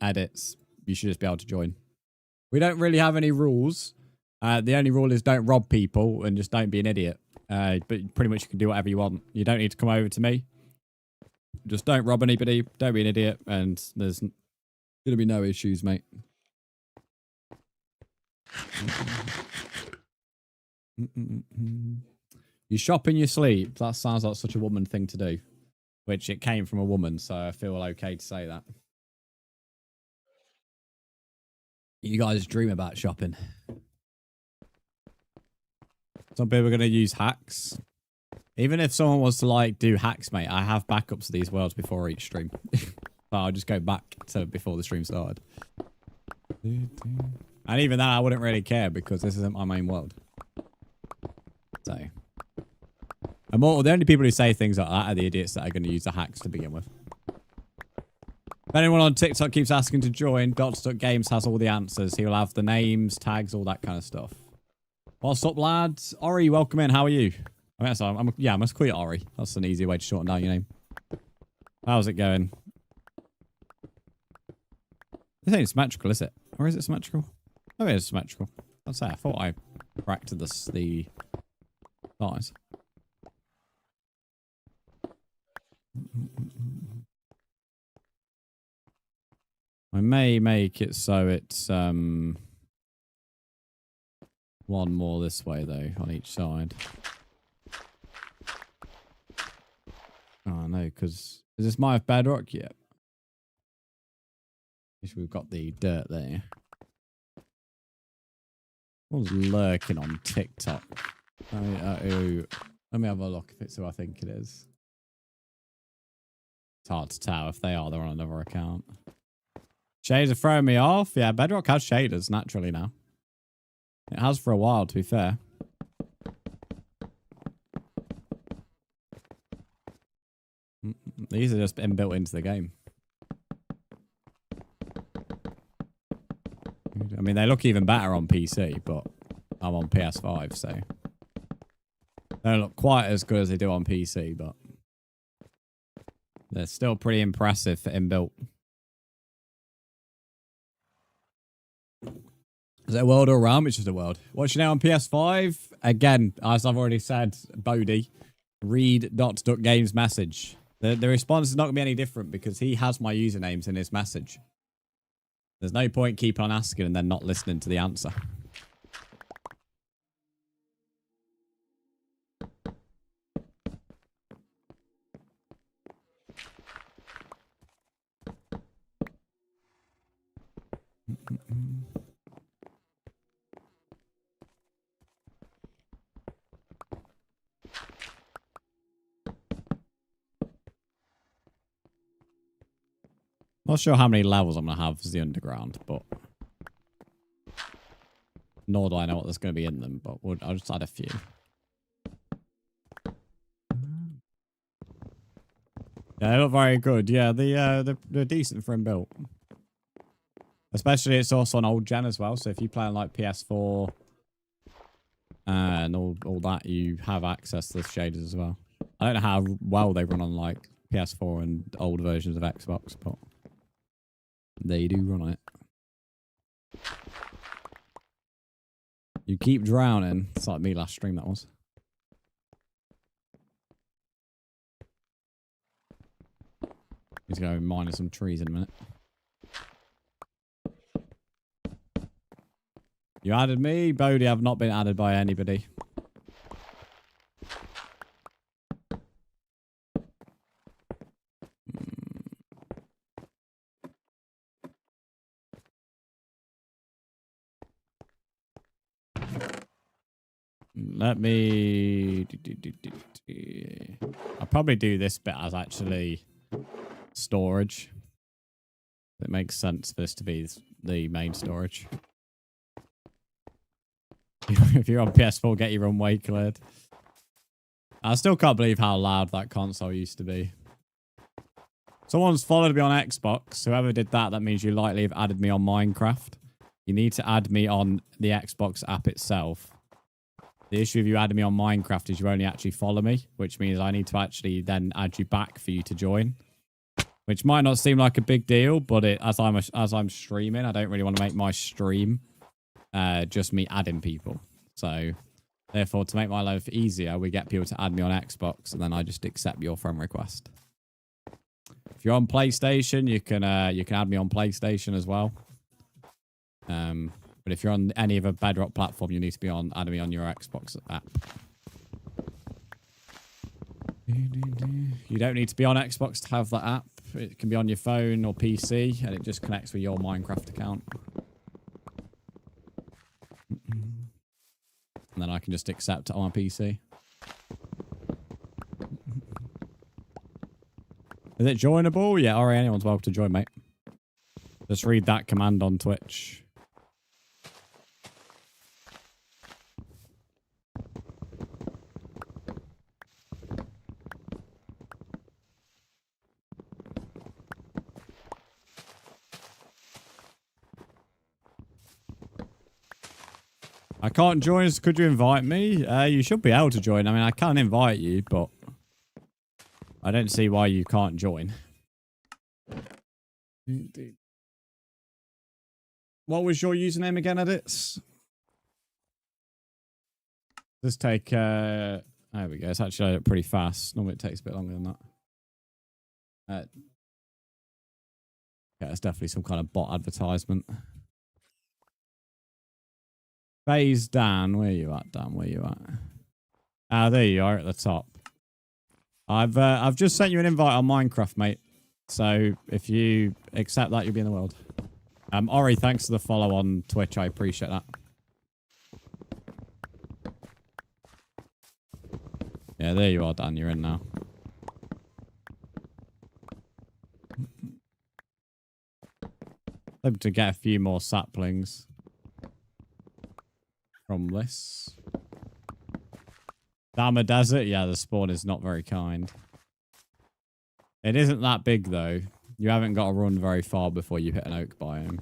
edits. You should just be able to join. We don't really have any rules. The only rule is don't rob people and just don't be an idiot. But pretty much you can do whatever you want. You don't need to come over to me. Just don't rob anybody. Don't be an idiot. And there's going to be no issues, mate. You shop in your sleep. That sounds like such a woman thing to do. Which it came from a woman, so I feel okay to say that. You guys dream about shopping. Some people are going to use hacks. Even if someone was to like do hacks, mate, I have backups of these worlds before each stream. So I'll just go back to before the stream started. And even that, I wouldn't really care because this isn't my main world. So. Immortal, the only people who say things like that are the idiots that are going to use the hacks to begin with. If anyone on TikTok keeps asking to join, Dots.Games has all the answers. He'll have the names, tags, all that kind of stuff. What's up, lads? Ori, welcome in. How are you? I mean, sorry, I must call you Ori. That's an easy way to shorten down your name. How's it going? This ain't symmetrical, is it? Or is it symmetrical? Oh, it is symmetrical. I'd say I thought I corrected the size. I may make it so it's one more this way though on each side. Oh no, because is this my bedrock? Yeah. We've got the dirt there. What's lurking on TikTok? Let me have a look if it's who I think it is. It's hard to tell. If they are, they're on another account. Shaders are throwing me off. Yeah, Bedrock has shaders naturally now. It has for a while, to be fair. These are just inbuilt into the game. I mean, they look even better on PC, but I'm on PS5, so they don't look quite as good as they do on PC, but they're still pretty impressive for inbuilt. Is it a world or a realm? It's just a world. Watching now on PS5. Again, as I've already said, Bodhi, read Games message. The response is not going to be any different because he has my usernames in his message. There's no point keeping on asking and then not listening to the answer. Not sure how many levels I'm going to have as the underground, but nor do I know what there's going to be in them, but I'll just add a few. Yeah, they look very good. Yeah, they're decent for inbuilt. Especially it's also on old gen as well, so if you play on like PS4 and all that, you have access to the shaders as well. I don't know how well they run on like PS4 and old versions of Xbox, but they do run on it. You keep drowning. It's like me last stream, that was. He's going to go mine some trees in a minute. You added me? Bodhi, I've not been added by anybody. Let me... I'll probably do this bit as actually storage. It makes sense for this to be the main storage. If you're on PS4, get your runway cleared. I still can't believe how loud that console used to be. Someone's followed me on Xbox. Whoever did that, that means you likely have added me on Minecraft. You need to add me on the Xbox app itself. The issue if you added me on Minecraft is you only actually follow me, which means I need to actually then add you back for you to join. Which might not seem like a big deal, but as I'm streaming, I don't really want to make my stream just me adding people. So, therefore, to make my life easier, we get people to add me on Xbox, and then I just accept your friend request. If you're on PlayStation, you can add me on PlayStation as well. But if you're on any other Bedrock platform, you need to be adding me on your Xbox app. You don't need to be on Xbox to have that app. It can be on your phone or PC, and it just connects with your Minecraft account. And then I can just accept it on my PC. Is it joinable? Yeah, alright, anyone's welcome to join, mate. Just read that command on Twitch. I can't join, so could you invite me? You should be able to join. I mean, I can invite you, but I don't see why you can't join. What was your username again, Edits? Let's take... there we go. It's actually pretty fast. Normally it takes a bit longer than that. Yeah, it's definitely some kind of bot advertisement. Phase Dan, where you at, Dan? Where you at? Ah, there you are at the top. I've just sent you an invite on Minecraft, mate. So if you accept that, you'll be in the world. Ori, thanks for the follow on Twitch. I appreciate that. Yeah, there you are, Dan. You're in now. Hope to get a few more saplings. from this. Damn a desert? Yeah, the spawn is not very kind. It isn't that big, though. You haven't got to run very far before you hit an oak biome.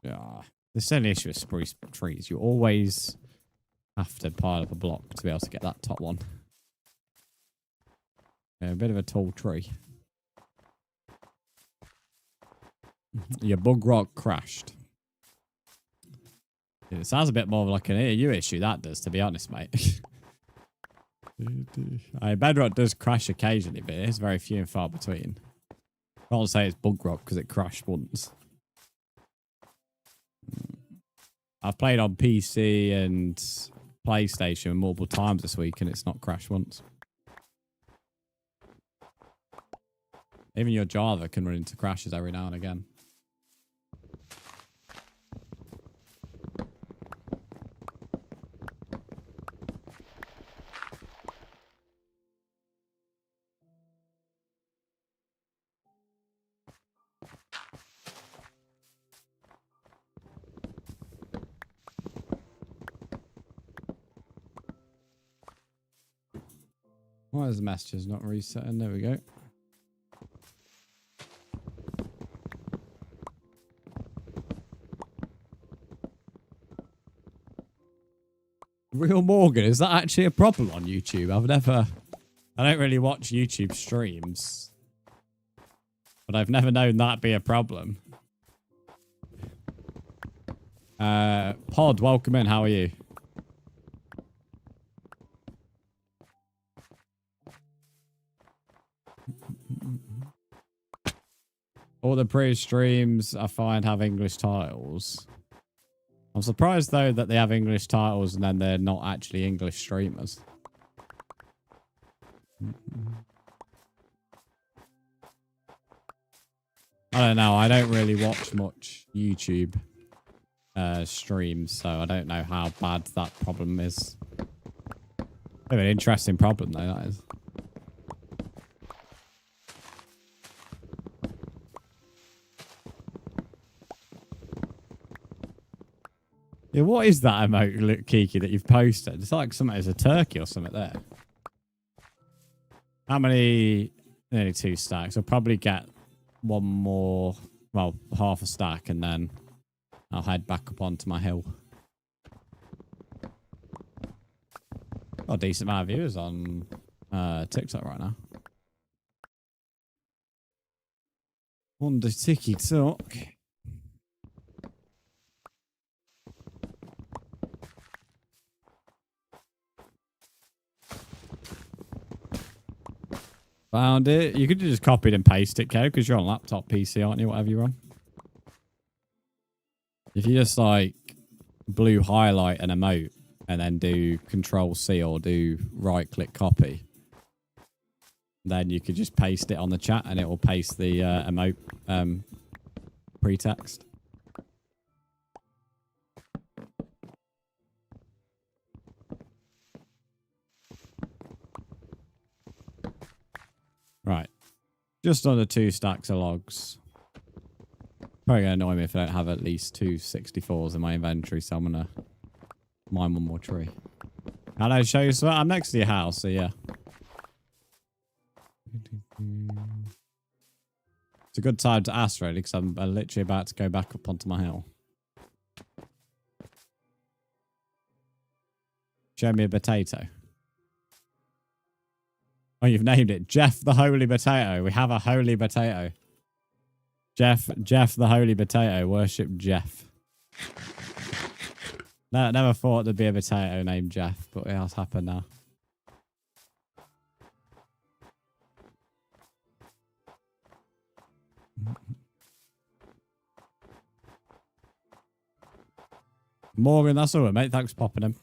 Yeah. There's only issue with spruce trees. You always have to pile up a block to be able to get that top one. Yeah, a bit of a tall tree. Your bug rock crashed. It sounds a bit more like an EU issue, that does, to be honest, mate. Bedrock does crash occasionally, but it is very few and far between. I can't say it's bug rock because it crashed once. I've played on PC and PlayStation multiple times this week and it's not crashed once. Even your Java can run into crashes every now and again. Why is the messages not resetting? There we go. Real Morgan, is that actually a problem on YouTube? I don't really watch YouTube streams, but I've never known that be a problem. Pod, welcome in. How are you? All the pre-streams I find have English titles. I'm surprised though that they have English titles and then they're not actually English streamers. I don't know. I don't really watch much YouTube streams, so I don't know how bad that problem is. Bit of an interesting problem though, that is. Yeah, what is that emote, Kiki, that you've posted? It's like something as a turkey or something there. How many? Nearly 2 stacks. I'll probably get one more, well, half a stack, and then I'll head back up onto my hill. Got a decent amount of viewers on TikTok right now. On the TikTok. Found it. You could just copy and paste it, Kev, because you're on laptop PC, aren't you? Whatever you're on. If you just like blue highlight an emote and then do Control C or do right click copy, then you could just paste it on the chat and it will paste the emote pretext. Right. Just under 2 stacks of logs. Probably going to annoy me if I don't have at least 2 64s in my inventory, so I'm going to mine one more tree. Hello, show you. So I'm next to your house, so yeah. It's a good time to ask, really, because I'm literally about to go back up onto my hill. Show me a potato. Oh, you've named it Jeff the Holy Potato. We have a holy potato. Jeff the Holy Potato. Worship Jeff. No, never thought there'd be a potato named Jeff, but it has happened now. Morgan, that's all right, mate. Thanks for popping him.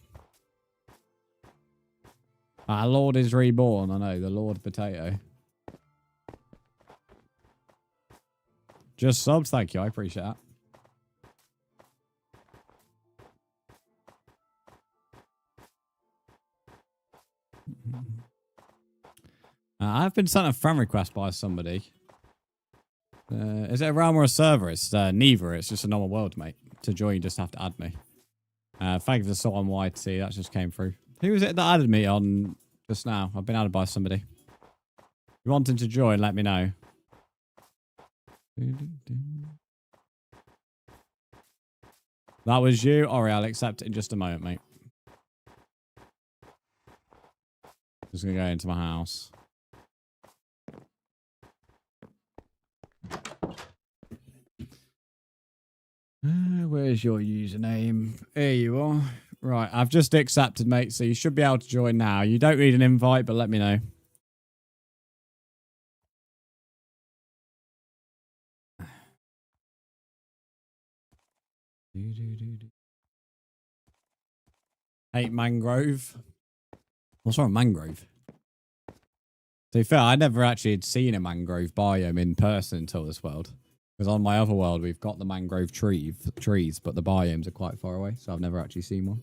Our Lord is reborn. I know, the Lord Potato. Just subs, thank you. I appreciate that. I've been sent a friend request by somebody. Is it a realm or a server? It's neither. It's just a normal world, mate. To join, you just have to add me. Thank you for the salt on YT. That just came through. Who was it that added me on just now? I've been added by somebody. If you wanting to join, let me know. That was you. Alright, I'll accept it in just a moment, mate. Just gonna go into my house. Where's your username? Here you are. Right, I've just accepted, mate, so you should be able to join now. You don't need an invite, but let me know. Hate mangrove. What's wrong with mangrove? To be fair, I never actually had seen a mangrove biome in person until this world. Because on my other world, we've got the mangrove trees, but the biomes are quite far away, so I've never actually seen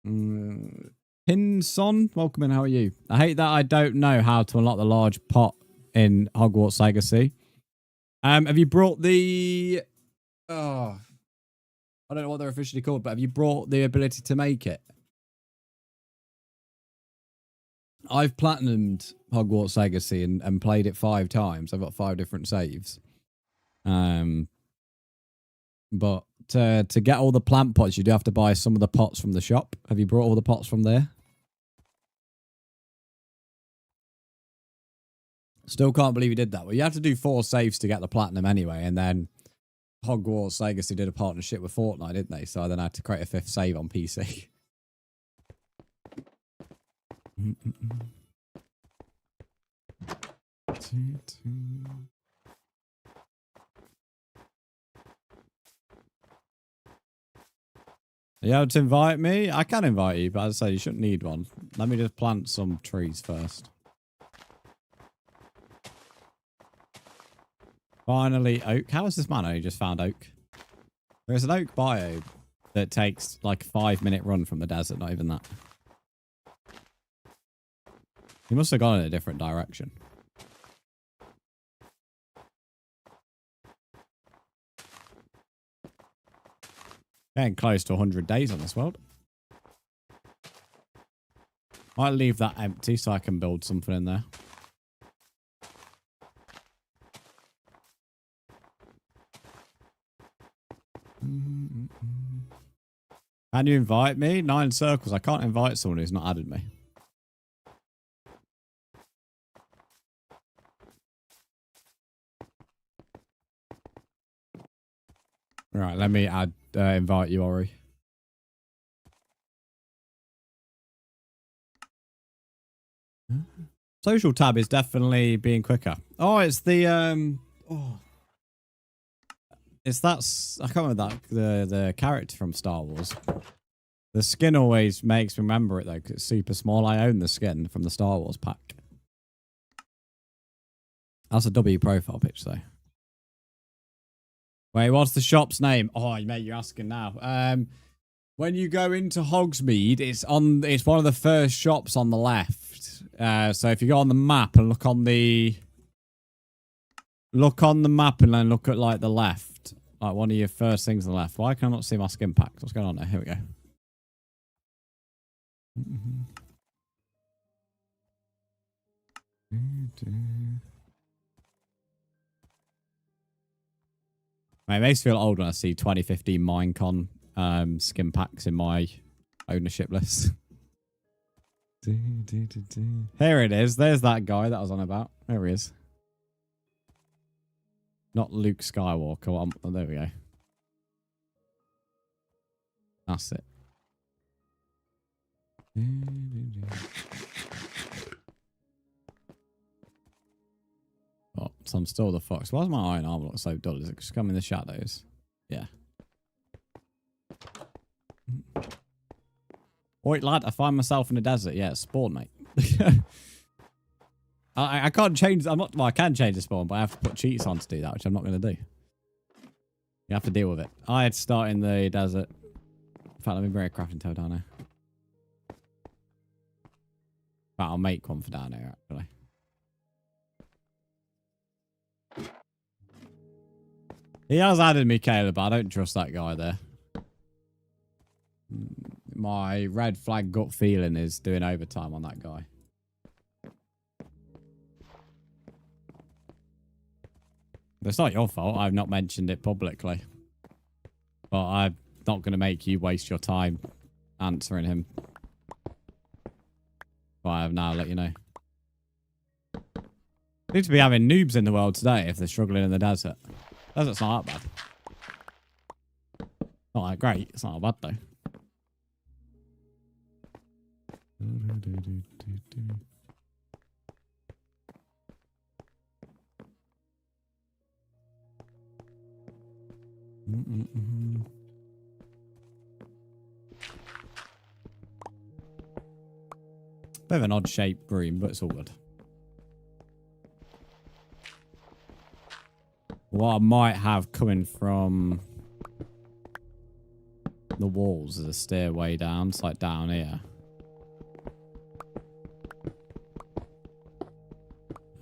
one. Pinson, welcome in, how are you? I hate that I don't know how to unlock the large pot in Hogwarts Legacy. Have you brought the... Oh, I don't know what they're officially called, but have you brought the ability to make it? I've platinumed Hogwarts Legacy and played it 5 times. I've got 5 different saves. But to get all the plant pots, you do have to buy some of the pots from the shop. Have you brought all the pots from there? Still can't believe you did that. Well, you have to do 4 saves to get the platinum anyway, and then Hogwarts Legacy did a partnership with Fortnite, didn't they? So then I had to create a 5th save on PC. Are you able to invite me? I can invite you, but as I say, you shouldn't need one. Let me just plant some trees first. Finally, oak. How is this man? I just found oak. There's an oak biome that takes like a 5-minute run from the desert, not even that. He must have gone in a different direction. Getting close to 100 days on this world. Might leave that empty so I can build something in there. Can you invite me? 9 circles. I can't invite someone who's not added me. Right, let me invite you, Ori. Social tab is definitely being quicker. Oh, it's the it's that I can't remember the character from Star Wars. The skin always makes me remember it though, because it's super small. I own the skin from the Star Wars pack. That's a W profile picture though. Wait, what's the shop's name? Oh, mate, you're asking now. When you go into Hogsmeade, it's one of the first shops on the left. So if you go on the map and look on the map and then look at like the left, like one of your first things on the left. Why can I not see my skin packs? What's going on there? Here we go. Mate, it makes me feel old when I see 2015 Minecon skin packs in my ownership list. Here it is. There's that guy that I was on about. There he is. Not Luke Skywalker. Oh, there we go. That's it. Oh, so I'm still the fox. Why does my iron armor look so dull? Is it just come in the shadows? Yeah. Wait, lad, I find myself in the desert. Yeah, it's spawn, mate. I can't change. I'm not. Well, I can change the spawn, but I have to put cheats on to do that, which I'm not going to do. You have to deal with it. I had to start in the desert. In fact, let me bring a crafting table down here. But I'll make one for down here, actually. He has added me, Caleb, but I don't trust that guy there. My red flag gut feeling is doing overtime on that guy. It's not your fault. I've not mentioned it publicly. But I'm not going to make you waste your time answering him. But I have now let you know. Seems to be having noobs in the world today if they're struggling in the desert. Desert's not that bad. Not that great. It's not that bad though. Bit of an odd shaped room, but it's all good. What I might have coming from the walls is a stairway down. It's like down here.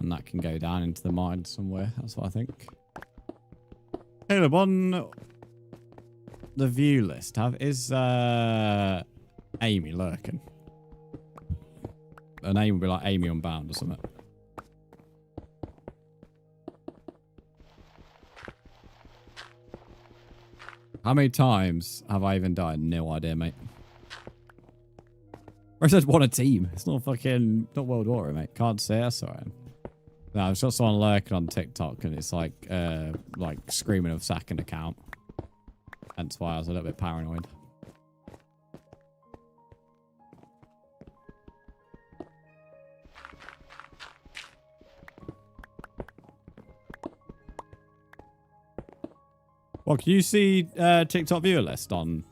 And that can go down into the mine somewhere. That's what I think. Caleb, on the view list, is Amy lurking? Her name would be like Amy Unbound or something. How many times have I even died? No idea, mate. Or it says one a team. It's not fucking, not World War, mate. Can't say that's alright. No, it's just someone lurking on TikTok and it's like screaming of second account. Hence why I was a little bit paranoid. Well, can you see TikTok viewer list on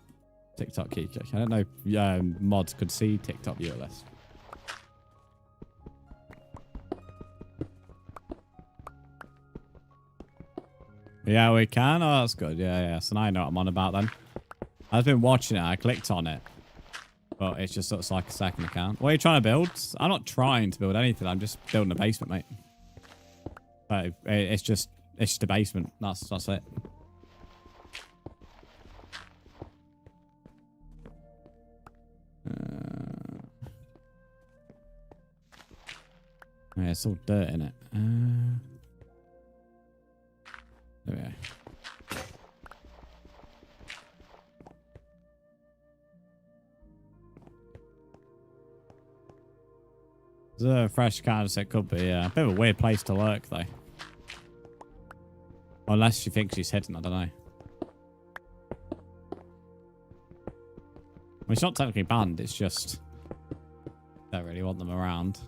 TikTok Kiki? I don't know if mods could see TikTok viewer list. Yeah, we can. Oh, that's good. Yeah. So now I know what I'm on about then. I've been watching it. I clicked on it. But it just looks like a second account. What are you trying to build? I'm not trying to build anything. I'm just building a basement, mate. But it's just a basement. That's it. Yeah, it's all dirt in it. There we go. There's a fresh canvas. It could be a bit of a weird place to lurk, though. Unless she thinks she's hidden, I don't know. Well, it's not technically banned. It's just don't really want them around.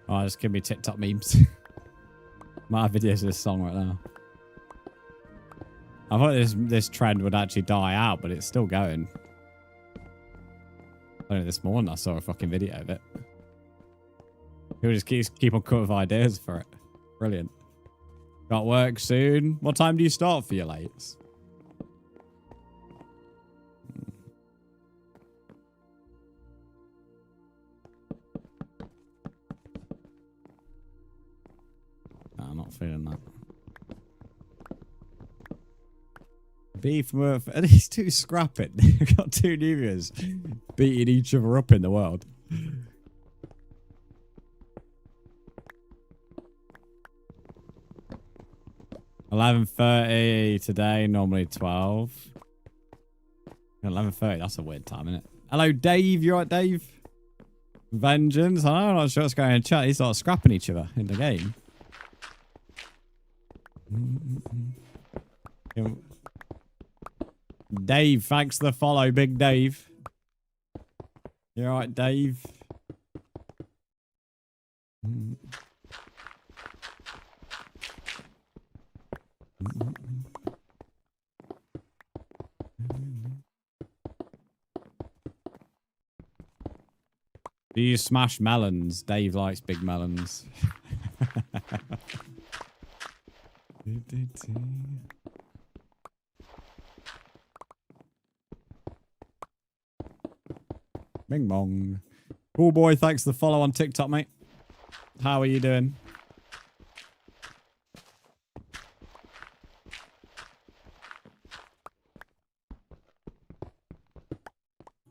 Oh, just give me TikTok memes. Might have videos of this song right now. I thought this trend would actually die out, but it's still going. Only this morning I saw a fucking video of it. People just keep on coming with ideas for it. Brilliant. Got work soon. What time do you start for your lates? No, I'm not feeling that. Beef Murph. Are these two scrapping? We've got two new viewers beating each other up in the world. 11:30 today, normally 12. 11:30, that's a weird time, isn't it? Hello, Dave. You alright, Dave? Vengeance. I'm not sure what's going on in chat. He's sort of scrapping each other in the game. Dave, thanks for the follow, Big Dave. You alright, Dave? Do you smash melons? Dave likes big melons. Bing bong. Cool boy, thanks for the follow on TikTok, mate. How are you doing?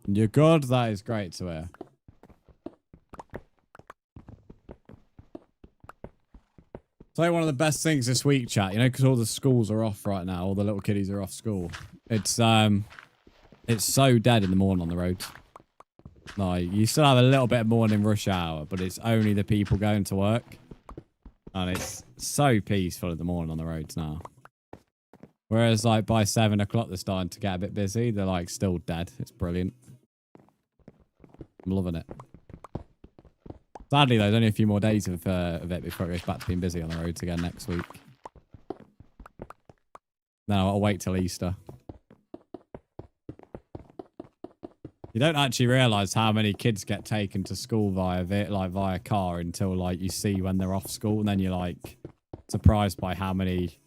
You're good? That is great to hear. So one of the best things this week, chat, you know, because all the schools are off right now, all the little kiddies are off school. It's so dead in the morning on the roads. Like, you still have a little bit of morning rush hour, but it's only the people going to work. And it's so peaceful in the morning on the roads now. Whereas, like, by 7 o'clock, they're starting to get a bit busy. They're, like, still dead. It's brilliant. I'm loving it. Sadly, though, there's only a few more days of it before it goes back to being busy on the roads again next week. Then I'll wait till Easter. You don't actually realise how many kids get taken to school via car until like you see when they're off school, and then you're like surprised by how many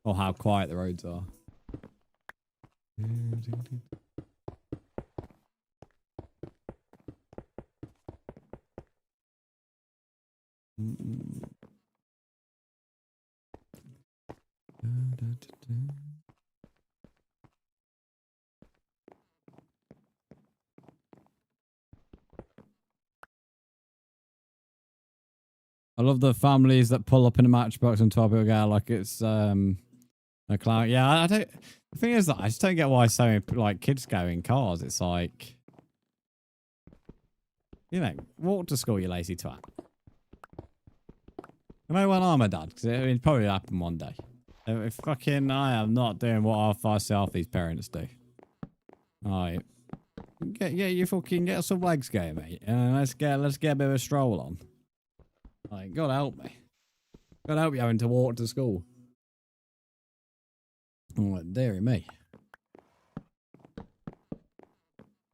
or how quiet the roads are. I love the families that pull up in a matchbox and 12 people go like it's a clown. Yeah, I don't. The thing is that I just don't get why so many like kids go in cars. It's like, you know, walk to school, you lazy twat. You know when I'm a dad, because it probably happen one day. If fucking I am not doing what I see half these parents do. Alright. Get some legs going, mate. Let's get a bit of a stroll on. Like, God help me. God help you having to walk to school. Oh, dearie me.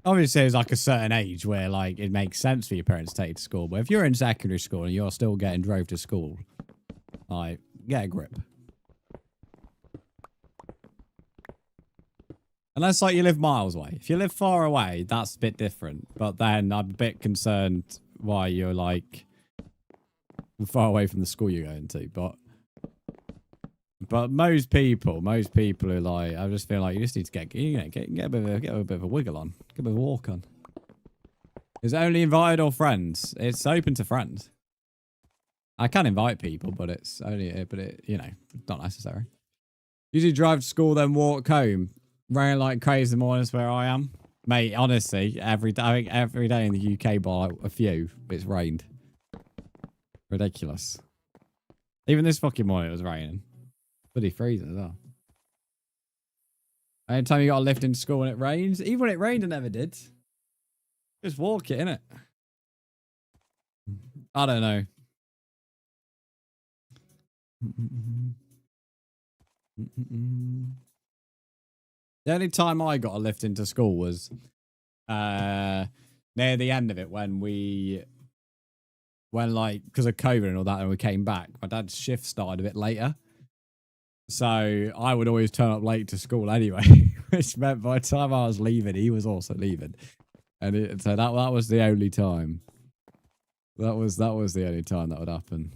Obviously, there's like a certain age where like it makes sense for your parents to take you to school. But if you're in secondary school and you're still getting drove to school, like, get a grip. Unless like you live miles away. If you live far away, that's a bit different. But then I'm a bit concerned why you're like far away from the school you're going to. But most people are like, I just feel like you just need to get a bit of a wiggle on, get a bit of a walk on. Is it only invited or friends? It's open to friends. I can invite people, but it's only, you know, not necessary. Usually drive to school, then walk home. Raining like crazy in the mornings where I am, mate. Honestly, every day in the UK, by a few, it's rained. Ridiculous. Even this fucking morning, it was raining. Bloody freezing as well. Anytime you got a lift into school when it rains, even when it rained, I never did. Just walk it, innit? I don't know. The only time I got a lift into school was near the end of it when because of COVID and all that, and we came back. My dad's shift started a bit later. So I would always turn up late to school anyway, which meant by the time I was leaving, he was also leaving. And so that was the only time. That was the only time that would happen.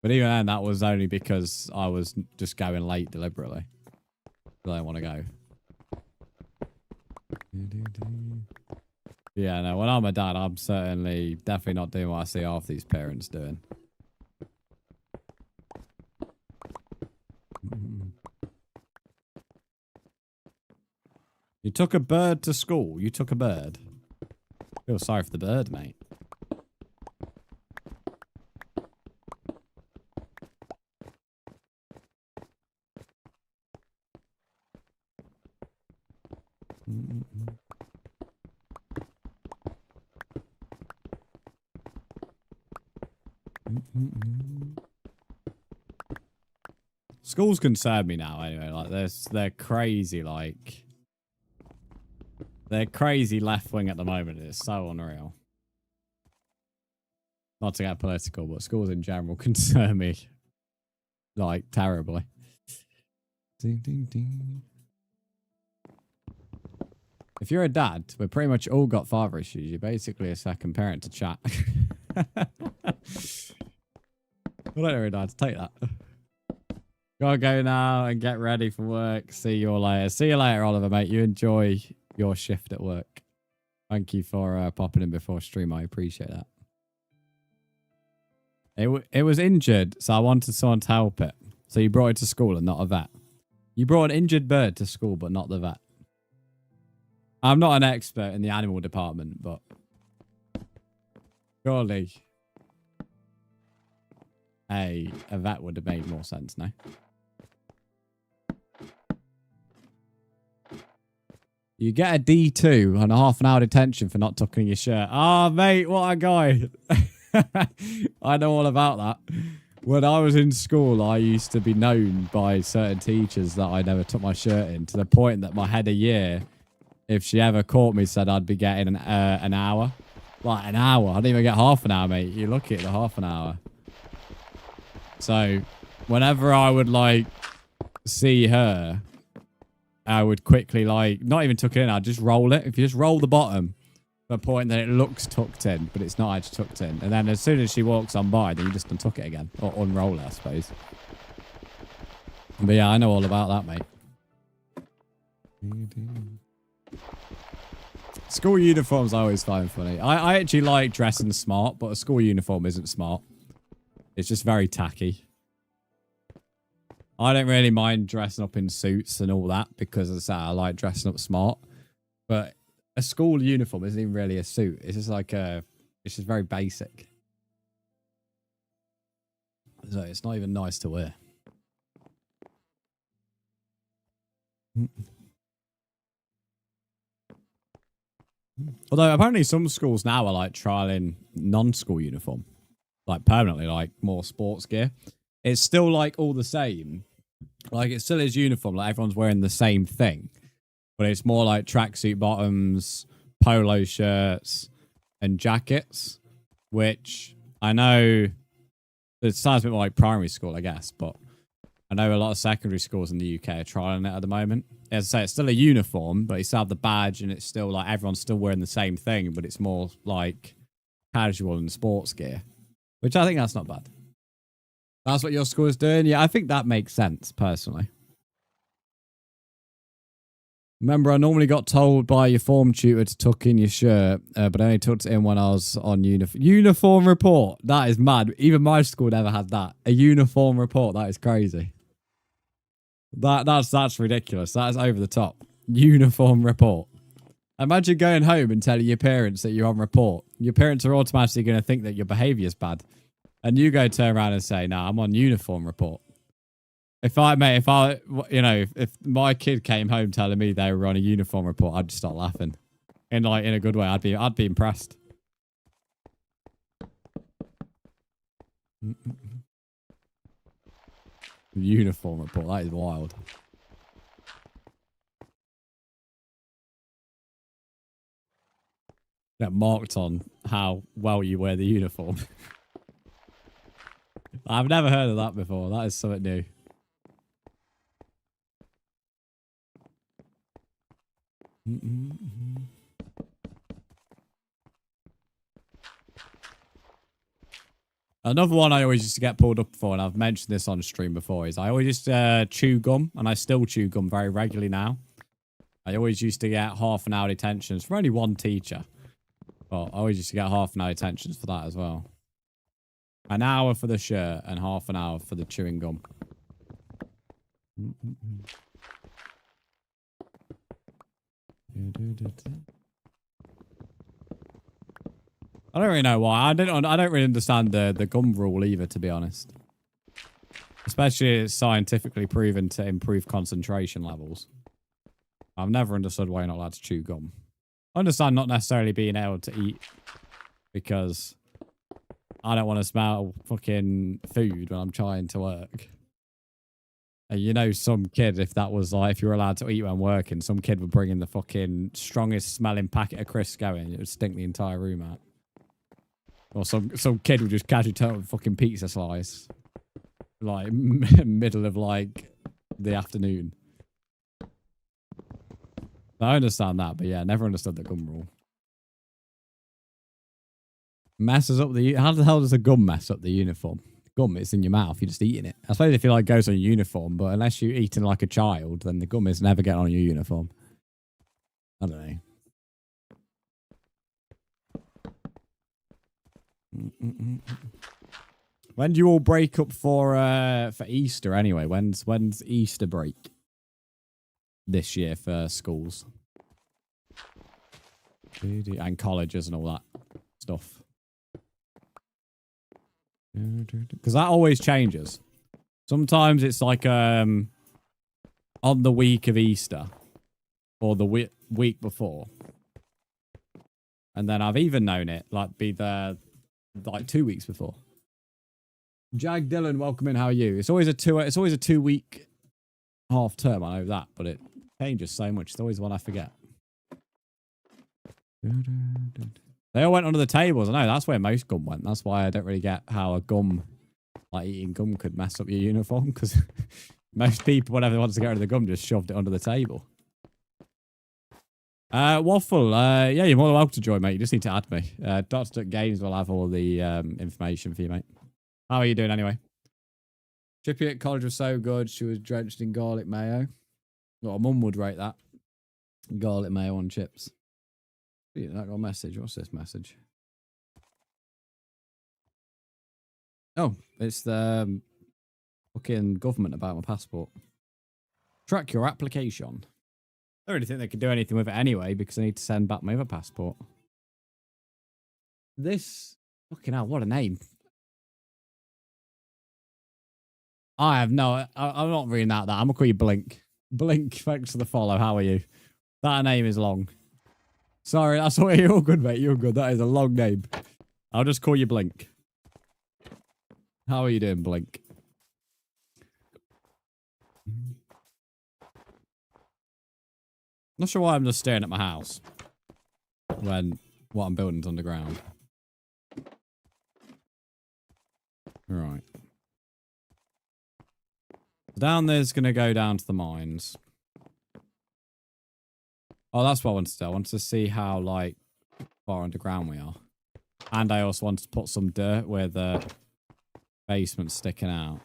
But even then, that was only because I was just going late deliberately. I don't want to go. Yeah, no, when I'm a dad, I'm definitely not doing what I see half these parents doing. You took a bird to school? You took a bird? I feel sorry for the bird, mate. Schools concern me now anyway. Like they're crazy. Like They're crazy left wing at the moment. It's so unreal. Not to get political, but schools in general concern me like terribly. Ding, ding, ding. If you're a dad, we've pretty much all got father issues. You're basically a second parent to chat. I don't know how to take that. Gotta go now and get ready for work. See you all later. See you later, Oliver, mate. You enjoy your shift at work. Thank you for popping in before stream. I appreciate that. It was injured, so I wanted someone to help it. So you brought it to school and not a vet. You brought an injured bird to school, but not the vet. I'm not an expert in the animal department, but surely a vet would have made more sense, no? You get a D2 and a half an hour detention for not tucking your shirt. Ah, mate, what a guy. I know all about that. When I was in school, I used to be known by certain teachers that I never took my shirt in, to the point that my head of year, if she ever caught me, said I'd be getting an hour. Like an hour. I didn't even get half an hour, mate. You're lucky at the half an hour. So whenever I would like see her, I would quickly like, not even tuck it in, I'd just roll it. If you just roll the bottom, to the point that it looks tucked in, but it's not actually tucked in. And then as soon as she walks on by, then you just untuck it again. Or unroll it, I suppose. But yeah, I know all about that, mate. School uniforms I always find funny. I actually like dressing smart, but a school uniform isn't smart. It's just very tacky. I don't really mind dressing up in suits and all that because as I say, I like dressing up smart. But a school uniform isn't even really a suit. It's just like it's just very basic. So it's not even nice to wear. Although apparently some schools now are like trialing non-school uniform. Like permanently, like more sports gear. It's still like all the same. Like it still is uniform, like everyone's wearing the same thing. But it's more like tracksuit bottoms, polo shirts, and jackets. Which I know it sounds a bit more like primary school, I guess, but I know a lot of secondary schools in the UK are trialing it at the moment. As I say, it's still a uniform, but you still have the badge and it's still like everyone's still wearing the same thing, but it's more like casual and sports gear. Which I think that's not bad. That's what your school is doing? Yeah, I think that makes sense, personally. Remember, I normally got told by your form tutor to tuck in your shirt, but I only tucked it in when I was on uniform report. That is mad. Even my school never had that. A uniform report. That is crazy. That's ridiculous. That is over the top. Uniform report. Imagine going home and telling your parents that you're on report. Your parents are automatically going to think that your behaviour is bad. And you go turn around and say, "No, I'm on uniform report." If if my kid came home telling me they were on a uniform report, I'd just start laughing. In a good way. I'd be impressed. Uniform report. That is wild. Get marked on how well you wear the uniform. I've never heard of that before. That is something new. Another one I always used to get pulled up for, and I've mentioned this on stream before, is I always used to chew gum, and I still chew gum very regularly now. I always used to get half an hour detentions for only one teacher. But I always used to get half an hour detentions for that as well. An hour for the shirt and half an hour for the chewing gum. I don't really know why. I don't really understand the gum rule either, to be honest. Especially it's scientifically proven to improve concentration levels. I've never understood why you're not allowed to chew gum. I understand not necessarily being able to eat because I don't want to smell fucking food when I'm trying to work. You know, some kid, if that was like, if you were allowed to eat when working, some kid would bring in the fucking strongest smelling packet of crisps going. It would stink the entire room out. Or some kid would just casually turn up a fucking pizza slice. Like, middle of, like, the afternoon. I understand that, but yeah, never understood the gum rule. Messes up the... How the hell does a gum mess up the uniform? Gum, it's in your mouth. You're just eating it. I suppose if it like goes on your uniform, but unless you're eating like a child, then the gum is never getting on your uniform. I don't know. When do you all break up for Easter anyway? When's Easter break this year for schools and colleges and all that stuff? Because that always changes. Sometimes it's like on the week of Easter or the week before. And then I've even known it like be there like 2 weeks before. Jag Dillon, welcome in. How are you? It's always a 2 week half term. I know that, but it changes so much. It's always one I forget. They all went under the tables. I know that's where most gum went. That's why I don't really get how a gum, like eating gum, could mess up your uniform. Because most people, whenever they want to get rid of the gum, just shoved it under the table. Waffle, yeah, you're more than welcome to join, mate. You just need to add me. Dr. Games will have all the information for you, mate. How are you doing anyway? Chippy at college was so good. She was drenched in garlic mayo. Well, mum would rate that. Garlic mayo on chips. Yeah, that got a message. What's this message? Oh, it's the fucking government about my passport. Track your application. I don't really think they could do anything with it anyway because I need to send back my other passport. This... Fucking hell, what a name. I have no... I'm not reading that. I'm going to call you Blink. Blink, thanks for the follow. How are you? That name is long. Sorry, that's what you're good, mate. You're good. That is a long name. I'll just call you Blink. How are you doing, Blink? Not sure why I'm just staring at my house when what I'm building is underground. Right. Down there's going to go down to the mines. Oh, that's what I wanted to do. I wanted to see how, like, far underground we are. And I also wanted to put some dirt where the basement's sticking out.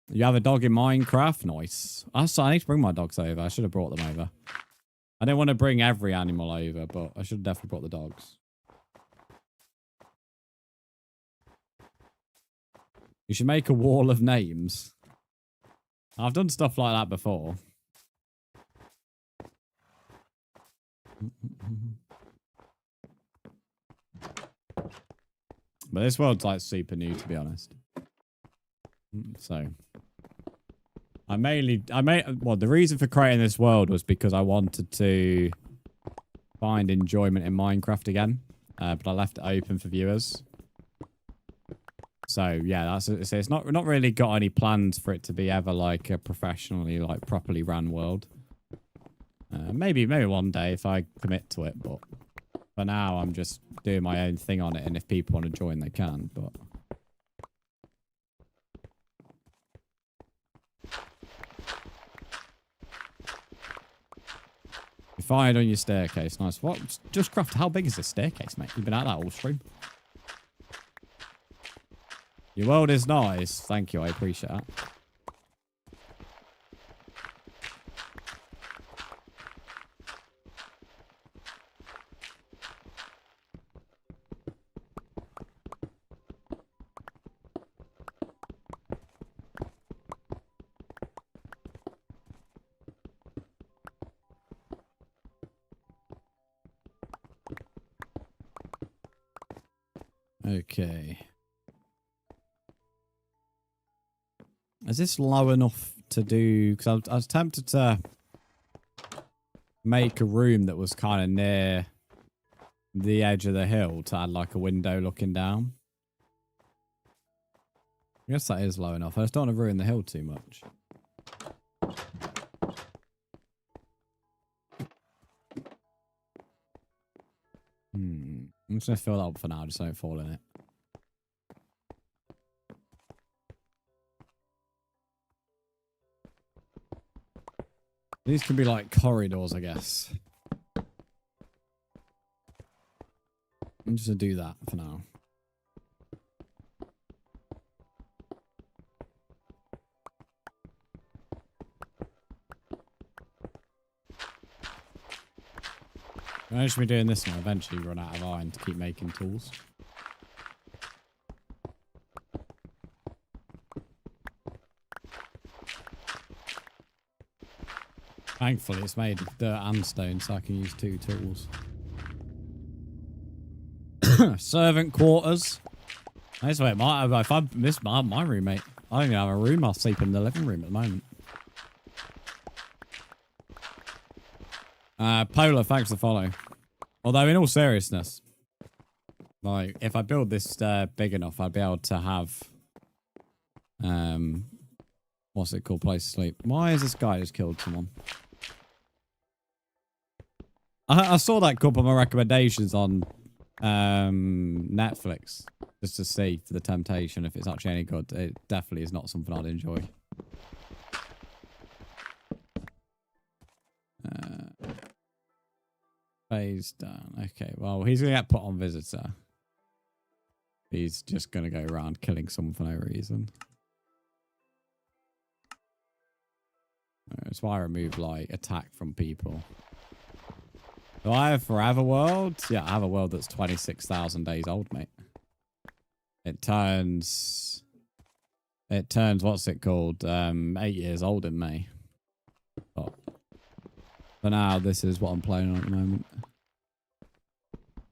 You have a dog in Minecraft? Nice. I need to bring my dogs over. I should have brought them over. I didn't want to bring every animal over, but I should have definitely brought the dogs. You should make a wall of names. I've done stuff like that before. But this world's like super new, to be honest. So well, the reason for creating this world was because I wanted to find enjoyment in Minecraft again. But I left it open for viewers. So yeah, it's not really got any plans for it to be ever like a professionally, like properly ran world. Maybe one day if I commit to it, but for now I'm just doing my own thing on it, and if people want to join, they can. But you fired on your staircase, nice. What? Just craft. How big is this staircase, mate? You've been at that all stream. Your world is nice. Thank you. I appreciate that. Okay. Is this low enough to do... Because I was tempted to make a room that was kind of near the edge of the hill to add like a window looking down. I guess that is low enough. I just don't want to ruin the hill too much. I'm just going to fill that up for now. Just don't fall in it. These can be like corridors, I guess. I'm just going to do that for now. I should be doing this one. Eventually run out of iron to keep making tools. Thankfully, it's made of dirt and stone, so I can use 2 tools. Servant quarters. That's where if I miss my roommate, I don't even have a room. I'll sleep in the living room at the moment. Polar, thanks for the follow. Although, in all seriousness, like, if I build this big enough, I'd be able to have, what's it called, place to sleep. Why has this guy just killed someone? I saw that couple of my recommendations on Netflix, just to see for the temptation if it's actually any good. It definitely is not something I'd enjoy. Phase down. Okay, well, he's going to get put on visitor. He's just going to go around killing someone for no reason. That's why I remove, like, attack from people. Do I have forever world? Yeah, I have a world that's 26,000 days old, mate. It turns, what's it called? 8 years old in May. But for now, this is what I'm playing on at the moment.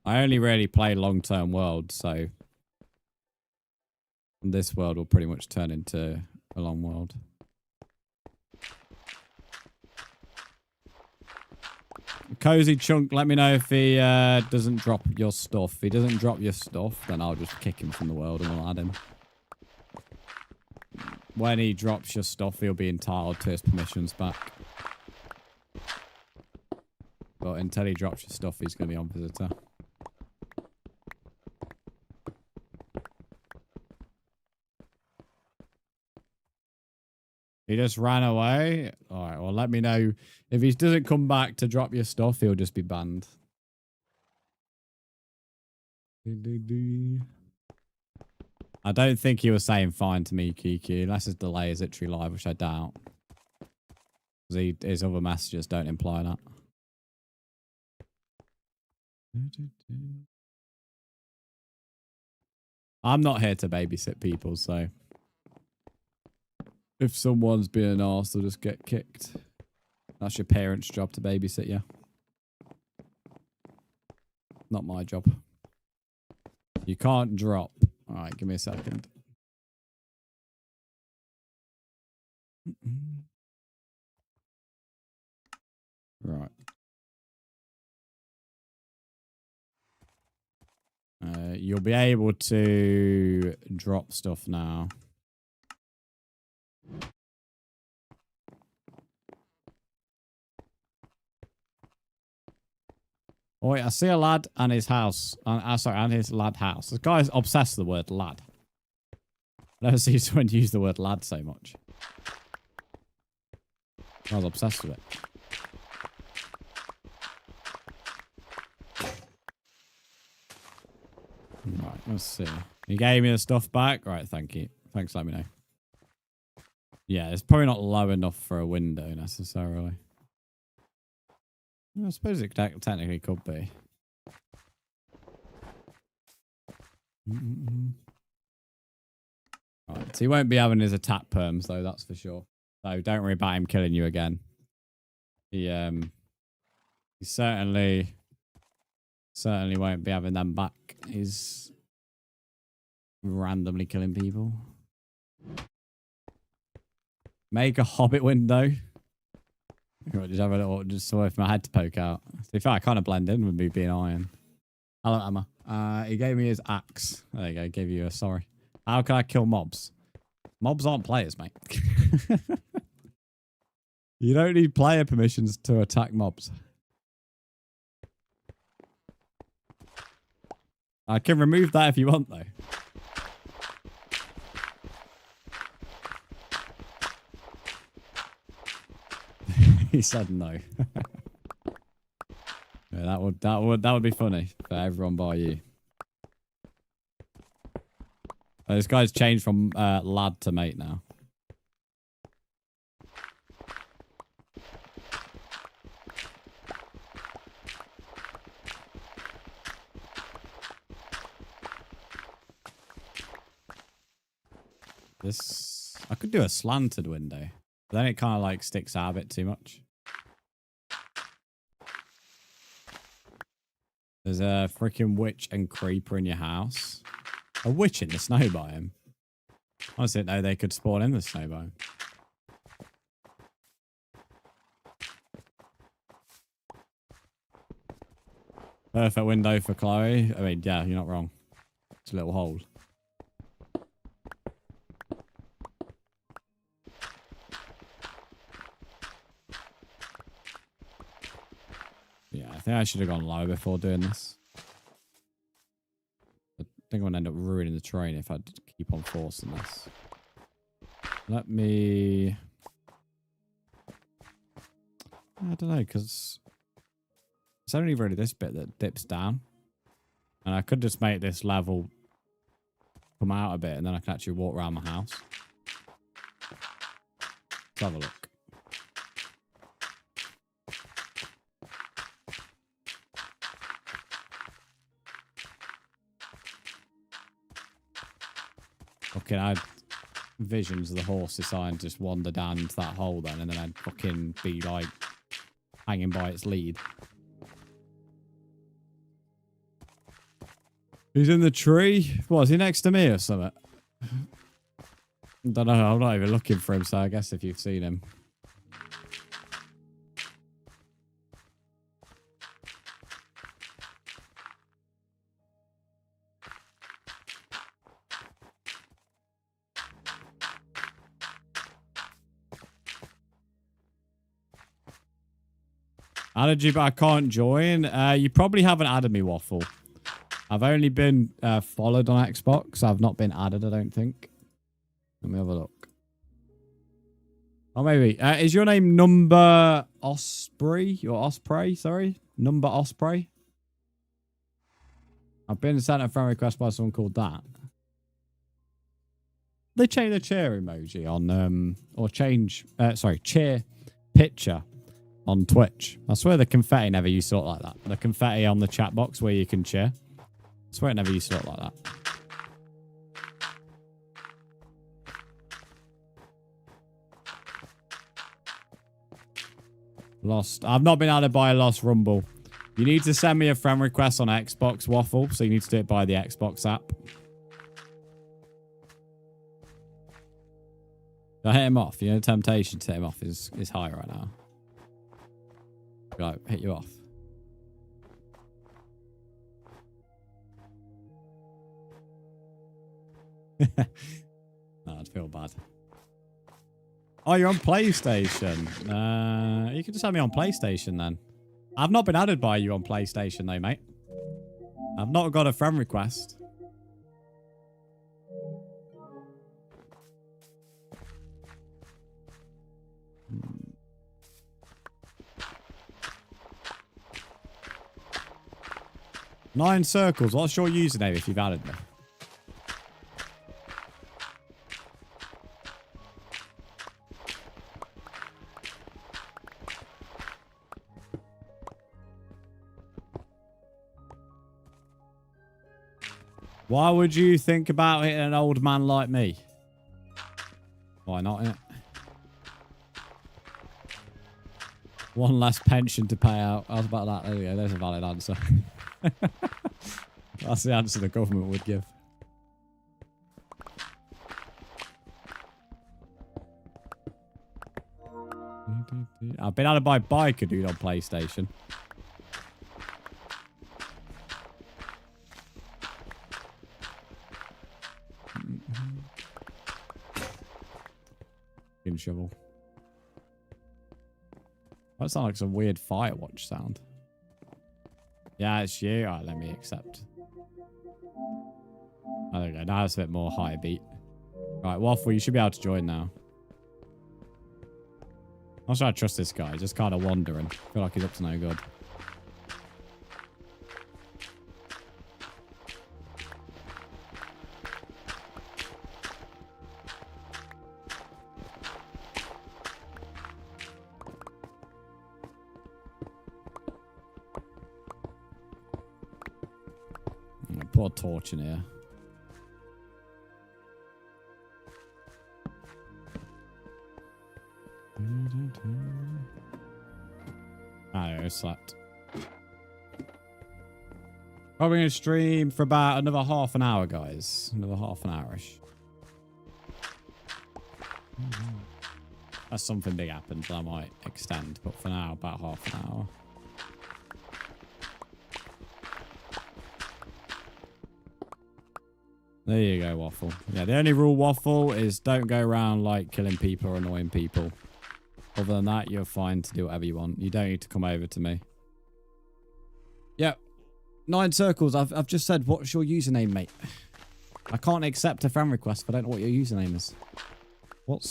I only really play long-term worlds, so this world will pretty much turn into a long world. Cozy Chunk, let me know if he doesn't drop your stuff. If he doesn't drop your stuff, then I'll just kick him from the world and we'll add him. When he drops your stuff, he'll be entitled to his permissions back. But until he drops your stuff, he's going to be on visitor. He just ran away. All right, well, let me know. If he doesn't come back to drop your stuff, he'll just be banned. I don't think he was saying fine to me, Kiki, unless his delay is literally live, which I doubt. Because his other messages don't imply that. I'm not here to babysit people, so if someone's being an arse, they'll just get kicked. That's your parents' job to babysit you. Not my job. You can't drop. All right, give me a second. Right. You'll be able to drop stuff now. Oh, wait, I see a lad and his house. Sorry, and his lad house. This guy's obsessed with the word lad. I never see someone use the word lad so much. I was obsessed with it. Right, let's see. You gave me the stuff back? Right, thank you. Thanks, let me know. Yeah, it's probably not low enough for a window necessarily. I suppose it technically could be. Right, so he won't be having his attack perms though, that's for sure. So don't worry about him killing you again. He certainly won't be having them back. He's randomly killing people. Make a hobbit window. Just have a little, just so if my head to poke out. To be fair, I kind of blend in with me being iron. Hello, Emma. He gave me his axe. There you go. Gave you a sorry. How can I kill mobs? Mobs aren't players, mate. You don't need player permissions to attack mobs. I can remove that if you want, though. He said no. Yeah, that would be funny for everyone by you. Oh, this guy's changed from lad to mate now. This I could do a slanted window, but then it kind of like sticks out a bit too much. There's a freaking witch and creeper in your house. A witch in the snow biome. I didn't know they could spawn in the snow biome. Perfect window for Chloe. I mean, yeah, you're not wrong. It's a little hole. Yeah, I think I should have gone low before doing this. I think I'm going to end up ruining the terrain if I keep on forcing this. Let me... I don't know, because it's only really this bit that dips down. And I could just make this level come out a bit and then I can actually walk around my house. Let's have a look. Okay, I had visions of the horse deciding to just wander down into that hole then, and then I'd fucking be like hanging by its lead. He's in the tree? What, is he next to me or something? I don't know, I'm not even looking for him, so I guess if you've seen him. Added you, but I can't join. You probably haven't added me, Waffle. I've only been followed on Xbox. I've not been added, I don't think. Let me have a look. Oh, maybe. Is your name Number Osprey? Or Osprey, sorry? Number Osprey? I've been sent a friend request by someone called that. They change the chair emoji on, or change, sorry, chair picture on Twitch. I swear the confetti never used to look like that. The confetti on the chat box where you can cheer. I swear it never used to look like that. Lost. I've not been added by a Lost Rumble. You need to send me a friend request on Xbox, Waffle, so you need to do it by the Xbox app. I hit him off. You know, the temptation to hit him off is high right now. Go, hit you off. No, I'd feel bad. Oh, you're on PlayStation. You can just have me on PlayStation then. I've not been added by you on PlayStation though, mate. I've not got a friend request. Nine circles. What's your username if you've added me? Why would you think about hitting an old man like me? Why not, innit? One less pension to pay out. How's about that? There we go. There's a valid answer. That's the answer the government would give. I've been added by Biker Dude on PlayStation. shovel. That sounds like some weird Firewatch sound. Yeah, it's you. Alright, let me accept. I don't know. Now it's a bit more high beat. Right, Waffle, you should be able to join now. I'm not sure I trust this guy. Just kind of wandering. I feel like he's up to no good. I'm gonna put a torch in here. I slept. Probably going to stream for about another half an hour, guys. Another half an hour-ish. Unless something big happens, that I might extend. But for now, about half an hour. There you go, Waffle. Yeah, the only rule, Waffle, is don't go around, like, killing people or annoying people. Other than that, you're fine to do whatever you want. You don't need to come over to me. Yep. 9 circles. I've just said, what's your username, mate? I can't accept a friend request if I don't know what your username is. What,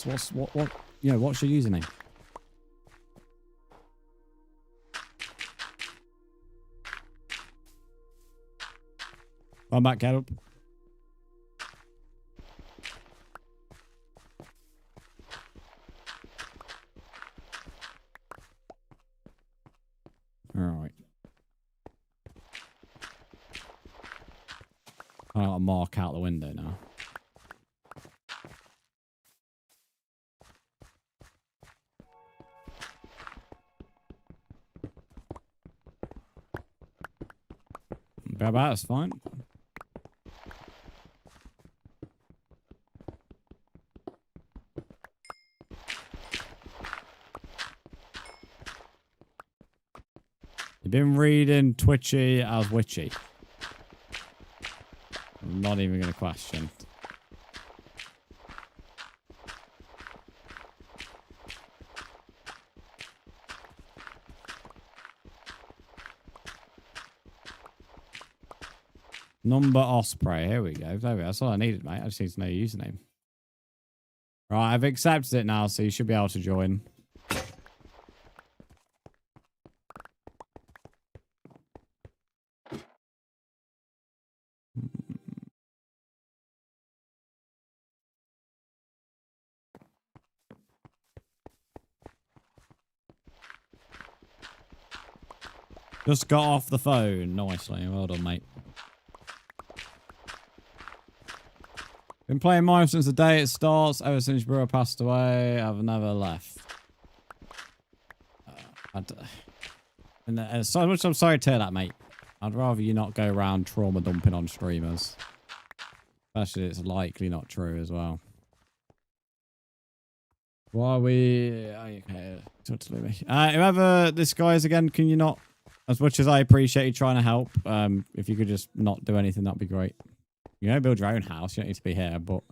you know, what's your username? I'm back, Caleb. Alright. I'll mark out the window now. That's fine. You've been reading Twitchy as Witchy. I'm not even going to question. Number Osprey. Here we go. There we go. That's all I needed, mate. I just need to know your username. Right, I've accepted it now, so you should be able to join. Just got off the phone. Nicely. Well done, mate. Been playing Minecraft since the day it starts. Ever since Brewer passed away, I've never left. So much I'm sorry to hear that, mate. I'd rather you not go around trauma dumping on streamers. Especially it's likely not true as well. Why are we... Okay, totally. Whoever this guy is again, can you not... As much as I appreciate you trying to help, if you could just not do anything, that'd be great. You know, build your own house. You don't need to be here, but...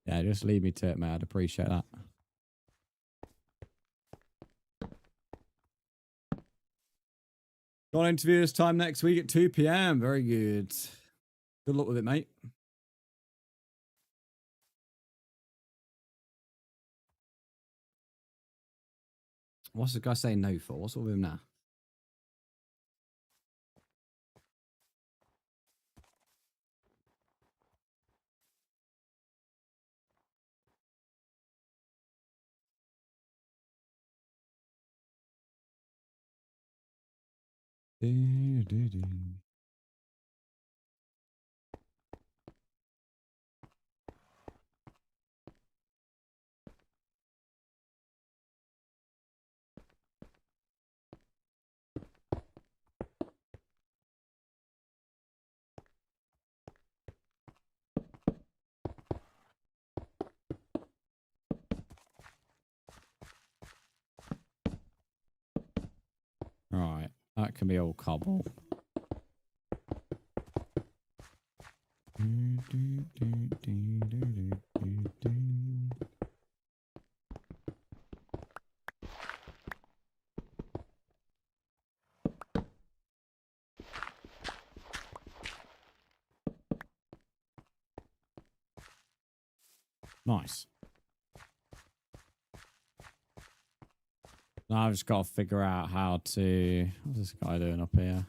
Yeah, just leave me to it, mate. I'd appreciate that. Got an interview this time next week at 2 PM. Very good. Good luck with it, mate. What's the guy saying no for? What's up with him now? Right, that can be all cobble. Nice. Now I've just got to figure out how to... What's this guy doing up here?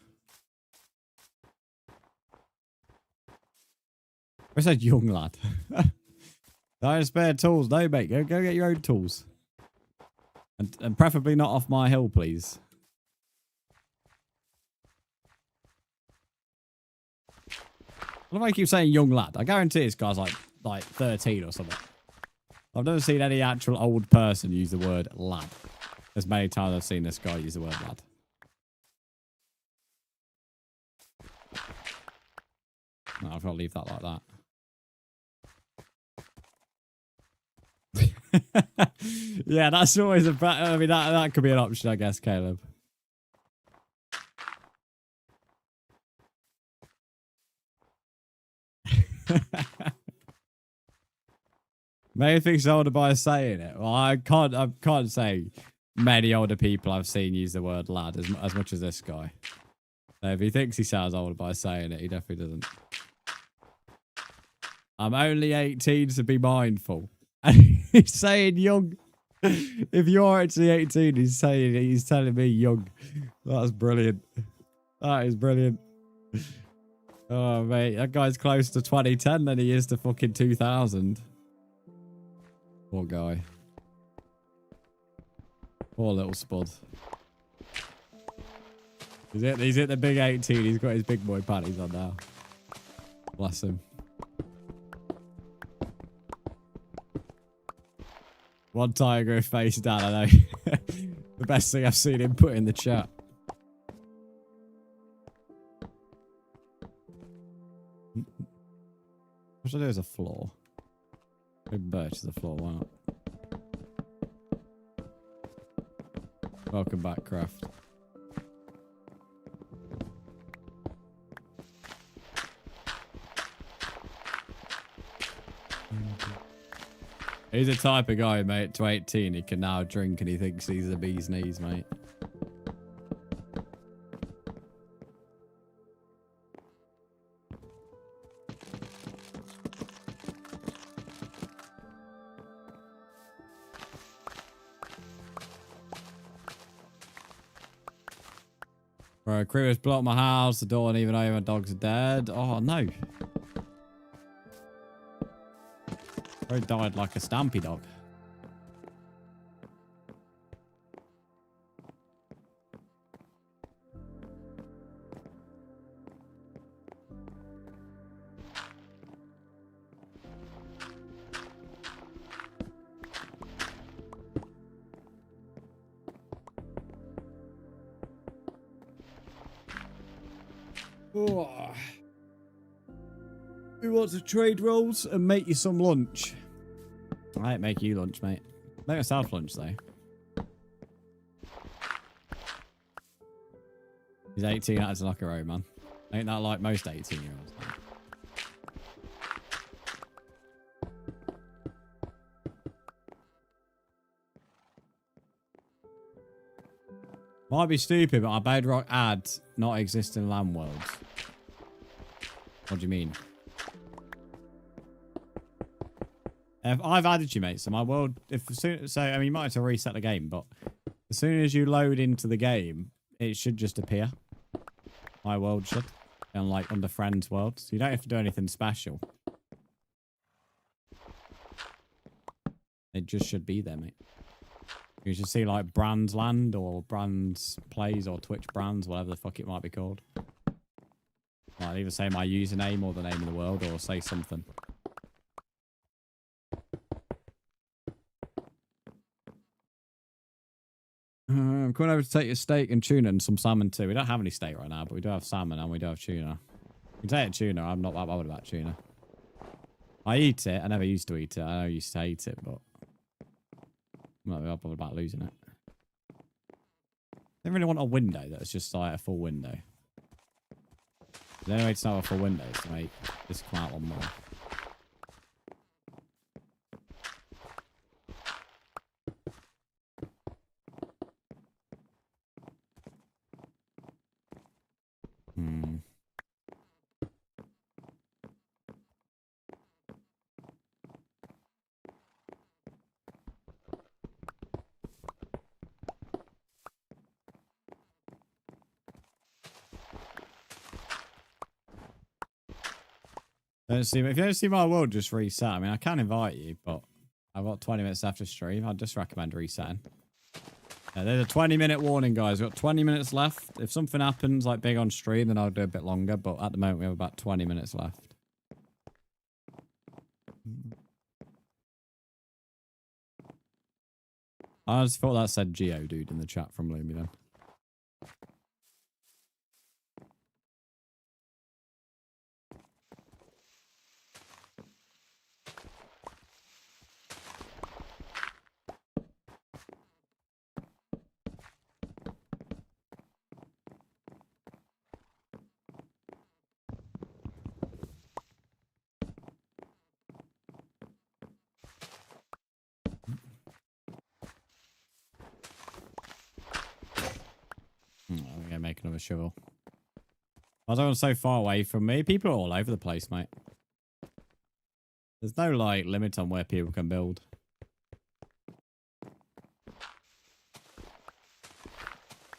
Where's that young lad? No spare tools. No, mate. Go get your own tools. And preferably not off my hill, please. I don't know why I keep saying young lad. I guarantee this guy's like 13 or something. I've never seen any actual old person use the word lad. As many times I've seen this guy use the word lad. No, I've got to leave that like that. Yeah, that's always a better... I mean, that could be an option, I guess, Caleb. Maybe thinks older by saying it. Well, I can't say many older people I've seen use the word lad as much as this guy. So if he thinks he sounds older by saying it, he definitely doesn't. I'm only 18, so be mindful. And he's saying young. If you're actually 18, he's telling me young. That's brilliant. That is brilliant. Oh mate, that guy's close to 2010 than he is to fucking 2000. Poor guy. Poor little spud. He's hit the big 18. He's got his big boy panties on now. Bless him. One tiger face down, I know. The best thing I've seen him put in the chat. What should I do as a floor? Maybe birch is a floor, why not? Welcome back, Craft. He's the type of guy, mate, to 18, he can now drink and he thinks he's the bee's knees, mate. Bro, crew has blocked my house, the door, and even though my dogs are dead. Oh, no. Bro died like a stampy dog. Oh. Who wants to trade rolls and make you some lunch? I ain't make you lunch, mate. Make myself lunch, though. He's 18, that's like a road, man. Ain't that like most 18-year-olds? Might be stupid, but our bedrock ad not exist in land worlds. What do you mean? I've added you, mate. So my world, I mean, you might have to reset the game, but as soon as you load into the game, it should just appear. My world should, and like under friends' world, so you don't have to do anything special. It just should be there, mate. You should see like Brzndz Land or Brzndz Plays or Twitch Brzndz, whatever the fuck it might be called. I'd either say my username or the name of the world, or say something. I'm coming over to take your steak and tuna and some salmon too. We don't have any steak right now, but we do have salmon and we do have tuna. We can take tuna. I'm not that bothered about tuna. I eat it. I never used to eat it. I used to hate it, but I'm not that bothered about losing it. I don't really want a window that's just like a full window. The only way to know a full window is to make this come out one more. If you don't see my world, just reset. I mean, I can invite you, but I've got 20 minutes after stream. I'd just recommend resetting. Yeah, there's a 20-minute warning, guys. We've got 20 minutes left. If something happens, like big on stream, then I'll do a bit longer. But at the moment, we have about 20 minutes left. I just thought that said Geo, dude, in the chat from Lumi then. I'm gonna make another shovel. I was so far away from me. People are all over the place, mate. There's no like limit on where people can build.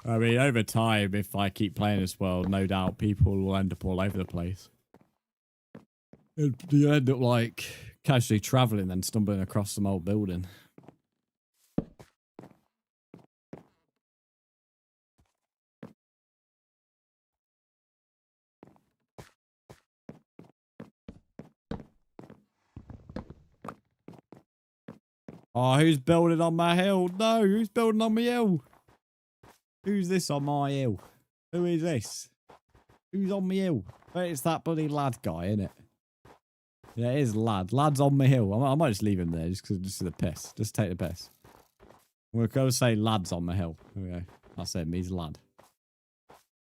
I mean, over time, if I keep playing this world, no doubt people will end up all over the place. You end up like casually traveling and stumbling across some old building. Oh, who's building on my hill? No, who's building on my hill? Who's this on my hill? Who is this? Who's on my hill? It's that bloody lad guy, isn't it? Yeah, it is lad. Lad's on my hill. I might just leave him there just because just the piss. Just take the piss. We're going to say lad's on my hill. There we go. That's him. He's lad.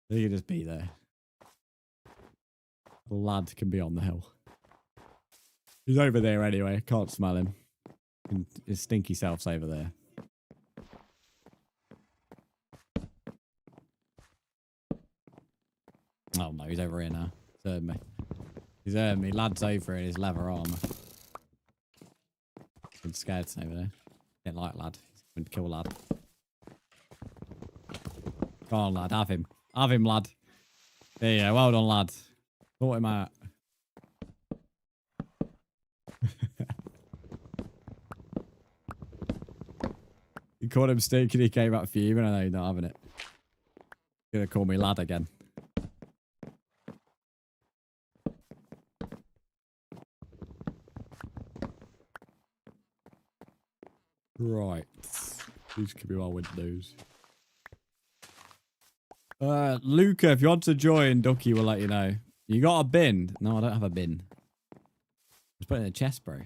He can just be there. The lad can be on the hill. He's over there anyway. I can't smell him. His stinky self's over there. Oh no, he's over here now. He's heard me. He's heard me. Lad's over in his leather armor. Been scared over there. Didn't like lad. He's going to kill lad. Come on, lad. Have him. Have him, lad. There you go. Well done, lad. Sort him out. You called him stinking, he came out fuming. I know you're not having it. You're going to call me lad again. Right. These could be my windows. Luca, if you want to join, Ducky will let you know. You got a bin? No, I don't have a bin. Just put it in the chest, bro.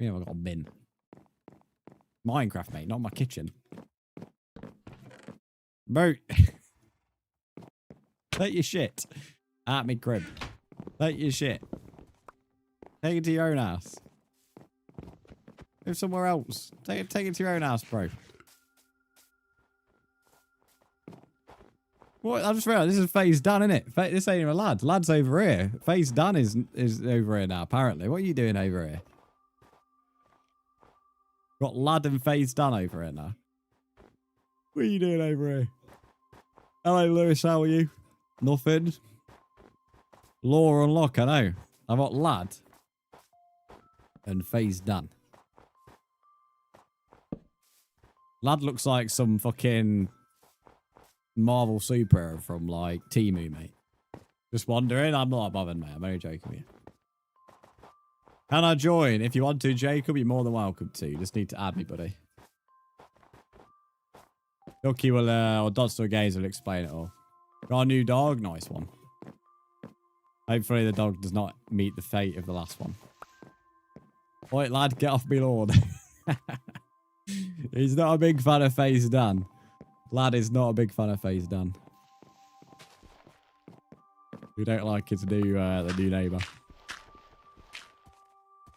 Yeah, I've got a bin. Minecraft, mate, not my kitchen. Bro. Take your shit at me crib. Take your shit. Take it to your own house. Go somewhere else. Take it to your own house, bro. What? I just realised this is Phase Dan, innit? This ain't even a lad. Lad's over here. Phase Dan is over here now, apparently. What are you doing over here? Got lad and Phase Dan over here now. What are you doing over here? Hello, Lewis. How are you? Nothing. Law unlock, I know. I've got lad and Phase Dan. Lad looks like some fucking Marvel superhero from like Temu, mate. Just wondering. I'm not bothered, mate. I'm only joking with you. Can I join? If you want to, Jacob, you're more than welcome to. You just need to add me, buddy. Ducky will, or Dotster Games will explain it all. Got a new dog? Nice one. Hopefully the dog does not meet the fate of the last one. Oi, lad, get off me lawn. He's not a big fan of Phase Dan. Lad is not a big fan of Phase Dan. We don't like his new, the new neighbour.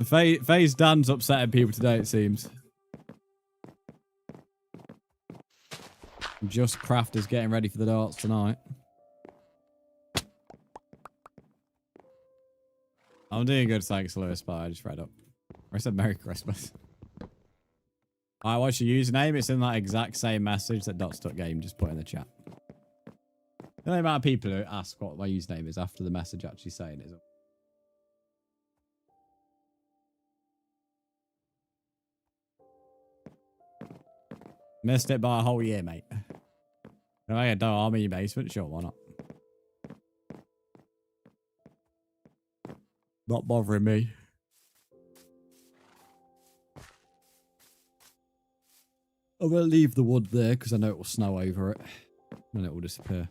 Phase Dan's upsetting people today, it seems. Just Craft is getting ready for the darts tonight. I'm doing good, thanks, Lewis, but I just read up. I said Merry Christmas. Alright, what's your username? It's in that exact same message that Dot.Game just put in the chat. The only amount of people who ask what my username is after the message actually saying it. Missed it by a whole year, mate. No, I don't arm in your basement. Sure, why not? Not bothering me. I will leave the wood there because I know it will snow over it. And it will disappear.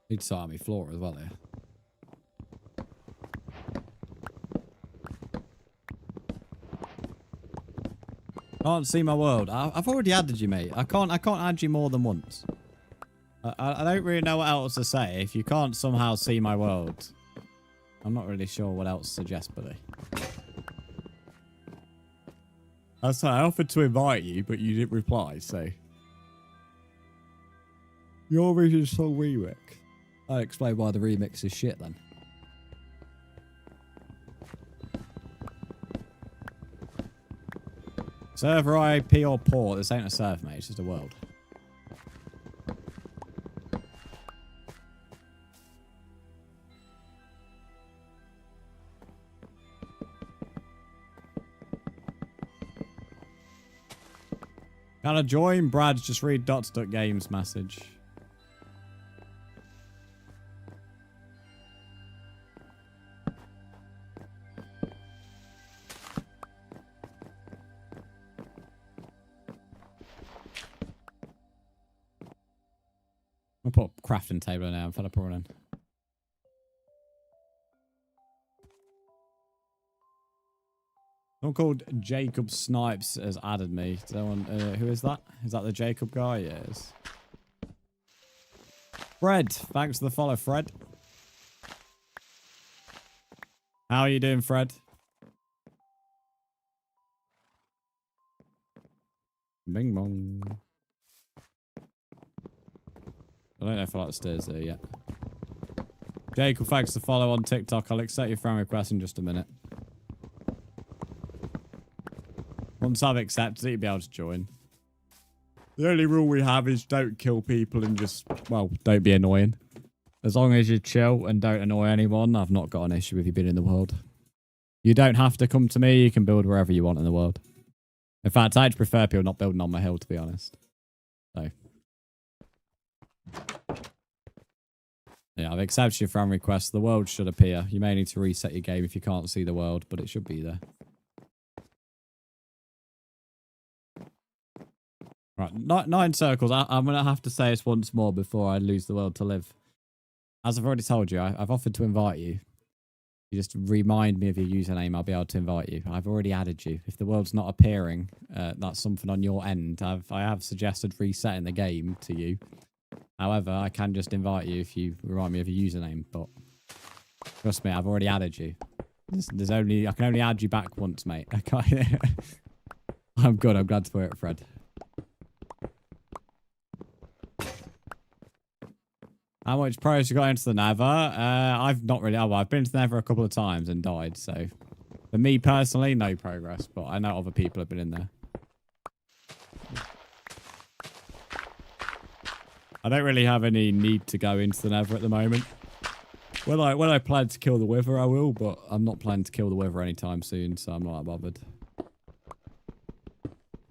Need to start on my floor as well here. Can't see my world. I've already added you, mate. I can't add you more than once. I don't really know what else to say. If you can't somehow see my world, I'm not really sure what else to suggest, buddy. I offered to invite you, but you didn't reply, so. Your Vision Song remix. I'll explain why the remix is shit then. Server IP or port, this ain't a server, mate, it's just a world. Can I join? Brad's just read Games message. I'll put a crafting table now. I'm fed up running. Someone called Jacob Snipes has added me. Someone, who is that? Is that the Jacob guy? Yes. Fred. Thanks for the follow, Fred. How are you doing, Fred? Bing bong. I don't know if I like the stairs there yet. Jacob, thanks for the follow on TikTok. I'll accept your friend request in just a minute. Once I've accepted it, you'll be able to join. The only rule we have is don't kill people and just, well, don't be annoying. As long as you chill and don't annoy anyone, I've not got an issue with you being in the world. You don't have to come to me. You can build wherever you want in the world. In fact, I actually prefer people not building on my hill, to be honest. So. Yeah, I've accepted your friend request. The world should appear. You may need to reset your game if you can't see the world, but it should be there. Right, 9 circles. I'm going to have to say this once more before I lose the world to live. As I've already told you, I've offered to invite you. You just remind me of your username, I'll be able to invite you. I've already added you. If the world's not appearing, that's something on your end. I have suggested resetting the game to you. However, I can just invite you if you remind me of your username. But trust me, I've already added you. I can only add you back once, mate. I can't. I'm good. I'm glad to hear it, Fred. How much progress you got into the Nether? I've not really. Oh, I've been to the Nether a couple of times and died. So, for me personally, no progress. But I know other people have been in there. I don't really have any need to go into the Nether at the moment. When I plan to kill the Wither, I will. But I'm not planning to kill the Wither anytime soon, so I'm not that bothered.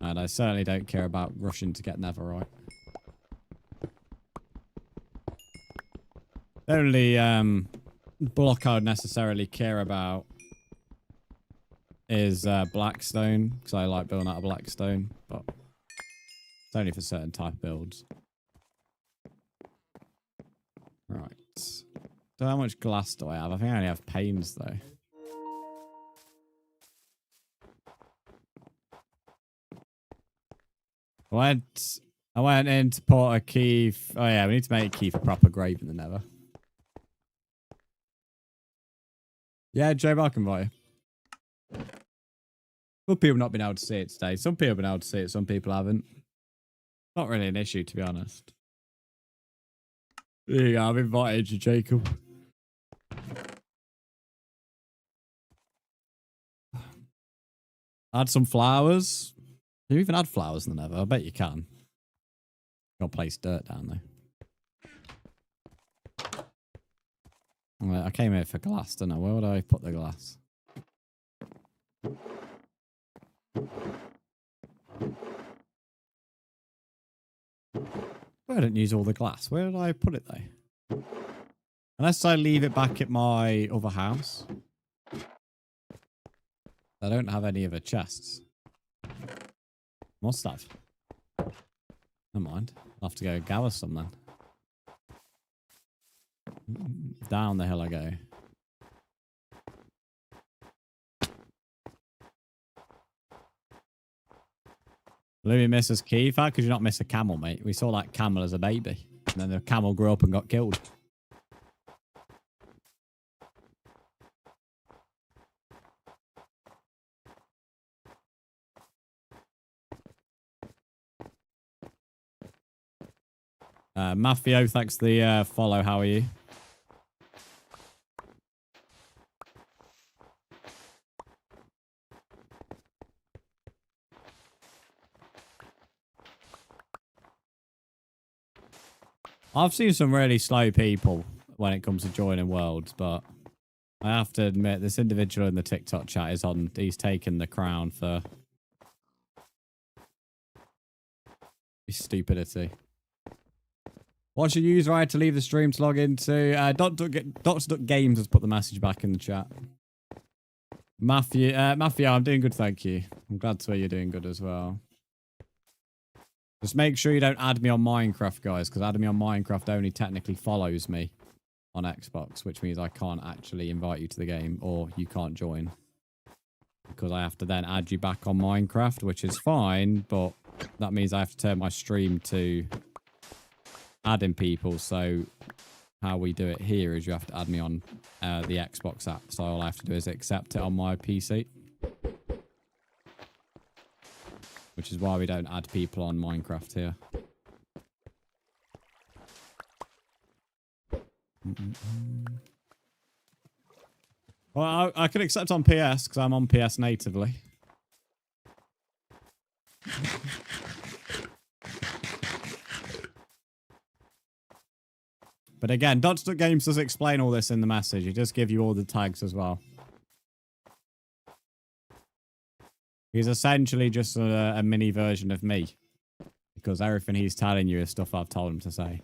And I certainly don't care about rushing to get Netherite. The only block I would necessarily care about is Blackstone, because I like building out of Blackstone, but it's only for certain type of builds. Right. So how much glass do I have? I think I only have panes though. I went in to put a key. Oh yeah, we need to make a key for proper grave in the Nether. Yeah, Joe, I can buy you. Some people not been able to see it today. Some people have been able to see it, some people haven't. Not really an issue, to be honest. There you go, I've invited you, Jacob. Add some flowers. Do you even add flowers in the Nether? I bet you can. Gotta place dirt down there. Well, I came here for glass, didn't I? Where would I put the glass? I didn't use all the glass. Where did I put it though? Unless I leave it back at my other house. I don't have any other chests. Must have. Never mind. I'll have to go gather some then. Down the hill I go. Louis misses Keith. How could you not miss a camel, mate? We saw that camel as a baby. And then the camel grew up and got killed. Mafio, thanks for the follow. How are you? I've seen some really slow people when it comes to joining worlds, but I have to admit this individual in the TikTok chat is on. He's taken the crown for his stupidity. What's your user ID to leave the stream to log into? Games has put the message back in the chat. Matthew, I'm doing good, thank you. I'm glad to hear you're doing good as well. Just make sure you don't add me on Minecraft, guys, because adding me on Minecraft only technically follows me on Xbox, which means I can't actually invite you to the game, or you can't join. Because I have to then add you back on Minecraft, which is fine, but that means I have to turn my stream to adding people. So how we do it here is you have to add me on the Xbox app. So all I have to do is accept it on my PC. Which is why we don't add people on Minecraft here. Well, I can accept on PS because I'm on PS natively. But again, Games does explain all this in the message. He does give you all the tags as well. He's essentially just a mini version of me. Because everything he's telling you is stuff I've told him to say.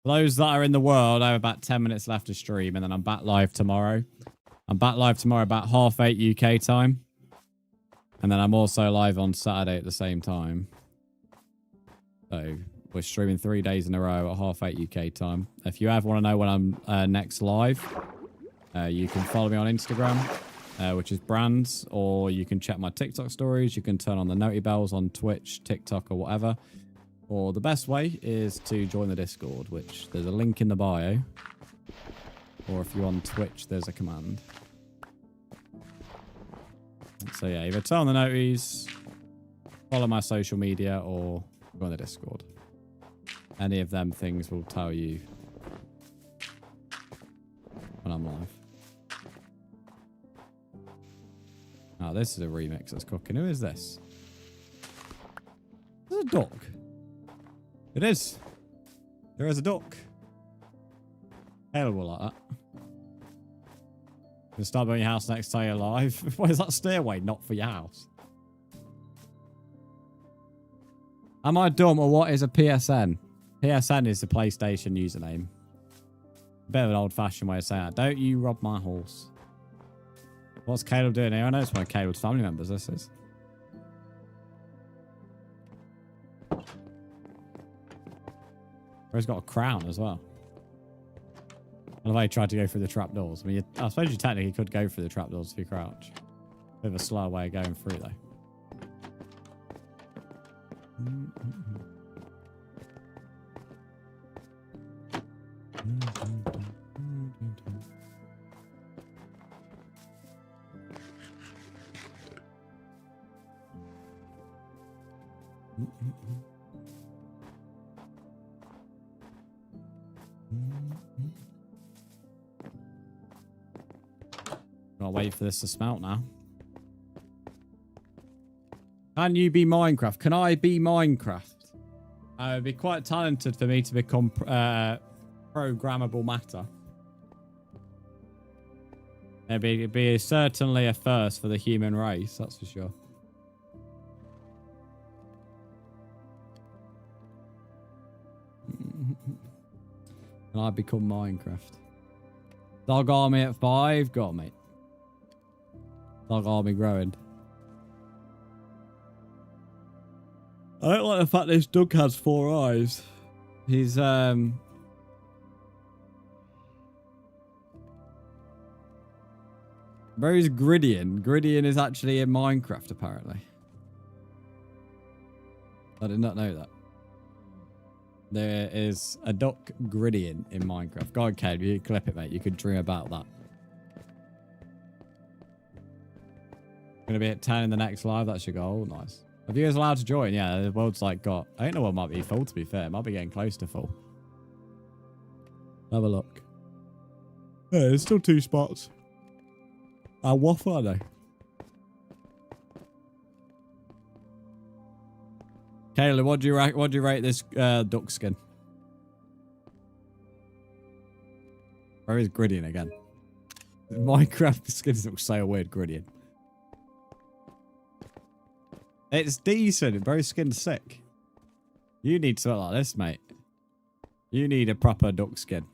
For those that are in the world, I have about 10 minutes left to stream, and then I'm back live tomorrow. I'm back live tomorrow about 8:30 UK time. And then I'm also live on Saturday at the same time. So we're streaming 3 days in a row at 8:30 UK time. If you ever want to know when I'm next live, you can follow me on Instagram, which is Brzndz, or you can check my TikTok stories. You can turn on the noti bells on Twitch, TikTok, or whatever. Or the best way is to join the Discord, which there's a link in the bio. Or if you're on Twitch, there's a command. So yeah, either turn on the noties, follow my social media, or join the Discord. Any of them things will tell you when I'm live. Oh, this is a remix that's cooking. Who is this? This is a duck. It is. There is a duck. Available like that. You can start building your house next time you're live. What is that stairway? Not for your house. Am I dumb, or what is a PSN? PSN is the PlayStation username. A bit of an old-fashioned way of saying that. Don't you rob my horse. What's Caleb doing here? I know it's one of Caleb's family members, this is. He's got a crown as well. I love how he tried to go through the trapdoors. I mean, I suppose you technically could go through the trapdoors if you crouch. Bit of a slower way of going through, though. Gotta wait for this to smelt now. Can you be Minecraft? Can I be Minecraft? I would be quite talented for me to become programmable matter. It'd be certainly a first for the human race, that's for sure. And I become Minecraft. Dog army at 5, got me. Dog army growing. I don't like the fact this dog has 4 eyes. He's Bro's Gridian. Gridian is actually in Minecraft, apparently. I did not know that. There is a duck Gridian in Minecraft. Go on, Caleb, you clip it, mate. You could dream about that. Gonna be at 10 in the next live. That's your goal. Nice. Are viewers allowed to join? Yeah, the world's like got... I don't know what might be full, to be fair. It might be getting close to full. Have a look. Yeah, there's still 2 spots. How waffle are they? Kayla, what do you rate this duck skin? Where is Gridian again? Minecraft skins look so weird, Gridian. It's decent, bro. Skin's sick. You need something like this, mate. You need a proper duck skin.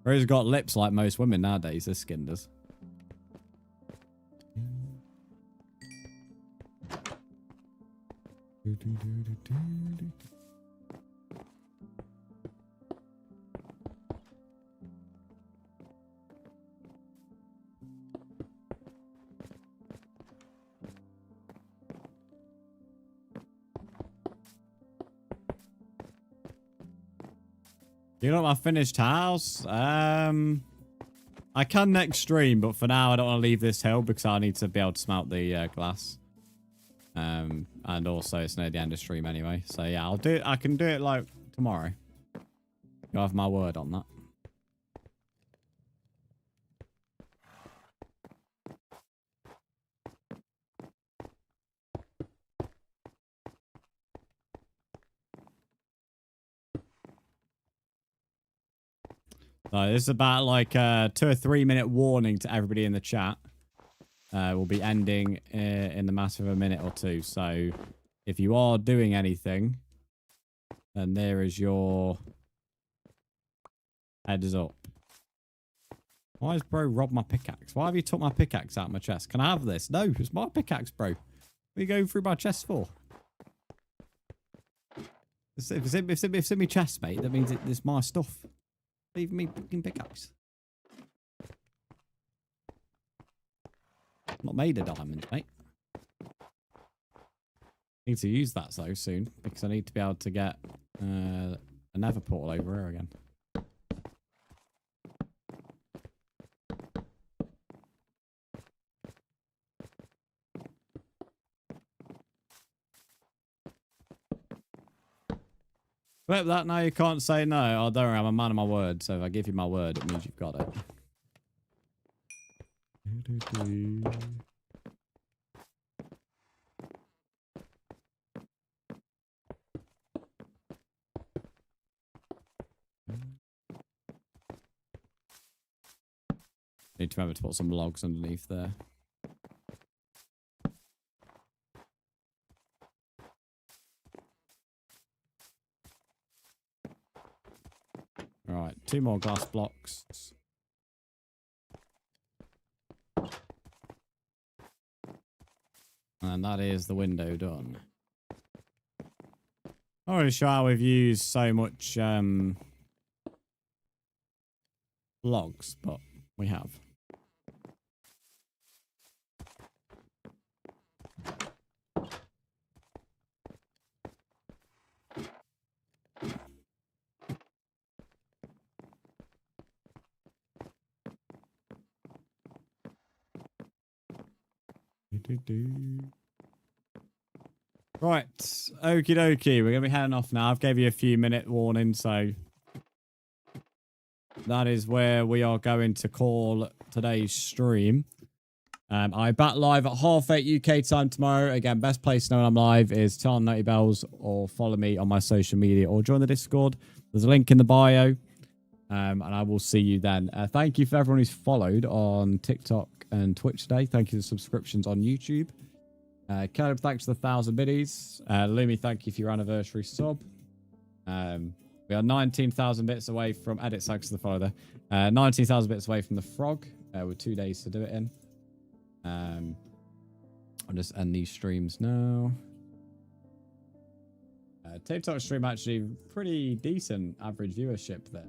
Bro's got lips like most women nowadays, this skin does. You know my finished house? I can next stream, but for now I don't want to leave this hill because I need to be able to smelt the glass. And also it's near the end of stream anyway. So yeah, I'll do it. I can do it like tomorrow. You have my word on that. So this is about like a 2 or 3 minute warning to everybody in the chat. We'll be ending in the matter of a minute or 2. So if you are doing anything, then there is your heads up. Why has bro robbed my pickaxe? Why have you took my pickaxe out of my chest? Can I have this? No, it's my pickaxe, bro. What are you going through my chest for? If it's in my chest, mate, that means it's my stuff. Leave me fucking pickaxe. Not made of diamonds, mate. Need to use that though soon because I need to be able to get a nether portal over here again. Flip that now, you can't say no. Oh, don't worry, I'm a man of my word. So if I give you my word, it means you've got it. Need to remember to put some logs underneath there. Right, 2 more glass blocks. And that is the window done. I'm not really sure how we've used so much logs, but we have. Right, okie dokie. We're gonna be heading off now. I've gave you a few minute warning, so that is where we are going to call today's stream. I'm back live at 8:30 UK time tomorrow. Again, best place to know when I'm live is turn on Nutty Bells or follow me on my social media or join the Discord. There's a link in the bio. And I will see you then. Thank you for everyone who's followed on TikTok and Twitch today. Thank you for the subscriptions on YouTube. Caleb, thanks for the 1,000 biddies. Lumi, thank you for your anniversary sub. We are 19,000 bits away from edits. Thanks for the follow there. 19,000 bits away from the frog. With 2 days to do it in. I'll just end these streams now. TikTok stream actually pretty decent average viewership there.